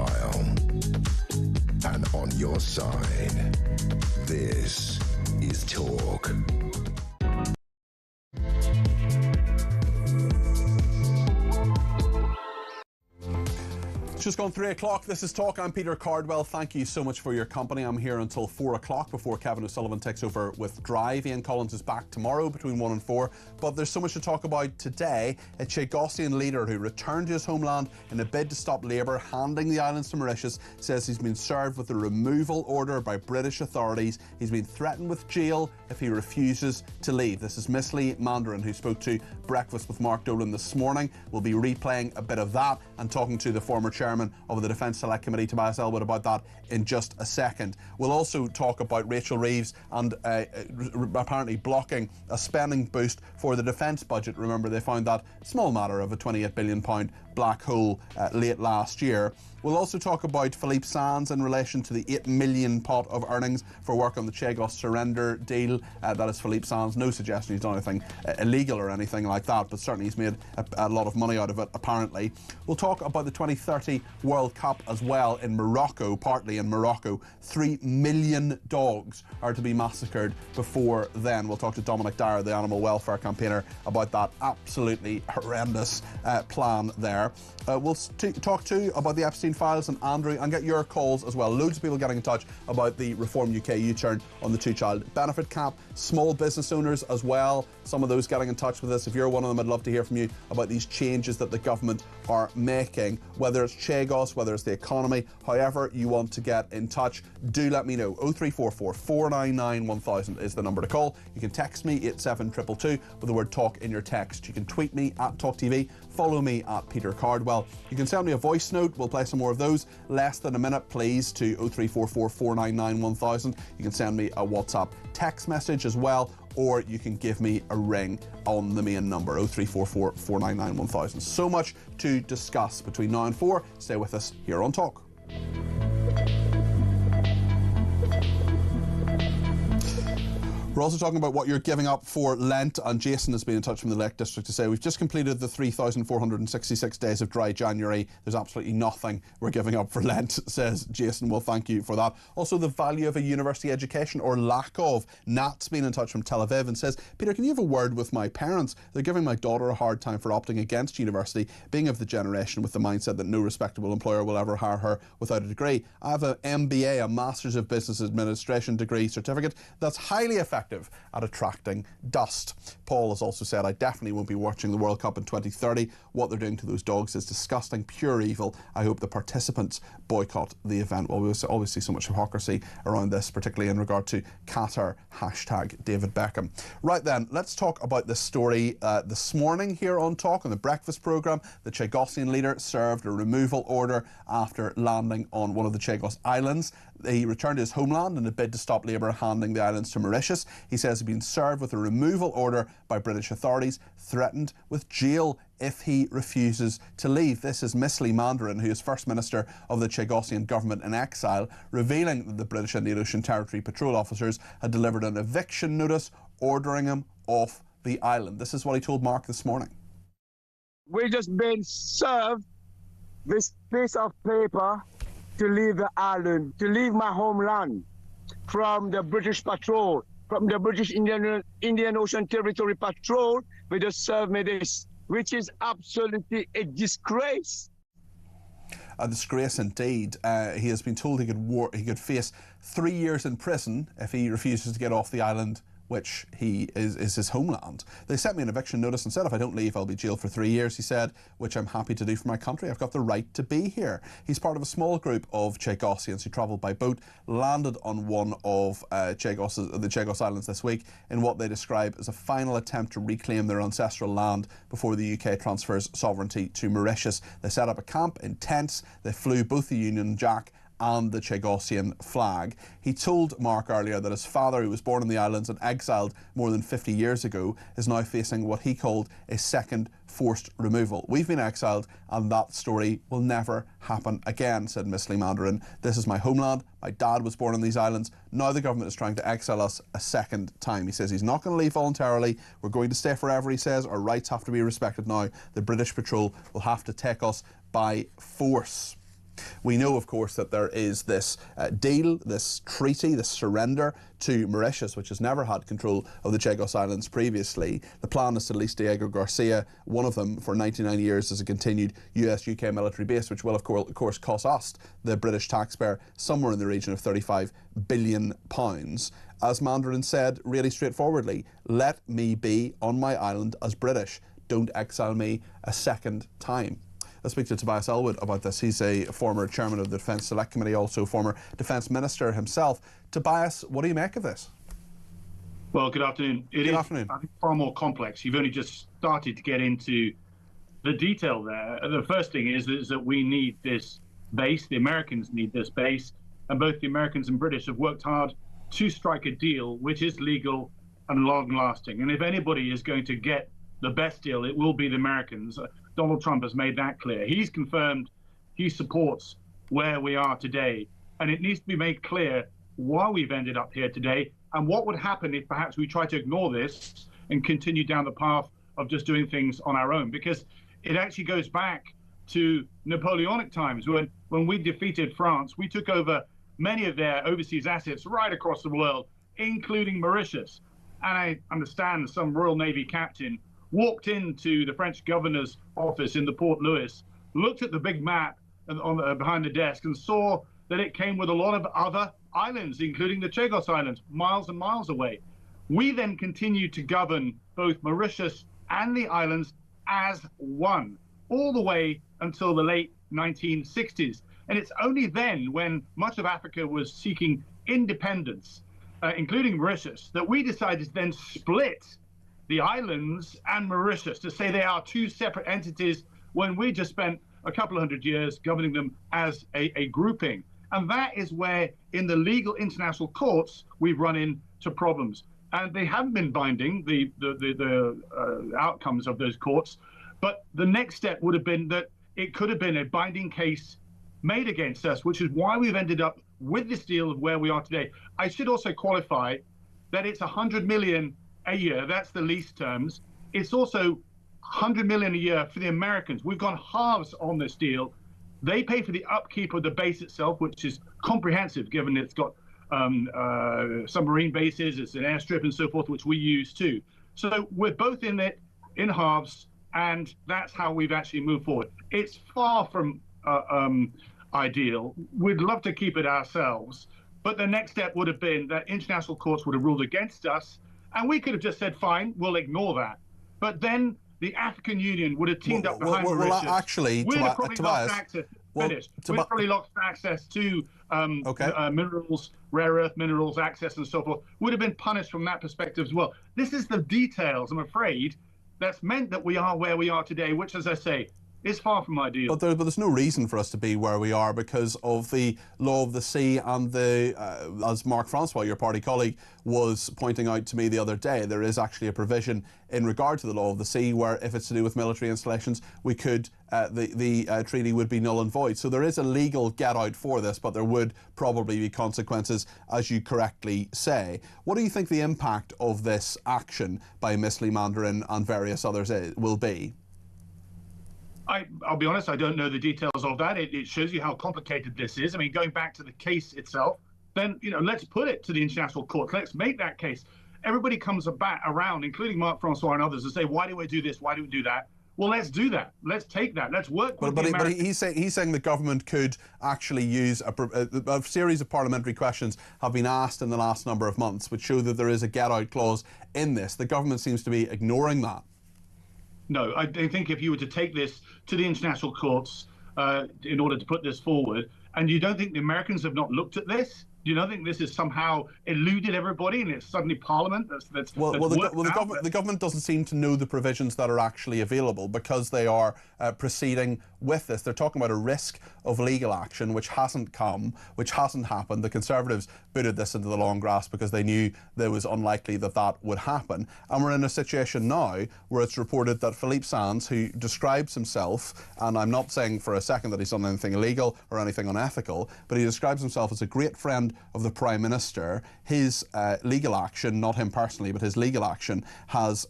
A: and on your side. This is Talk.
B: It's just gone 3 o'clock. This is Talk. I'm Peter Cardwell. Thank you so much for your company. I'm here until 4 o'clock before Kevin O'Sullivan takes over with Drive. Ian Collins is back tomorrow between 1 and 4. But there's so much to talk about today. A Chagosian leader who returned to his homeland in a bid to stop Labour handing the islands to Mauritius says he's been served with a removal order by British authorities. He's been threatened with jail if he refuses to leave. This is Miss Lee Mandarin, who spoke to Breakfast with Mark Dolan this morning. We'll be replaying a bit of that and talking to the former chairman of the Defence Select Committee, Tobias Elwood, about that in just a second. We'll also talk about Rachel Reeves and apparently blocking a spending boost for the defence budget. Remember, they found that small matter of a £28 billion black hole late last year. We'll also talk about Philippe Sands in relation to the £8 million pot of earnings for work on the Chagos surrender deal. That is Philippe Sands. No suggestion he's done anything illegal or anything like that, but certainly he's made a lot of money out of it, apparently. We'll talk about the 2030 World Cup as well in Morocco, partly in Morocco. 3 million dogs are to be massacred before then. We'll talk to Dominic Dyer, the animal welfare campaigner, about that absolutely horrendous plan there. We'll talk too about the Epstein files and Andrew, and get your calls as well. Loads of people getting in touch about the Reform UK U-turn on the two-child benefit cap. Small business owners as well, some of those getting in touch with us. If you're one of them, I'd love to hear from you about these changes that the government are making, whether it's Chagos, whether it's the economy, however you want to get in touch. Do let me know. 0344 499 1000 is the number to call. You can text me 87222 with the word talk in your text. You can tweet me at talkTV, follow me at Peter Cardwell. You can send me a voice note. We'll play some more of those. Less than a minute, please, to 0344 499 1000. You can send me a WhatsApp text message as well, or you can give me a ring on the main number, 0344 499 1000. So much to discuss between now and 4. Stay with us here on Talk. We're also talking about what you're giving up for Lent, and Jason has been in touch from the Lake District to say we've just completed the 3,466 days of dry January. There's absolutely nothing we're giving up for Lent, says Jason. Well, thank you for that. Also, the value of a university education, or lack of. Nat's been in touch from Tel Aviv and says, Peter, can you have a word with my parents? They're giving my daughter a hard time for opting against university, being of the generation with the mindset that no respectable employer will ever hire her without a degree. I have an MBA, a Masters of Business Administration degree certificate that's highly effective at attracting dust. Paul has also said, I definitely won't be watching the World Cup in 2030. What they're doing to those dogs is disgusting, pure evil. I hope the participants boycott the event. Well, we always see so much hypocrisy around this, particularly in regard to Qatar, #David Beckham. Right then, let's talk about this story this morning here on Talk, on the breakfast programme. The Chagosian leader served a removal order after landing on one of the Chagos Islands. He returned to his homeland in a bid to stop Labour handing the islands to Mauritius. He says he's been served with a removal order by British authorities, threatened with jail if he refuses to leave. This is Miss Lee Mandarin, who is First Minister of the Chagosian government in exile, revealing that the British Indian Ocean Territory patrol officers had delivered an eviction notice ordering him off the island. This is what he told Mark this morning.
F: We're just being served this piece of paper to leave the island, to leave my homeland from the British patrol, from the British Indian Ocean Territory patrol. They just serve me this, which is absolutely a disgrace.
B: A disgrace indeed. He has been told he could face 3 years in prison if he refuses to get off the island, which is his homeland. They sent me an eviction notice and said if I don't leave I'll be jailed for 3 years, he said, which I'm happy to do for my country. I've got the right to be here. He's part of a small group of Chagosians who travelled by boat, landed on one of the Chagos Islands this week in what they describe as a final attempt to reclaim their ancestral land before the UK transfers sovereignty to Mauritius. They set up a camp in tents. They flew both the Union Jack and the Chagosian flag. He told Mark earlier that his father, who was born in the islands and exiled more than 50 years ago, is now facing what he called a second forced removal. We've been exiled and that story will never happen again, said Miss Lee Mandarin. This is my homeland. My dad was born on these islands. Now the government is trying to exile us a second time. He says he's not going to leave voluntarily. We're going to stay forever, he says. Our rights have to be respected now. The British Patrol will have to take us by force. We know, of course, that there is this deal, this treaty, this surrender to Mauritius, which has never had control of the Chagos Islands previously. The plan is to lease Diego Garcia, one of them, for 99 years as a continued US-UK military base, which will, of course, cost us, the British taxpayer, somewhere in the region of £35 billion. As Mandarin said really straightforwardly, let me be on my island as British. Don't exile me a second time. Let's speak to Tobias Elwood about this. He's a former chairman of the Defence Select Committee, also former Defence Minister himself. Tobias, what do you make of this?
H: Well, good afternoon. It is, I think, far more complex. You've only just started to get into the detail there. The first thing is that we need this base. The Americans need this base. And both the Americans and British have worked hard to strike a deal which is legal and long-lasting. And if anybody is going to get the best deal, it will be the Americans. Donald Trump has made that clear. He's confirmed he supports where we are today. And it needs to be made clear why we've ended up here today and what would happen if perhaps we try to ignore this and continue down the path of just doing things on our own. Because it actually goes back to Napoleonic times when we defeated France. We took over many of their overseas assets right across the world, including Mauritius. And I understand some Royal Navy captain walked into the French governor's office in the Port Louis, looked at the big map behind the desk and saw that it came with a lot of other islands, including the Chagos Islands, miles and miles away. We then continued to govern both Mauritius and the islands as one, all the way until the late 1960s. And it's only then, when much of Africa was seeking independence, including Mauritius, that we decided to then split the islands and Mauritius, to say they are two separate entities when we just spent a couple of hundred years governing them as a grouping. And that is where, in the legal international courts, we've run into problems. And they haven't been binding, the outcomes of those courts. But the next step would have been that it could have been a binding case made against us, which is why we've ended up with this deal of where we are today. I should also qualify that it's 100 million a year. That's the lease terms. It's also 100 million a year for the Americans. We've gone halves on this deal. They pay for the upkeep of the base itself, which is comprehensive, given it's got submarine bases, it's an airstrip and so forth, which we use too. So we're both in it in halves, and that's how we've actually moved forward. It's far from ideal. We'd love to keep it ourselves, but the next step would have been that international courts would have ruled against us, and we could have just said, fine, we'll ignore that. But then the African Union would have teamed up behind Mauritius.
B: Actually,
H: we'd have probably
B: Tobias,
H: lost access. We'd have probably lost access to minerals, rare earth minerals, access and so forth. Would have been punished from that perspective as well. This is the details, I'm afraid, that's meant that we are where we are today, which, as I say, is far from ideal.
B: But there's no reason for us to be where we are because of the law of the sea and the, as Mark Francois, your party colleague, was pointing out to me the other day, there is actually a provision in regard to the law of the sea where if it's to do with military installations, we could, the treaty would be null and void. So there is a legal get out for this, but there would probably be consequences, as you correctly say. What do you think the impact of this action by Miss Lee Mandarin and various others will be?
H: I'll be honest, I don't know the details of that. It shows you how complicated this is. I mean, going back to the case itself, then, you know, let's put it to the international court. Let's make that case. Everybody comes around, including Mark Francois and others, and say, why do we do this? Why do we do that? Well, let's do that. Let's take that. Let's work with the Americans.
B: But he's saying the government could actually use a series of parliamentary questions have been asked in the last number of months, which show that there is a get-out clause in this. The government seems to be ignoring that.
H: No, I think if you were to take this to the international courts in order to put this forward, and you don't think the Americans have not looked at this? Do you not think this has somehow eluded everybody and it's suddenly Parliament that's
B: the government doesn't seem to know the provisions that are actually available because they are proceeding with this. They're talking about a risk of legal action which hasn't come, which hasn't happened. The Conservatives booted this into the long grass because they knew that it was unlikely that that would happen. And we're in a situation now where it's reported that Philippe Sands, who describes himself, and I'm not saying for a second that he's done anything illegal or anything unethical, but he describes himself as a great friend of the Prime Minister. His legal action, not him personally, but his legal action has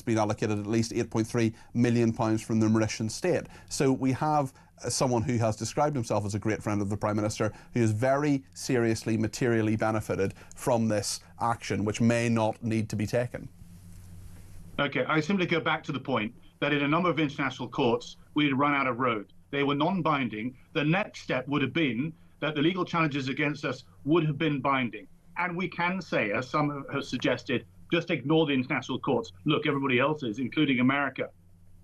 B: been allocated at least £8.3 million from the Mauritian state. So we have someone who has described himself as a great friend of the Prime Minister who has very seriously materially benefited from this action, which may not need to be taken.
H: Okay, I simply go back to the point that in a number of international courts, we had run out of road. They were non-binding. The next step would have been that the legal challenges against us would have been binding. And we can say, as some have suggested, just ignore the international courts. Look, everybody else is, including America.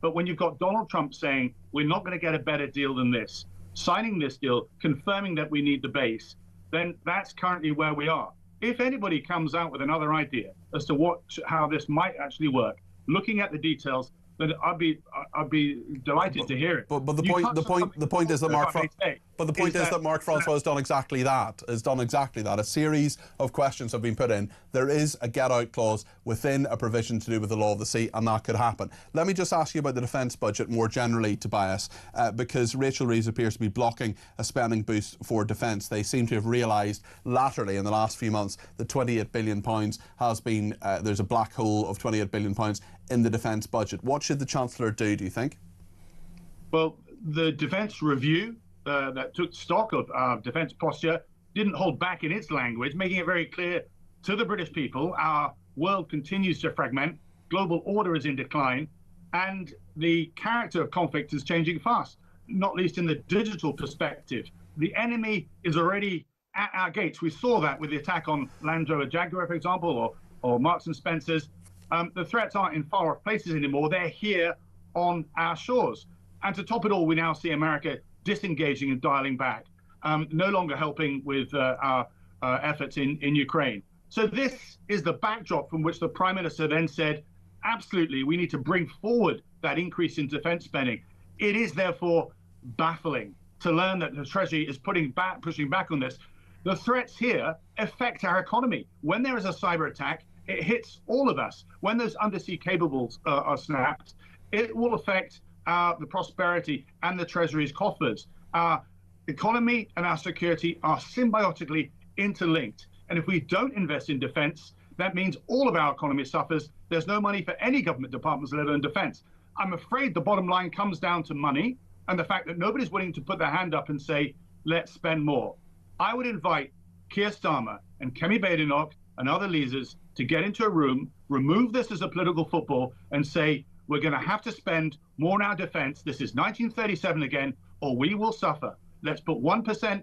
H: But when you've got Donald Trump saying, we're not going to get a better deal than this, signing this deal, confirming that we need the base, then that's currently where we are. If anybody comes out with another idea as to how this might actually work, looking at the details, then I'd be delighted to hear it.
B: But the point is that Mark Francois has done exactly that. A series of questions have been put in. There is a get-out clause within a provision to do with the law of the sea, and that could happen. Let me just ask you about the defence budget more generally, Tobias, because Rachel Reeves appears to be blocking a spending boost for defence. They seem to have realised laterally in the last few months that £28 billion has been, there's a black hole of £28 billion in the defence budget. What should the Chancellor do you think?
H: Well, the defence review that took stock of our defence posture didn't hold back in its language, making it very clear to the British people our world continues to fragment, global order is in decline, and the character of conflict is changing fast, not least in the digital perspective. The enemy is already at our gates. We saw that with the attack on Land Rover Jaguar, for example, or Marks and Spencer's. The threats aren't in far off places anymore. They're here on our shores. And to top it all, we now see America disengaging and dialing back, no longer helping with our efforts in Ukraine. So this is the backdrop from which the Prime Minister then said, absolutely, we need to bring forward that increase in defence spending. It is therefore baffling to learn that the Treasury is pushing back on this. The threats here affect our economy. When there is a cyber attack, it hits all of us. When those undersea cables are snapped, it will affect the prosperity and the Treasury's coffers. Our economy and our security are symbiotically interlinked. And if we don't invest in defence, that means all of our economy suffers. There's no money for any government departments, let alone defence. I'm afraid the bottom line comes down to money and the fact that nobody's willing to put their hand up and say, let's spend more. I would invite Keir Starmer and Kemi Badenoch and other leaders to get into a room, remove this as a political football, and say, we're going to have to spend more on our defence. This is 1937 again, or we will suffer. Let's put 1%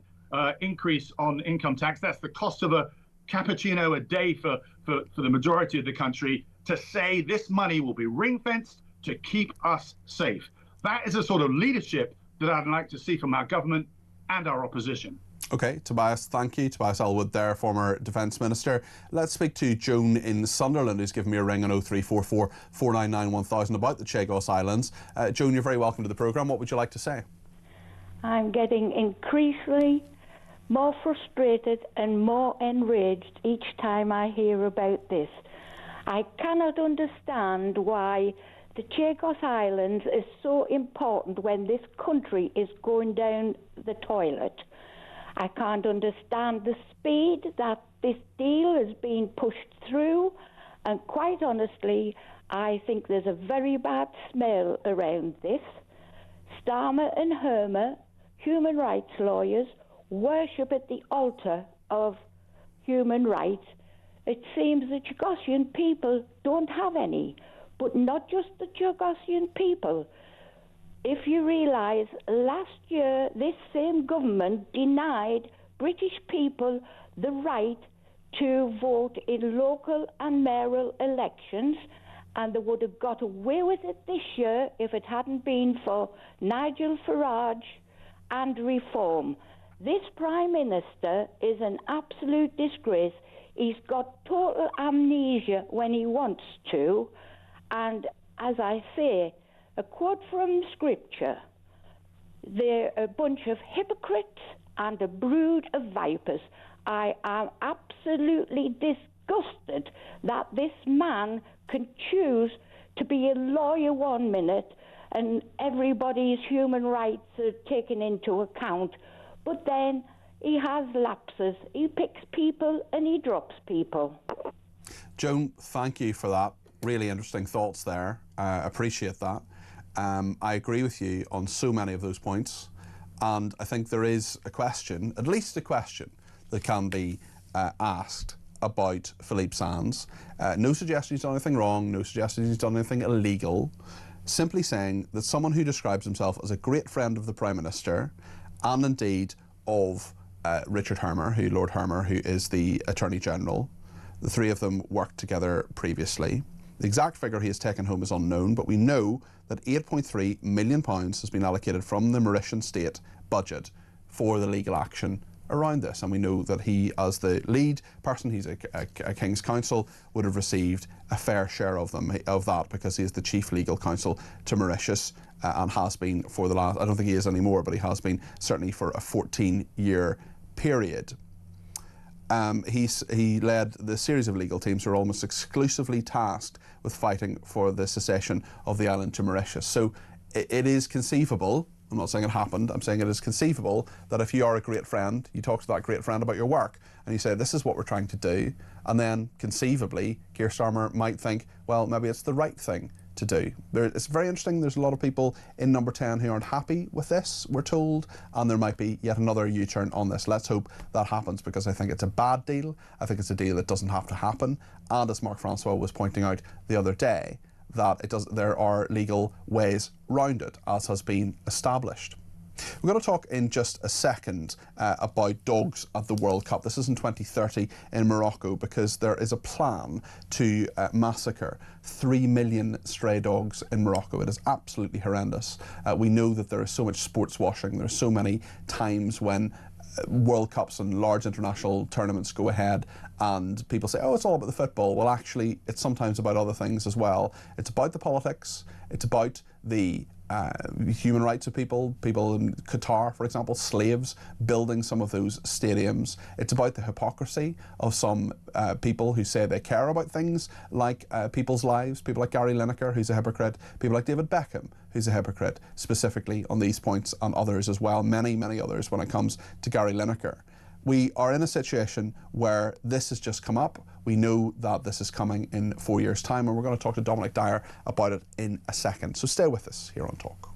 H: increase on income tax. That's the cost of a cappuccino a day for the majority of the country, to say this money will be ring-fenced to keep us safe. That is a sort of leadership that I'd like to see from our government and our opposition.
B: OK, Tobias, thank you. Tobias Elwood there, former Defence Minister. Let's speak to Joan in Sunderland, who's given me a ring on 0344 499 1000 about the Chagos Islands. Joan, you're very welcome to the programme. What would you like to say?
K: I'm getting increasingly more frustrated and more enraged each time I hear about this. I cannot understand why the Chagos Islands is so important when this country is going down the toilet. I can't understand the speed that this deal is being pushed through, and quite honestly, I think there's a very bad smell around this. Starmer and Hermer, human rights lawyers, worship at the altar of human rights. It seems the Chagosian people don't have any, but not just the Chagosian people. If you realise, last year this same government denied British people the right to vote in local and mayoral elections, and they would have got away with it this year if it hadn't been for Nigel Farage and Reform. This Prime Minister is an absolute disgrace. He's got total amnesia when he wants to. And as I say, a quote from Scripture, they're a bunch of hypocrites and a brood of vipers. I am absolutely disgusted that this man can choose to be a lawyer one minute and everybody's human rights are taken into account. But then he has lapses. He picks people and he drops people.
B: Joan, thank you for that. Really interesting thoughts there. Appreciate that. I agree with you on so many of those points. And I think there is a question, at least a question, that can be asked about Philippe Sands. No suggestion he's done anything wrong, no suggestion he's done anything illegal. Simply saying that someone who describes himself as a great friend of the Prime Minister and indeed of Richard Hermer, Lord Hermer, who is the Attorney General. The three of them worked together previously. The exact figure he has taken home is unknown, but we know that £8.3 million has been allocated from the Mauritian state budget for the legal action around this, and we know that he, as the lead person, he's a King's Counsel, would have received a fair share of that because he is the chief legal counsel to Mauritius and has been for the last, I don't think he is anymore, but he has been certainly for a 14-year period. He led the series of legal teams who are almost exclusively tasked with fighting for the secession of the island to Mauritius. So it is conceivable, I'm not saying it happened, I'm saying it is conceivable that if you are a great friend, you talk to that great friend about your work and you say, this is what we're trying to do, and then conceivably Keir Starmer might think, well, maybe it's the right thing to do. It's very interesting. There's a lot of people in Number 10 who aren't happy with this, we're told, and there might be yet another U-turn on this. Let's hope that happens, because I think it's a bad deal. I think it's a deal that doesn't have to happen. And as Mark Francois was pointing out the other day, that there are legal ways round it, as has been established. We're going to talk in just a second about dogs at the World Cup. This is in 2030 in Morocco, because there is a plan to massacre 3 million stray dogs in Morocco. It is absolutely horrendous. We know that there is so much sports washing. There are so many times when World Cups and large international tournaments go ahead and people say, oh, it's all about the football. Well, actually, it's sometimes about other things as well. It's about the politics. It's about the human rights of people in Qatar, for example, slaves building some of those stadiums. It's about the hypocrisy of some people who say they care about things like people's lives, people like Gary Lineker, who's a hypocrite, people like David Beckham, who's a hypocrite, specifically on these points, and others as well, many, many others when it comes to Gary Lineker. We are in a situation where this has just come up. We know that this is coming in 4 years' time, and we're going to talk to Dominic Dyer about it in a second. So stay with us here on Talk.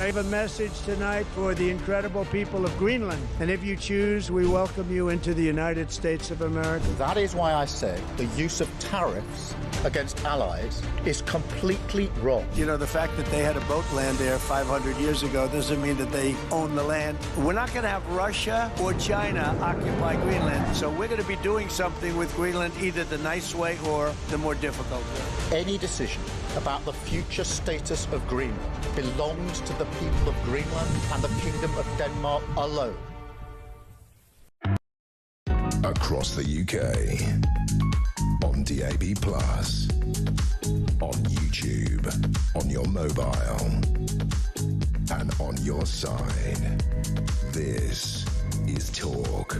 M: I have a message tonight for the incredible people of Greenland. And if you choose, we welcome you into the United States of America.
N: That is why I said the use of tariffs against allies is completely wrong.
M: You know, the fact that they had a boat land there 500 years ago doesn't mean that they own the land. We're not going to have Russia or China occupy Greenland. So we're going to be doing something with Greenland either the nice way or the more difficult way.
N: Any decision about the future status of Greenland belongs to the people of Greenland and the Kingdom of Denmark alone.
A: Across the UK, on DAB+, on YouTube, on your mobile, and on your side. This is Talk.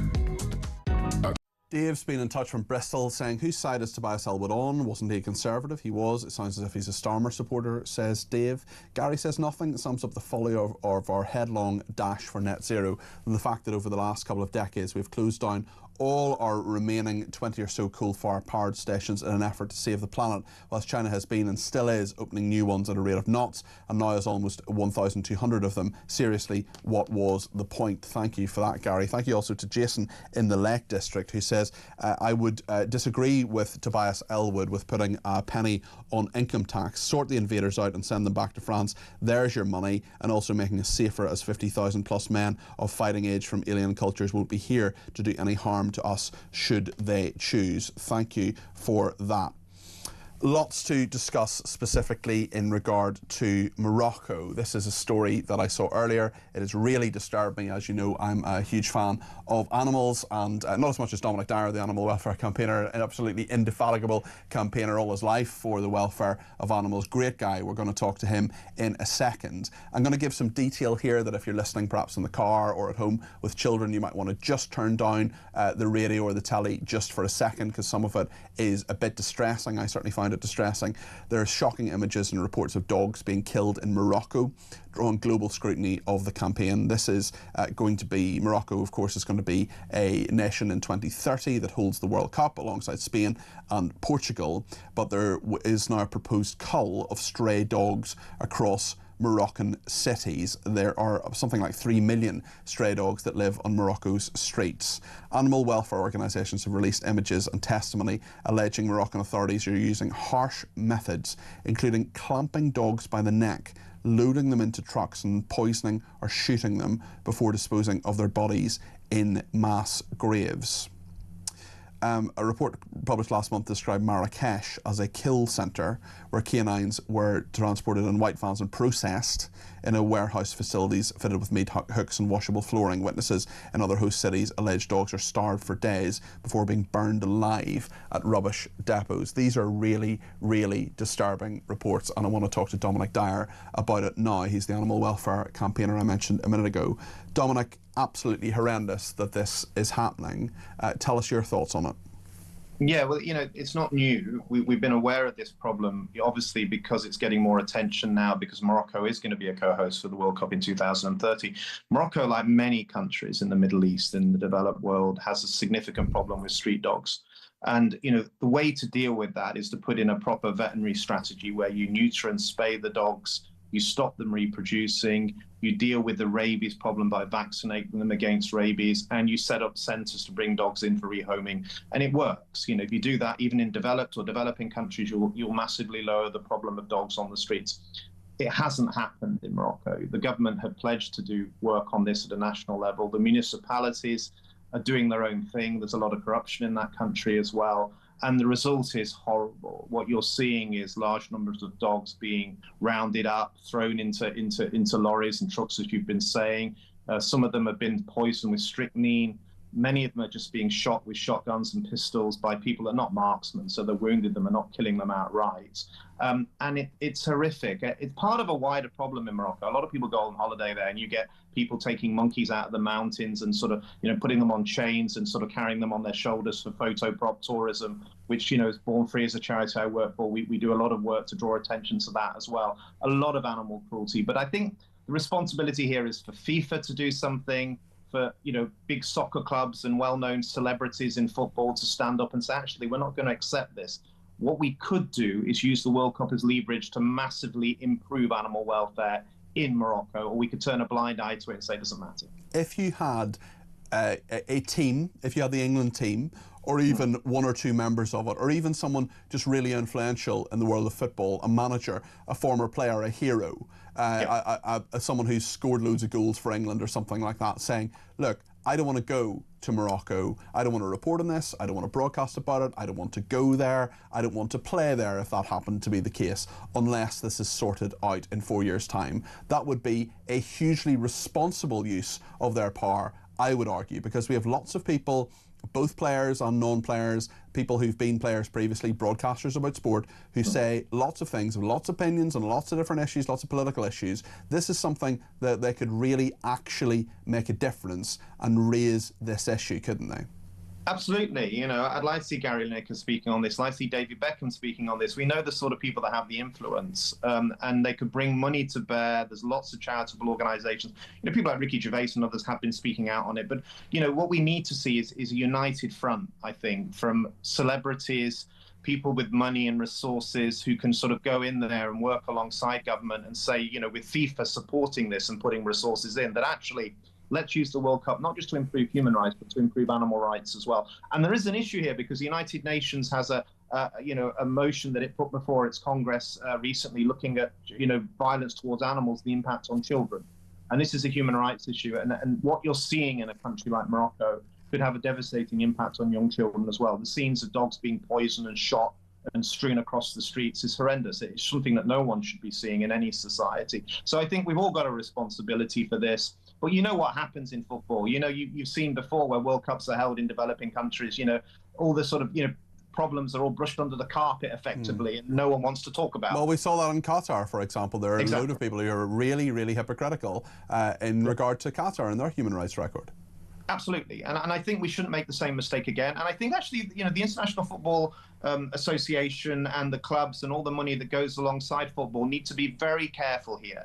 B: Dave's been in touch from Bristol saying, whose side is Tobias Elwood on? Wasn't he a Conservative? He was. It sounds as if he's a Starmer supporter, says Dave. Gary says nothing sums up the folly of our headlong dash for net zero and the fact that over the last couple of decades we've closed down all our remaining 20 or so coal-fired powered stations in an effort to save the planet, whilst China has been and still is opening new ones at a rate of knots and now has almost 1,200 of them. Seriously, what was the point? Thank you for that, Gary. Thank you also to Jason in the Lake District, who says, I would disagree with Tobias Elwood with putting a penny on income tax, sort the invaders out and send them back to France. There's your money, and also making us safer as 50,000 plus men of fighting age from alien cultures won't be here to do any harm to us should they choose. Thank you for that. Lots to discuss specifically in regard to Morocco. This is a story that I saw earlier. It has really disturbed me. As you know, I'm a huge fan of animals, and not as much as Dominic Dyer, the animal welfare campaigner, an absolutely indefatigable campaigner all his life for the welfare of animals. Great guy. We're going to talk to him in a second. I'm going to give some detail here that if you're listening perhaps in the car or at home with children, you might want to just turn down the radio or the telly just for a second, because some of it is a bit distressing. I certainly find it distressing. There are shocking images and reports of dogs being killed in Morocco, drawing global scrutiny of the campaign. This is going to be, Morocco of course is going to be a nation in 2030 that holds the World Cup alongside Spain and Portugal, but there is now a proposed cull of stray dogs across Moroccan cities. There are something like 3 million stray dogs that live on Morocco's streets. Animal welfare organisations have released images and testimony alleging Moroccan authorities are using harsh methods, including clamping dogs by the neck, loading them into trucks and poisoning or shooting them before disposing of their bodies in mass graves. A report published last month described Marrakesh as a kill centre where canines were transported in white vans and processed in a warehouse facilities fitted with meat hooks and washable flooring. Witnesses in other host cities allege dogs are starved for days before being burned alive at rubbish depots. These are really, really disturbing reports, and I want to talk to Dominic Dyer about it now. He's the animal welfare campaigner I mentioned a minute ago. Dominic, absolutely horrendous that this is happening. Tell us your thoughts on it.
I: Yeah, well, it's not new. We've been aware of this problem, obviously, because it's getting more attention now because Morocco is going to be a co-host for the World Cup in 2030. Morocco, like many countries in the Middle East and the developed world, has a significant problem with street dogs. And, the way to deal with that is to put in a proper veterinary strategy where you neuter and spay the dogs, you stop them reproducing, you deal with the rabies problem by vaccinating them against rabies, and you set up centres to bring dogs in for rehoming. And it works. If you do that, even in developed or developing countries, you'll massively lower the problem of dogs on the streets. It hasn't happened in Morocco. The government had pledged to do work on this at a national level. The municipalities are doing their own thing. There's a lot of corruption in that country as well. And the result is horrible. What you're seeing is large numbers of dogs being rounded up, thrown into lorries and trucks, as you've been saying. Some of them have been poisoned with strychnine. Many of them are just being shot with shotguns and pistols by people that are not marksmen, so they're wounded them and not killing them outright. And it's horrific. It's part of a wider problem in Morocco. A lot of people go on holiday there, and you get people taking monkeys out of the mountains and sort of, putting them on chains and sort of carrying them on their shoulders for photo prop tourism, which, is Born Free as a charity I work for. We do a lot of work to draw attention to that as well. A lot of animal cruelty. But I think the responsibility here is for FIFA to do something, for big soccer clubs and well-known celebrities in football to stand up and say, actually, we're not going to accept this. What we could do is use the World Cup as leverage to massively improve animal welfare in Morocco, or we could turn a blind eye to it and say it doesn't matter.
B: If you had a team, if you had the England team, or even one or two members of it, or even someone just really influential in the world of football, a manager, a former player, a hero, someone who's scored loads of goals for England or something like that, saying, look, I don't want to go to Morocco. I don't want to report on this. I don't want to broadcast about it. I don't want to go there. I don't want to play there if that happened to be the case, unless this is sorted out in 4 years' time. That would be a hugely responsible use of their power, I would argue, because we have lots of people, both players and non-players, people who've been players previously, broadcasters about sport, who say lots of things, lots of opinions on lots of different issues, lots of political issues. This is something that they could really actually make a difference and raise this issue, couldn't they?
I: Absolutely. You know, I'd like to see Gary Lineker speaking on this. I'd like to see David Beckham speaking on this. We know the sort of people that have the influence, and they could bring money to bear. There's lots of charitable organisations. You know, people like Ricky Gervais and others have been speaking out on it. But, you know, what we need to see is a united front, I think, from celebrities, people with money and resources who can sort of go in there and work alongside government and say, you know, with FIFA supporting this and putting resources in, that actually let's use the World Cup not just to improve human rights, but to improve animal rights as well. And there is an issue here because the United Nations has a motion that it put before its Congress recently, looking at, you know, violence towards animals, the impact on children. And this is a human rights issue. And what you're seeing in a country like Morocco could have a devastating impact on young children as well. The scenes of dogs being poisoned and shot and strewn across the streets is horrendous. It's something that no one should be seeing in any society. So I think we've all got a responsibility for this. But you know what happens in football. You know, you've seen before where World Cups are held in developing countries, you know, all the sort of, you know, problems are all brushed under the carpet effectively, and no one wants to talk about.
B: Well, we saw that in Qatar, for example. There are a load of people who are really, really hypocritical in regard to Qatar and their human rights record.
I: Absolutely, and I think we shouldn't make the same mistake again. And I think actually, you know, the International Football Association and the clubs and all the money that goes alongside football need to be very careful here,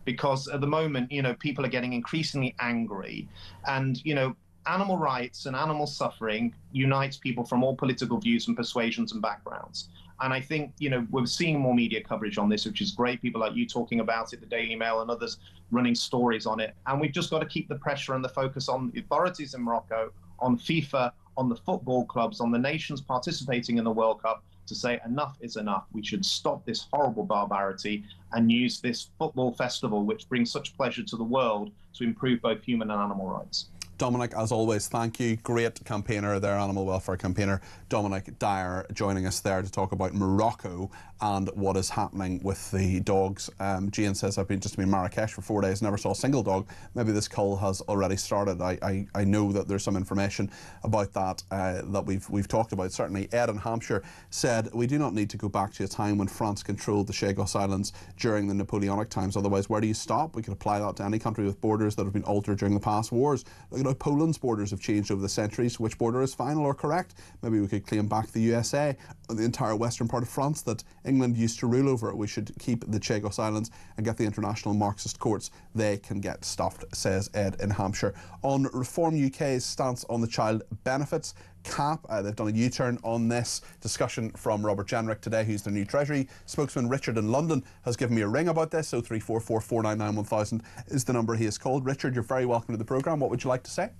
I: because at the moment, you know, people are getting increasingly angry, and, you know, animal rights and animal suffering unites people from all political views and persuasions and backgrounds. And I think, you know, we're seeing more media coverage on this, which is great. People like you talking about it, the Daily Mail and others running stories on it. And we've just got to keep the pressure and the focus on the authorities in Morocco, on FIFA, on the football clubs, on the nations participating in the World Cup, to say enough is enough. We should stop this horrible barbarity and use this football festival, which brings such pleasure to the world, to improve both human and animal rights.
B: Dominic, as always, thank you. Great campaigner there, animal welfare campaigner Dominic Dyer, joining us there to talk about Morocco and what is happening with the dogs. Jane says, I've just been in Marrakesh for 4 days, never saw a single dog. Maybe this cull has already started. I know that there's some information about that that we've talked about. Certainly, Ed in Hampshire said, we do not need to go back to a time when France controlled the Chagos Islands during the Napoleonic times. Otherwise, where do you stop? We could apply that to any country with borders that have been altered during the past wars. Look at how Poland's borders have changed over the centuries. Which border is final or correct? Maybe we could claim back the USA, or the entire western part of France that England used to rule over. We should keep the Chagos Islands and get the international Marxist courts. They can get stuffed, says Ed in Hampshire. On Reform UK's stance on the child benefits cap, they've done a U-turn on this. Discussion from Robert Jenrick today, who's the new Treasury spokesman. Richard in London has given me a ring about this, so 0344 499 1000 is the number he has called. Richard, you're very welcome to the programme. What would you like to say?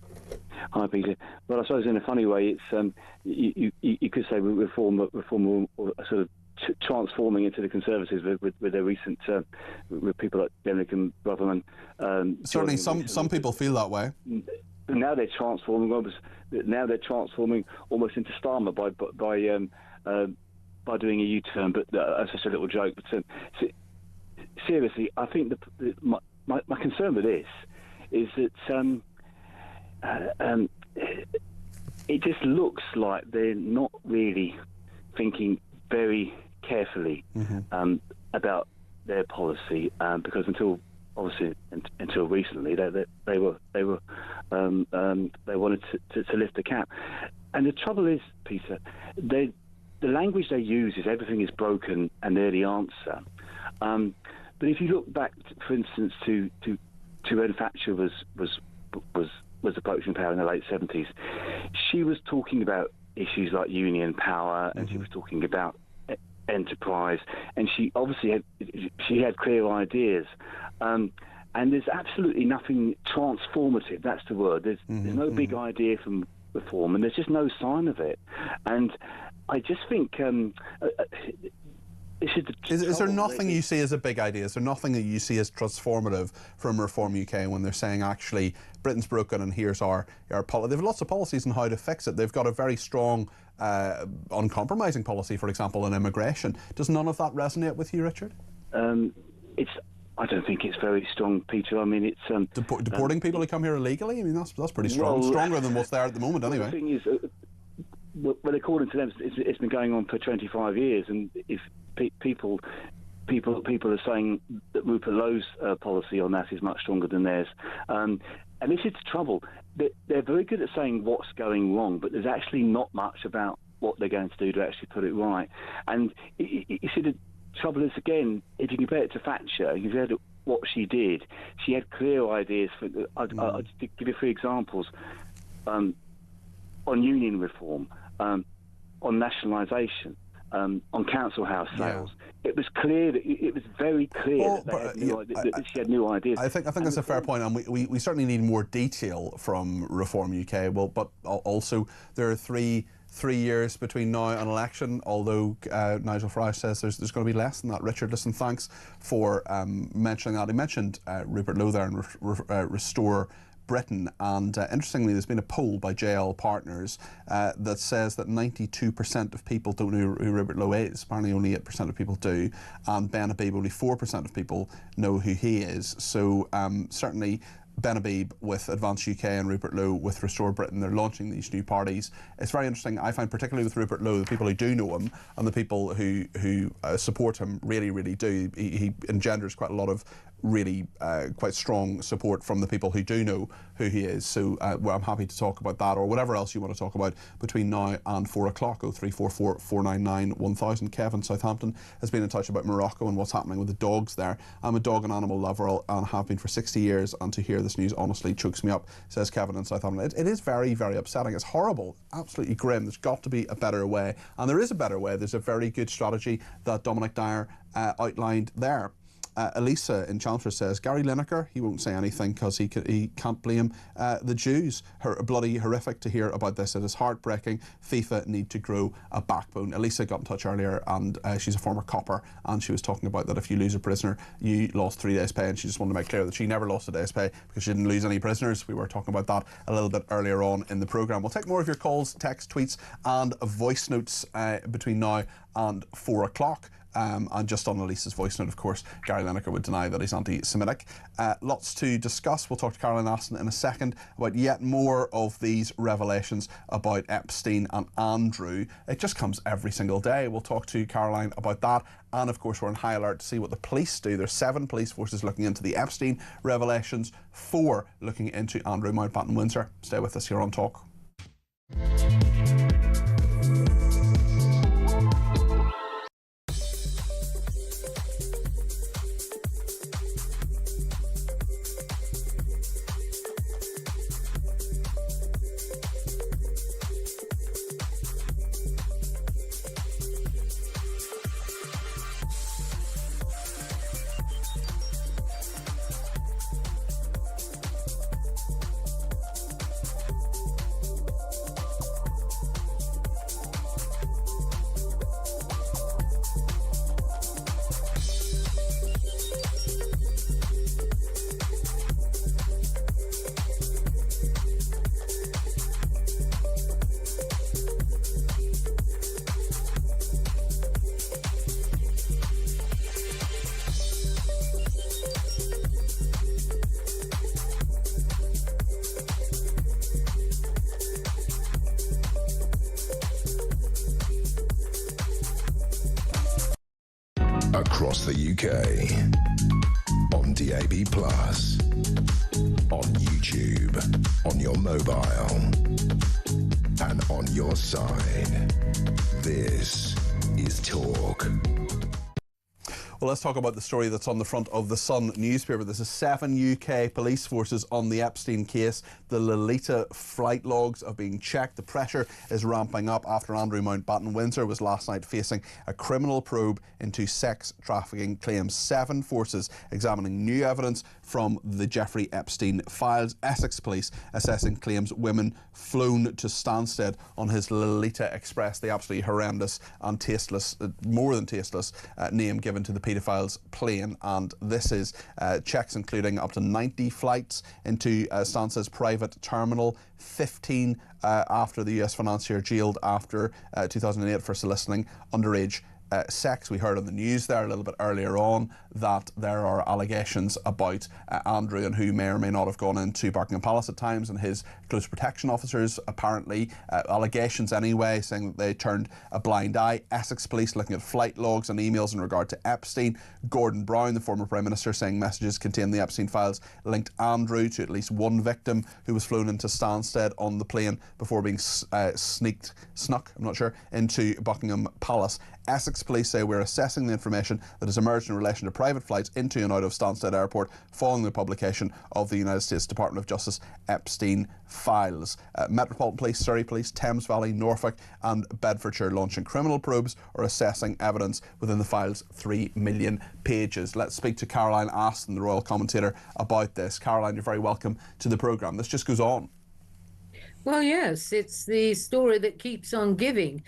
O: Hi, Peter. Well, I suppose in a funny way, it's you could say reform or sort of transforming into the Conservatives with their recent with people like Jenrick and Rotherman.
B: Certainly, some people feel that way.
O: Now they're transforming almost into Starmer by doing a U-turn. But that's just a little joke. But seriously, I think my concern with this is that it just looks like they're not really thinking very carefully about their policy, because until recently they wanted to lift the cap. And the trouble is, Peter, the language they use is everything is broken and they're the answer. But if you look back, for instance, to when Thatcher was approaching power in the late 70s, she was talking about issues like union power, and she was talking about enterprise, and she obviously had clear ideas. And there's absolutely nothing transformative. That's the word. There's no big idea from reform, and there's just no sign of it. And I just think
B: Is there nothing you see as a big idea? Is there nothing that you see as transformative from Reform UK when they're saying, actually, Britain's broken and here's our policy? They have lots of policies on how to fix it. They've got a very strong, uncompromising policy, for example, on immigration. Does none of that resonate with you, Richard?
O: I don't think it's very strong, Peter. I mean, it's
B: deporting people who come here illegally. I mean, that's pretty strong. Well, stronger than what's there at the moment, anyway.
O: The thing is, well, according to them, it's been going on for 25 years, and if people are saying that Rupert Lowe's policy on that is much stronger than theirs, and this is the trouble. They're very good at saying what's going wrong, but there's actually not much about what they're going to do to actually put it right. And you see, the trouble is, again, if you compare it to Thatcher, if you compare it to what she did, she had clear ideas. I'll give you 3 examples. On union reform, on nationalisation, on council house sales. Yeah. It was clear that it was very clear that she had new ideas.
B: I think that's a fair point, and we certainly need more detail from Reform UK. Well, but also there are three years between now and election, although Nigel Farage says there's going to be less than that. Richard, listen, thanks for mentioning that. He mentioned Rupert Lowe there and Restore Britain, and interestingly, there's been a poll by JL Partners that says that 92% of people don't know who Rupert Lowe is. Apparently only 8% of people do, and Ben Habib, only 4% of people know who he is. So certainly Ben Habib with Advance UK and Rupert Lowe with Restore Britain, they're launching these new parties. It's very interesting. I find particularly with Rupert Lowe, the people who do know him and the people who support him really do. He engenders quite a lot of really quite strong support from the people who do know who he is. So I'm happy to talk about that or whatever else you want to talk about between now and 4 o'clock. 0344 499 1000. Kevin, Southampton, has been in touch about Morocco and what's happening with the dogs there. I'm a dog and animal lover and have been for 60 years, and to hear this news honestly chokes me up, says Kevin in Southampton. It is very, very upsetting. It's horrible, absolutely grim. There's got to be a better way, and there is a better way. There's a very good strategy that Dominic Dyer outlined there. Elisa in Chelmsford says, Gary Lineker, he won't say anything because he can't blame the Jews. Bloody horrific to hear about this. It is heartbreaking. FIFA need to grow a backbone. Elisa got in touch earlier, and she's a former copper, and she was talking about that if you lose a prisoner, you lost 3 days' pay, and she just wanted to make clear that she never lost a day's pay because she didn't lose any prisoners. We were talking about that a little bit earlier on in the programme. We'll take more of your calls, text, tweets and voice notes between now and 4 o'clock. And just on Elisa's voice note, of course, Gary Lineker would deny that he's anti-Semitic. Lots to discuss. We'll talk to Caroline Aston in a second about yet more of these revelations about Epstein and Andrew. It just comes every single day. We'll talk to Caroline about that. And of course, we're on high alert to see what the police do. There's 7 police forces looking into the Epstein revelations, 4 looking into Andrew Mountbatten Windsor. Stay with us here on Talk.
A: Across the UK, on DAB+, on YouTube, on your mobile, and on your side. This is Talk.
B: Well, let's talk about the story that's on the front of the Sun newspaper. There's 7 UK police forces on the Epstein case. The Lolita flight logs are being checked. The pressure is ramping up after Andrew Mountbatten Windsor was last night facing a criminal probe into sex trafficking claims. 7 forces examining new evidence from the Jeffrey Epstein files. Essex police assessing claims women flown to Stansted on his Lolita Express, the absolutely horrendous and tasteless, more than tasteless, name given to the paedophiles' plane. And this is checks including up to 90 flights into Stansted's private terminal, 15 after the US financier jailed after 2008 for soliciting underage sex. We heard on the news there a little bit earlier on that there are allegations about Andrew, and who may or may not have gone into Buckingham Palace at times, and his close protection officers, apparently, allegations anyway, saying that they turned a blind eye. Essex police looking at flight logs and emails in regard to Epstein. Gordon Brown, the former Prime Minister, saying messages contained the Epstein files linked Andrew to at least one victim who was flown into Stansted on the plane before being snuck, I'm not sure, into Buckingham Palace. Essex police say we're assessing the information that has emerged in relation to private flights into and out of Stansted Airport following the publication of the United States Department of Justice Epstein files. Metropolitan Police, Surrey Police, Thames Valley, Norfolk and Bedfordshire launching criminal probes or assessing evidence within the file's 3 million pages. Let's speak to Caroline Aston, the royal commentator, about this. Caroline, you're very welcome to the programme. This just goes on.
S: Well, yes, it's the story that keeps on giving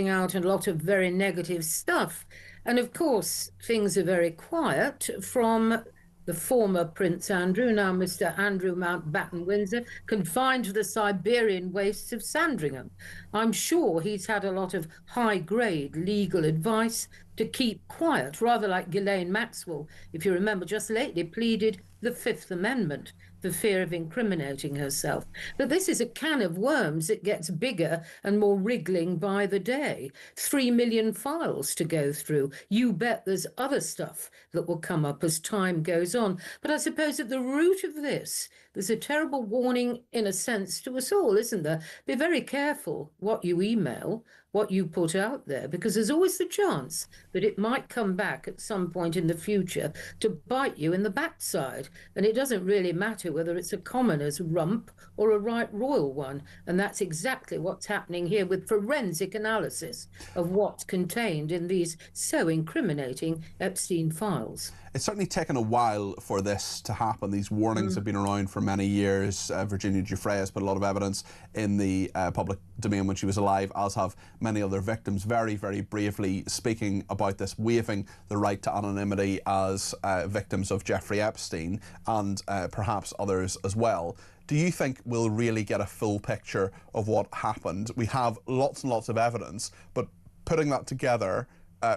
S: out a lot of very negative stuff. And of course, things are very quiet from the former Prince Andrew, now Mr. Andrew Mountbatten Windsor, confined to the Siberian wastes of Sandringham. I'm sure he's had a lot of high-grade legal advice to keep quiet, rather like Ghislaine Maxwell, if you remember, just lately pleaded the Fifth Amendment for fear of incriminating herself. But this is a can of worms that gets bigger and more wriggling by the day. 3 million files to go through. You bet there's other stuff that will come up as time goes on. But I suppose at the root of this, there's a terrible warning, in a sense, to us all, isn't there? Be very careful what you email, what you put out there, because there's always the chance that it might come back at some point in the future to bite you in the backside. And it doesn't really matter whether it's a commoner's rump or a right royal one. And that's exactly what's happening here with forensic analysis of what's contained in these so incriminating Epstein files.
B: It's certainly taken a while for this to happen. These warnings have been around for many years. Virginia Giuffre has put a lot of evidence in the public domain when she was alive, as have many other victims, very, very bravely speaking about this, waiving the right to anonymity as victims of Jeffrey Epstein and perhaps others as well. Do you think we'll really get a full picture of what happened? We have lots and lots of evidence, but putting that together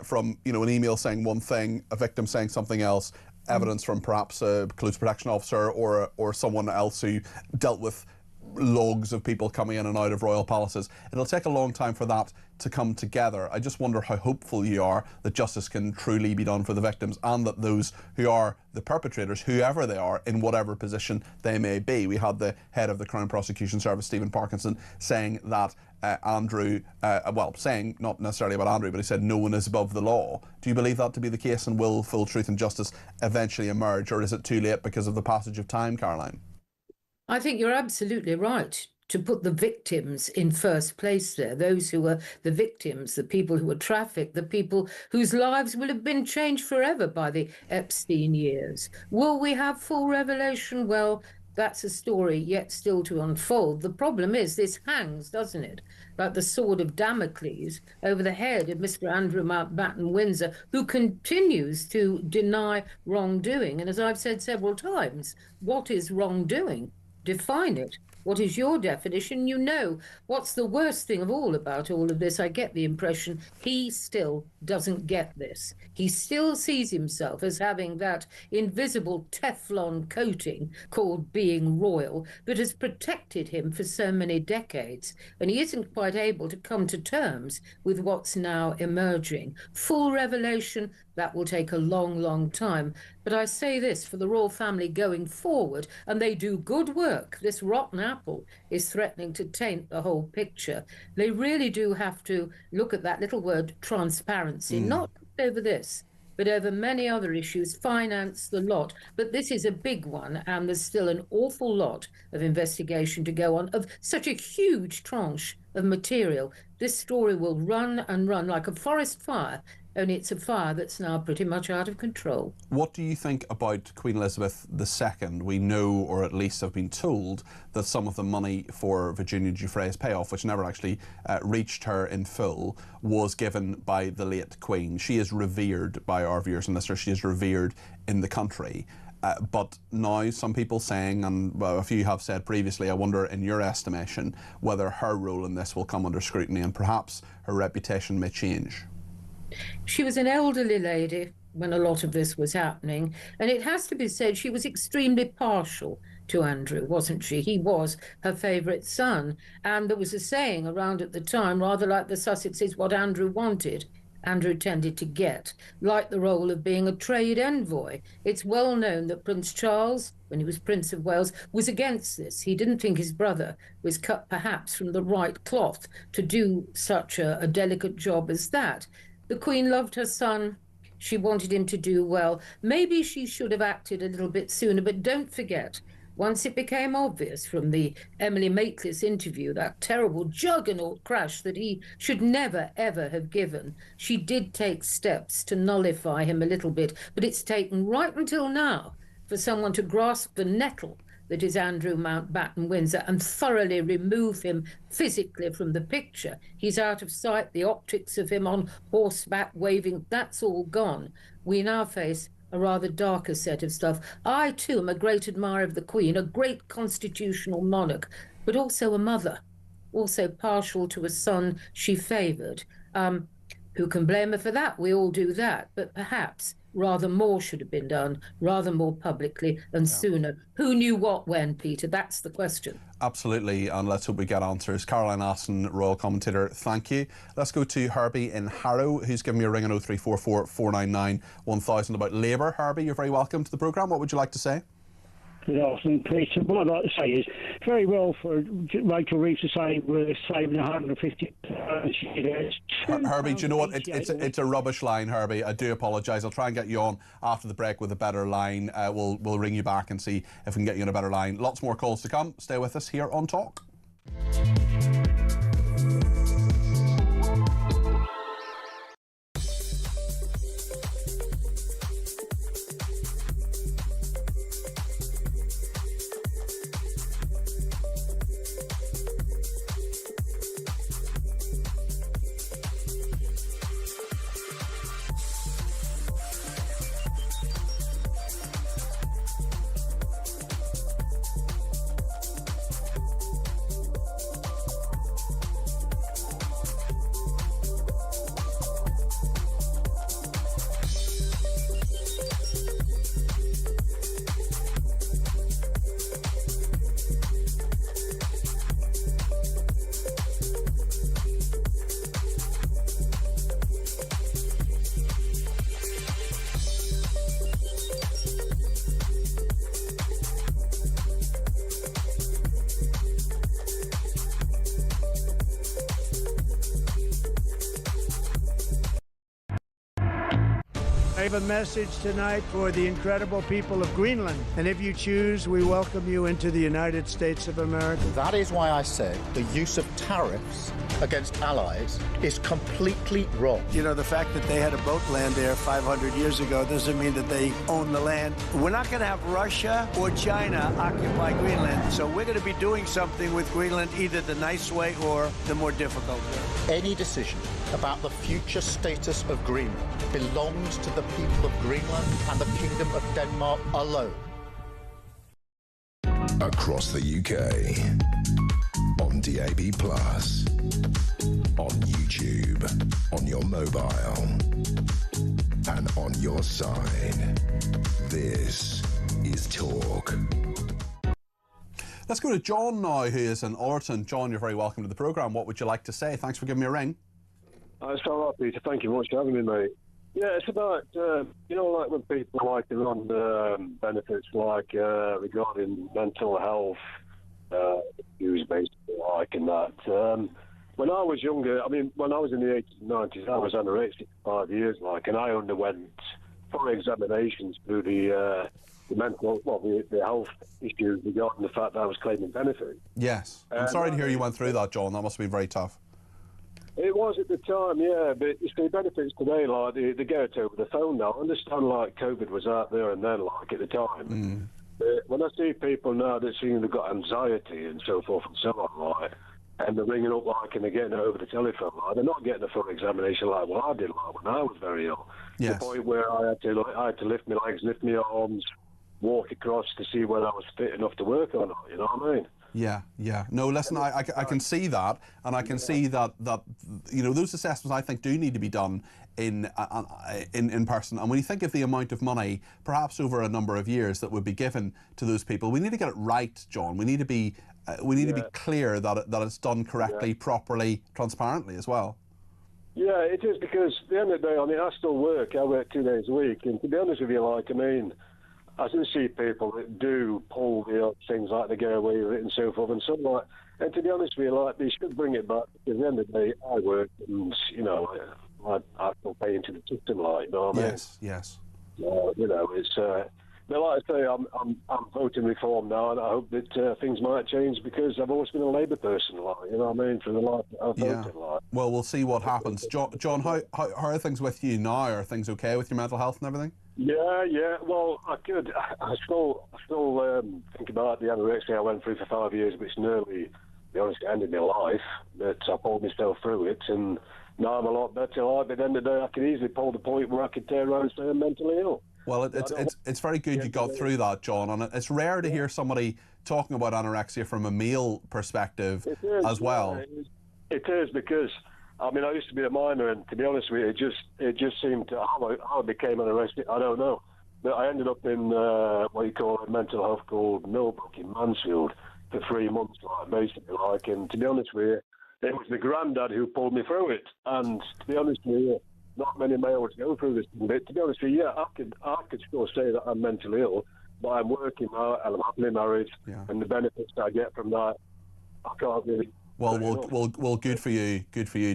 B: from an email saying one thing, a victim saying something else, evidence from perhaps a close protection officer or someone else who dealt with logs of people coming in and out of royal palaces. It'll take a long time for that to come together. I just wonder how hopeful you are that justice can truly be done for the victims, and that those who are the perpetrators, whoever they are, in whatever position they may be. We had the head of the Crown Prosecution Service, Stephen Parkinson, saying that Andrew, saying not necessarily about Andrew, but he said no one is above the law. Do you believe that to be the case, and will full truth and justice eventually emerge, or is it too late because of the passage of time, Caroline?
S: I think you're absolutely right to put the victims in first place there, those who were the victims, the people who were trafficked, the people whose lives will have been changed forever by the Epstein years. Will we have full revelation? Well, that's a story yet still to unfold. The problem is this hangs, doesn't it, like the sword of Damocles over the head of Mr. Andrew Mountbatten Windsor, who continues to deny wrongdoing. And as I've said several times, what is wrongdoing? Define it. What is your definition? You know, what's the worst thing of all about all of this? I get the impression he still doesn't get this. He still sees himself as having that invisible Teflon coating called being royal that has protected him for so many decades. And he isn't quite able to come to terms with what's now emerging. Full revelation, that will take a long, long time. But I say this for the royal family going forward, and they do good work. This rotten apple is threatening to taint the whole picture. They really do have to look at that little word transparency, not over this, but over many other issues, finance, the lot. But this is a big one, and there's still an awful lot of investigation to go on of such a huge tranche of material. This story will run and run like a forest fire only it's a fire that's now pretty much out of control.
B: What do you think about Queen Elizabeth II? We know, or at least have been told, that some of the money for Virginia Giuffre's payoff, which never actually reached her in full, was given by the late Queen. She is revered by our viewers and listeners. She is revered in the country. But now some people saying, and well, a few have said previously, I wonder in your estimation whether her role in this will come under scrutiny and perhaps her reputation may change.
S: She was an elderly lady when a lot of this was happening, and it has to be said she was extremely partial to Andrew, wasn't she? He was her favourite son, and there was a saying around at the time, rather like the Sussexes, what Andrew wanted, Andrew tended to get, like the role of being a trade envoy. It's well known that Prince Charles, when he was Prince of Wales, was against this. He didn't think his brother was cut perhaps from the right cloth to do such a delicate job as that. The Queen loved her son. She wanted him to do well. Maybe she should have acted a little bit sooner, but don't forget, once it became obvious from the Emily Maitlis interview, that terrible juggernaut crash that he should never, ever have given, she did take steps to nullify him a little bit. But it's taken right until now for someone to grasp the nettle that is Andrew Mountbatten Windsor and thoroughly remove him physically from the picture. He's out of sight. The optics of him on horseback waving, that's all gone. We now face a rather darker set of stuff. I, too, am a great admirer of the Queen, a great constitutional monarch, but also a mother, also partial to a son she favoured. Who can blame her for that? We all do that. But perhaps rather more should have been done, rather more publicly and sooner. Who knew what when, Peter? That's the question.
B: Absolutely, and let's hope we get answers. Caroline Aston, Royal Commentator, thank you. Let's go to Herbie in Harrow, who's given me a ring on 0344 499 1000 about Labour. Herbie, you're very welcome to the programme. What would you like to say?
D: Good afternoon, Peter. What I'd like to say is, very well for Rachel Reeves to say we're saving 150.
B: Herbie, do you know what? It's a rubbish line, Herbie. I do apologise. I'll try and get you on after the break with a better line. We'll ring you back and see if we can get you on a better line. Lots more calls to come. Stay with us here on Talk.
M: I have a message tonight for the incredible people of Greenland. And if you choose, we welcome you into the United States of America.
N: That is why I said the use of tariffs against allies is completely wrong.
M: You know, the fact that they had a boat land there 500 years ago doesn't mean that they own the land. We're not going to have Russia or China occupy Greenland. So we're going to be doing something with Greenland either the nice way or the more difficult way.
N: Any decision about the future status of Greenland belongs to the people of Greenland and the Kingdom of Denmark alone.
A: Across the UK, on DAB+, on YouTube, on your mobile, and on your side. This is Talk.
B: Let's go to John now, who is in Allerton. John, you're very welcome to the programme. What would you like to say? Thanks for giving me a ring.
T: It's all right, Peter. Thank you very much for having me, mate. Yeah, it's about, you know, like when people like to run benefits like regarding mental health issues, basically, like and that. When I was younger, I mean, when I was in the 80s and 90s, I was under 85 years, like, and I underwent 4 examinations through the mental, well, the health issues regarding the fact that I was claiming benefit.
B: Yes. I'm sorry to hear you went through that, John. That must have been very tough.
T: It was at the time, yeah, but you see, benefits today, like, they get it over the phone now. I understand, like, COVID was out there and then, like, at the time. But when I see people now that seem they've got anxiety and so forth and so on, like, and they're ringing up, like, and they're getting it over the telephone, like, they're not getting a full examination like what I did, like, when I was very ill.
B: Yes.
T: To the point where I had to lift my legs, lift my arms, walk across to see whether I was fit enough to work or not, you know what I mean?
B: Yeah, yeah. No, listen, I can see that, and I can see that you know, those assessments I think do need to be done in person. And when you think of the amount of money, perhaps over a number of years, that would be given to those people, we need to get it right, John. We need to be to be clear that it's done correctly, properly, transparently as well.
T: Yeah, it is, because at the end of the day, I mean, I still work. I work 2 days a week, and to be honest with you, like, I mean, I do see people that do pull the things like they get away with it and so forth and so on. And to be honest with you, like, they should bring it back, because at the end of the day, I work and, you know, I still pay into the system, like, you know what I mean?
B: Yes, yes.
T: You know, it's, but like I say, I'm voting reform now, and I hope that things might change, because I've always been a Labour person, like, you know what I mean, for the life that I've voted, like.
B: Well, we'll see what happens. John, how are things with you now? Are things okay with your mental health and everything?
T: Yeah. Well, I still think about the anorexia I went through for 5 years, which nearly, to be honest, ended my life. But I pulled myself through it, and now I'm a lot better. Like, at the end of the day, I could easily pull the point where I could turn around and say I'm mentally ill.
B: Well, it's very good you got through that, John, and it's rare to hear somebody talking about anorexia from a male perspective as well.
T: It is, because I mean, I used to be a miner, and to be honest with you, it just seemed to, how I became anorexic, I don't know. But I ended up in what you call a mental health called Millbrook in Mansfield for 3 months, like, basically, like. And to be honest with you, it was the granddad who pulled me through it. And to be honest with you, not many males go through this thing. But to be honest with you, yeah, I could still say that I'm mentally ill, but I'm working now and I'm happily married, and the benefits I get from that, I can't really.
B: Well, good for you,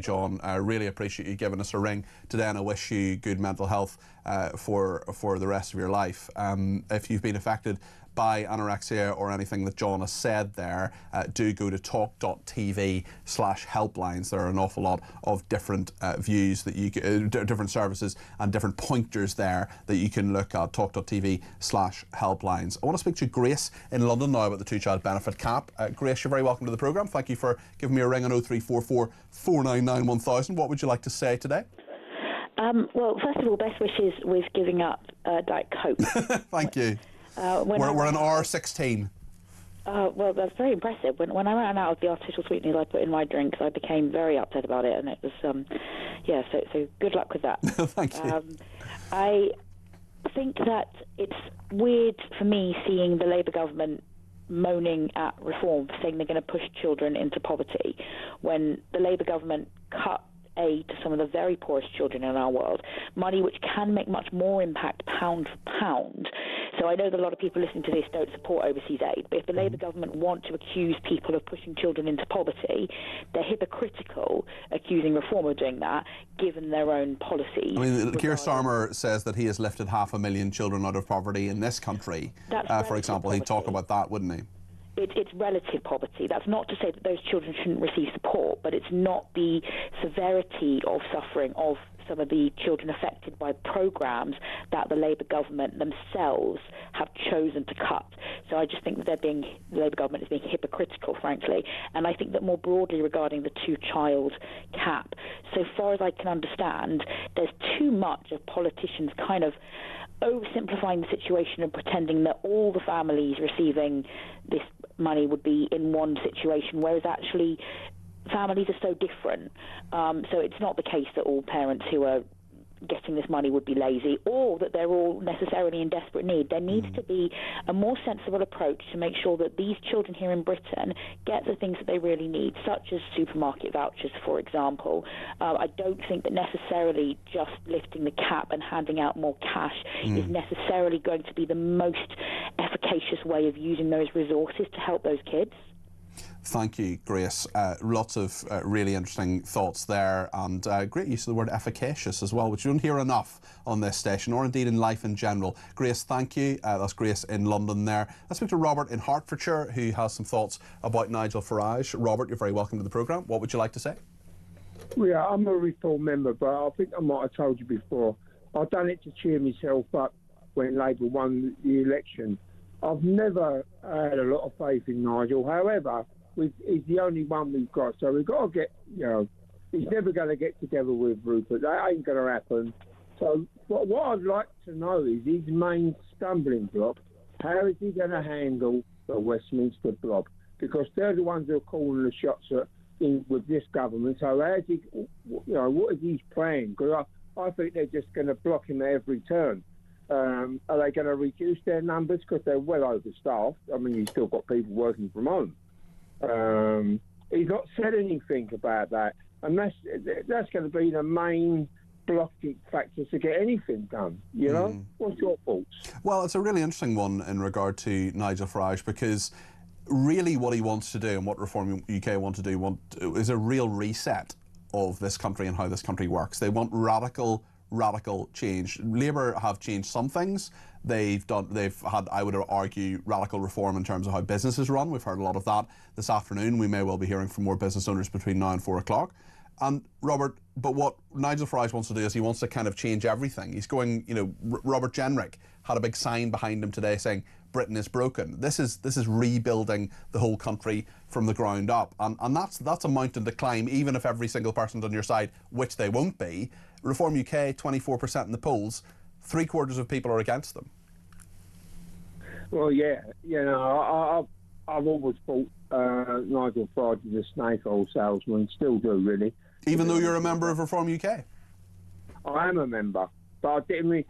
B: John. I really appreciate you giving us a ring today, and I wish you good mental health for the rest of your life. If you've been affected by anorexia or anything that John has said there, do go to talk.tv/helplines. There are an awful lot of different views that you different services and different pointers there that you can look at. talk.tv/helplines. I want to speak to Grace in London now about the two-child benefit cap. Grace, you're very welcome to the programme. Thank you for giving me a ring on 0344 499 1000. What would you like to say today?
C: Well, first of all, best wishes with giving up Diet Coke.
B: Thank you. We're an R16.
C: Well, that's very impressive. When I ran out of the artificial sweeteners I put in my drinks, I became very upset about it, and it was, so good luck with that.
B: Thank you.
C: I think that it's weird for me seeing the Labour government moaning at reform, saying they're going to push children into poverty, when the Labour government cut aid to some of the very poorest children in our world, money which can make much more impact pound for pound. So I know that a lot of people listening to this don't support overseas aid, but if the Labour government want to accuse people of pushing children into poverty, they're hypocritical accusing Reform of doing that, given their own policies.
B: I mean, Keir Starmer says that he has lifted 500,000 children out of poverty in this country. For example, he'd talk about that, wouldn't he?
C: It's relative poverty. That's not to say that those children shouldn't receive support, but it's not the severity of suffering of some of the children affected by programmes that the Labour government themselves have chosen to cut. So I just think that the Labour government is being hypocritical, frankly. And I think that more broadly regarding the two-child cap, so far as I can understand, there's too much of politicians kind of oversimplifying the situation and pretending that all the families receiving this money would be in one situation, whereas actually families are so different. So it's not the case that all parents who are getting this money would be lazy, or that they're all necessarily in desperate need. There needs to be a more sensible approach to make sure that these children here in Britain get the things that they really need, such as supermarket vouchers, for example. I don't think that necessarily just lifting the cap and handing out more cash is necessarily going to be the most efficacious way of using those resources to help those kids.
B: Thank you, Grace. Lots of really interesting thoughts there, and great use of the word efficacious as well, which you don't hear enough on this station, or indeed in life in general. Grace, thank you. That's Grace in London there. Let's speak to Robert in Hertfordshire, who has some thoughts about Nigel Farage. Robert, you're very welcome to the programme. What would you like to say?
E: Well, yeah, I'm a Reform member, but I think I might have told you before. I've done it to cheer myself up when Labour won the election. I've never had a lot of faith in Nigel. However, he's the only one we've got, so we've got to get, he's never going to get together with Rupert. That ain't going to happen. So what I'd like to know is his main stumbling block. How is he going to handle the Westminster blob? Because they're the ones who are calling the shots with this government. So how's he, what is his plan? Because I think they're just going to block him at every turn. Are they going to reduce their numbers because they're well overstaffed? I mean, you've still got people working from home. He's not said anything about that, and that's going to be the main blocking factor to get anything done. What's your thoughts?
B: Well, it's a really interesting one in regard to Nigel Farage, because really what he wants to do and what Reform UK want to do is a real reset of this country and how this country works. They want radical change. Labour have changed some things. They've had, I would argue, radical reform in terms of how businesses run. We've heard a lot of that this afternoon. We may well be hearing from more business owners between now and 4 o'clock. And Robert, but what Nigel Farage wants to do is he wants to kind of change everything. He's going, Robert Jenrick had a big sign behind him today saying Britain is broken. This is rebuilding the whole country from the ground up, and that's a mountain to climb, even if every single person's on your side, which they won't be. Reform UK, 24% in the polls, 3/4 of people are against them.
E: Well, yeah, I've always thought Nigel Farage is a snake oil salesman, still do really.
B: Even though you're a member of Reform UK?
E: I am a member, but I didn't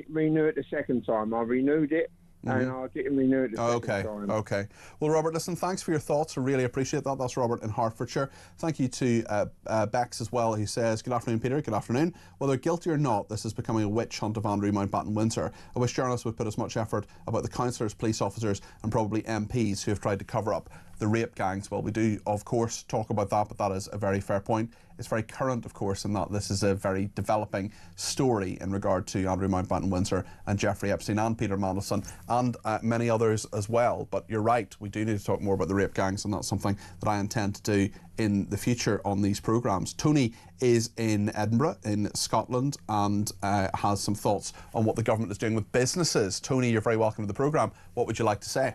E: renew it the second time. I renewed it. And I didn't renew it the second time.
B: Okay. Well, Robert, listen, thanks for your thoughts. I really appreciate that. That's Robert in Hertfordshire. Thank you to Bex as well, who says, good afternoon, Peter. Good afternoon. Whether guilty or not, this is becoming a witch hunt of Andrew Mountbatten Windsor. I wish journalists would put as much effort about the councillors, police officers and probably MPs who have tried to cover up the rape gangs. Well, we do, of course, talk about that, but that is a very fair point. It's very current, of course, in that this is a very developing story in regard to Andrew Mountbatten Windsor and Jeffrey Epstein and Peter Mandelson and many others as well. But you're right, we do need to talk more about the rape gangs, and that's something that I intend to do in the future on these programmes. Tony is in Edinburgh in Scotland and has some thoughts on what the government is doing with businesses. Tony, you're very welcome to the programme. What would you like to say?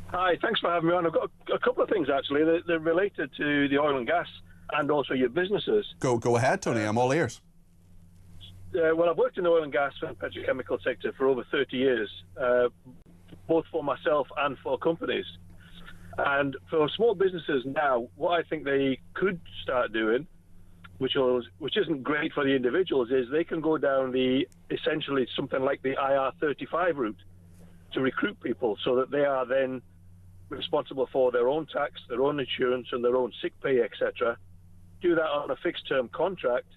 J: Hi, thanks for having me on. I've got a couple of things actually. They're related to the oil and gas and also your businesses.
B: Go ahead, Tony. I'm all ears.
J: Well, I've worked in the oil and gas and petrochemical sector for over 30 years, both for myself and for companies. And for small businesses now, what I think they could start doing, which isn't great for the individuals, is they can go down essentially something like the IR35 route to recruit people, so that they are then responsible for their own tax, their own insurance and their own sick pay, etc. Do that on a fixed term contract,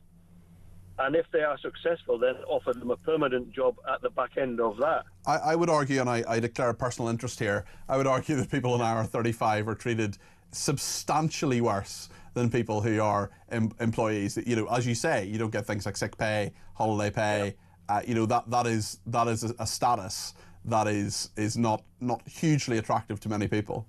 J: and if they are successful, then offer them a permanent job at the back end of that.
B: I would argue, and I declare a personal interest here, I would argue that people in IR35 are treated substantially worse than people who are employees. As you say, you don't get things like sick pay, holiday pay. That is a status that is not hugely attractive to many people.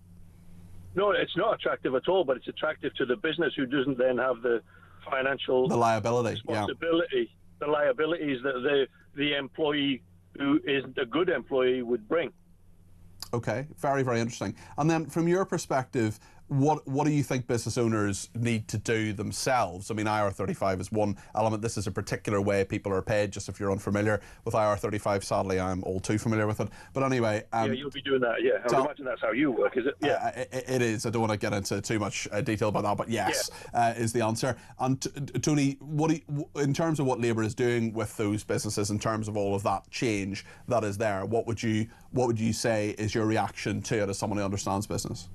J: No, it's not attractive at all, but it's attractive to the business who doesn't then have the financial
B: liability,
J: responsibility, the liabilities that the employee who isn't a good employee would bring.
B: Okay, very, very interesting. And then from your perspective, what do you think business owners need to do themselves? I mean, IR35 is one element. This is a particular way people are paid, just if you're unfamiliar with IR35. Sadly, I'm all too familiar with it. But anyway...
J: yeah, you'll be doing that, yeah. I would imagine that's how you work, is it? Yeah.
B: It is. I don't want to get into too much detail about that, but yes, is the answer. And Tony, in terms of what Labour is doing with those businesses, in terms of all of that change that is there, what would you say is your reaction to it as someone who understands business?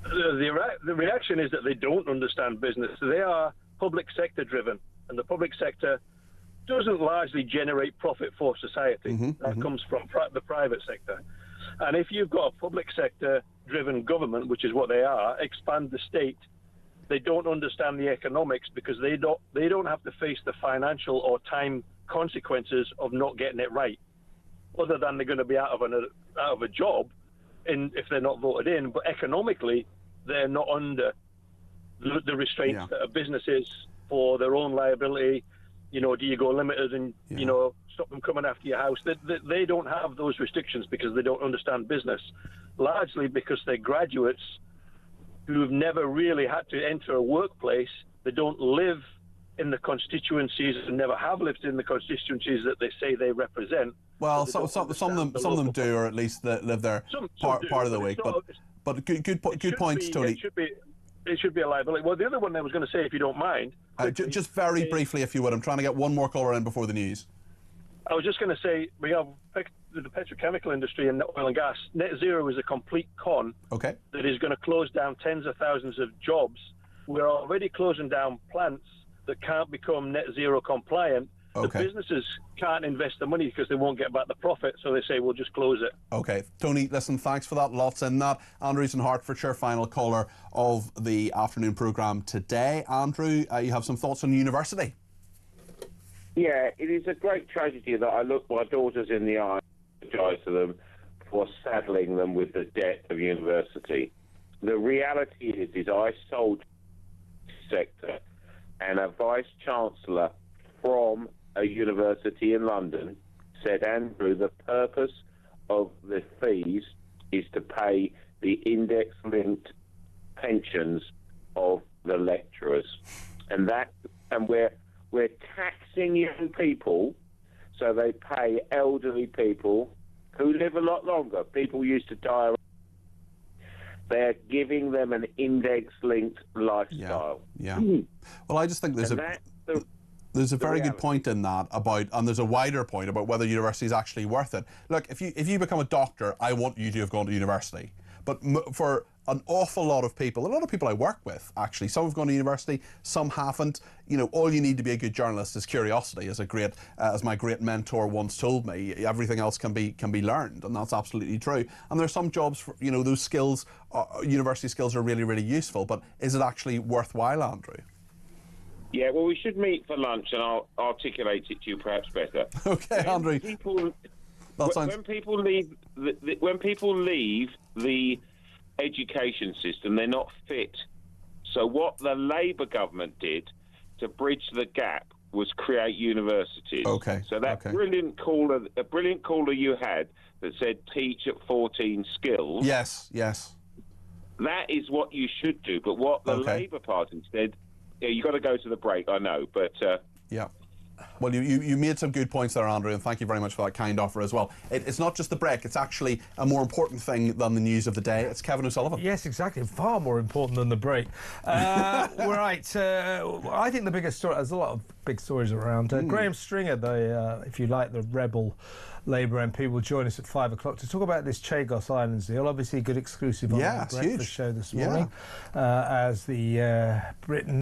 J: The reaction is that they don't understand business. They are public sector driven, and the public sector doesn't largely generate profit for society. That comes from the private sector. And if you've got a public sector driven government, which is what they are, expand the state, they don't understand the economics, because they don't have to face the financial or time consequences of not getting it right, other than they're going to be out of a job if they're not voted in. But economically, they're not under the restraints that a business is for their own liability. You know, do you go limited and, you know, stop them coming after your house? They don't have those restrictions because they don't understand business, largely because they're graduates who've never really had to enter a workplace. They don't live in the constituencies and never have lived in the constituencies that they say they represent.
B: Well, some of them do, or at least they live there part of the week. But good points, Tony.
J: It should be a liability. Well, the other one I was going to say, if you don't mind,
B: just very briefly, if you would. I'm trying to get one more caller in before the news.
J: I was just going to say, we have the petrochemical industry and oil and gas. Net zero is a complete con.
B: Okay.
J: That is going to close down tens of thousands of jobs. We're already closing down plants that can't become net zero compliant.
B: Okay.
J: The businesses can't invest the money because they won't get back the profit, so they say, we'll just close it.
B: Okay. Tony, listen, thanks for that. Lots in that. Andrew's in Hertfordshire, final caller of the afternoon programme today. Andrew, you have some thoughts on university?
L: Yeah, it is a great tragedy that I look my daughters in the eye and apologise to them for saddling them with the debt of university. The reality is I sold the sector, and a vice-chancellor from a university in London said, Andrew, the purpose of the fees is to pay the index-linked pensions of the lecturers. And we're taxing young people so they pay elderly people who live a lot longer. People used to die. They're giving them an index-linked lifestyle.
B: Yeah. Well, I just think there's a very good point in that about, and there's a wider point about whether university is actually worth it. Look, if you become a doctor, I want you to have gone to university. But for an awful lot of people, a lot of people I work with, actually, some have gone to university, some haven't. You know, all you need to be a good journalist is curiosity, as my great mentor once told me. Everything else can be learned, and that's absolutely true. And there's some jobs, for, you know, those skills, university skills are really, really useful. But is it actually worthwhile, Andrew?
L: Yeah, well, we should meet for lunch, and I'll articulate it to you perhaps better.
B: Okay, Andrew.
L: When people leave the education system, they're not fit. So what the Labour government did to bridge the gap was create universities.
B: Okay.
L: So that brilliant caller you had that said teach at 14 skills.
B: Yes.
L: That is what you should do. But what the Labour Party said, yeah, you've got to go to the break, I know, but...
B: Yeah. Well, you made some good points there, Andrew, and thank you very much for that kind offer as well. It's not just the break, it's actually a more important thing than the news of the day. It's Kevin O'Sullivan.
P: Yes, exactly. Far more important than the break. Right. I think the biggest story, there's a lot of big stories around. Graham Stringer, if you like, the rebel Labour MP, will join us at 5 o'clock to talk about this Chagos Islands deal. Obviously, a good exclusive on the breakfast show this morning, as the Britain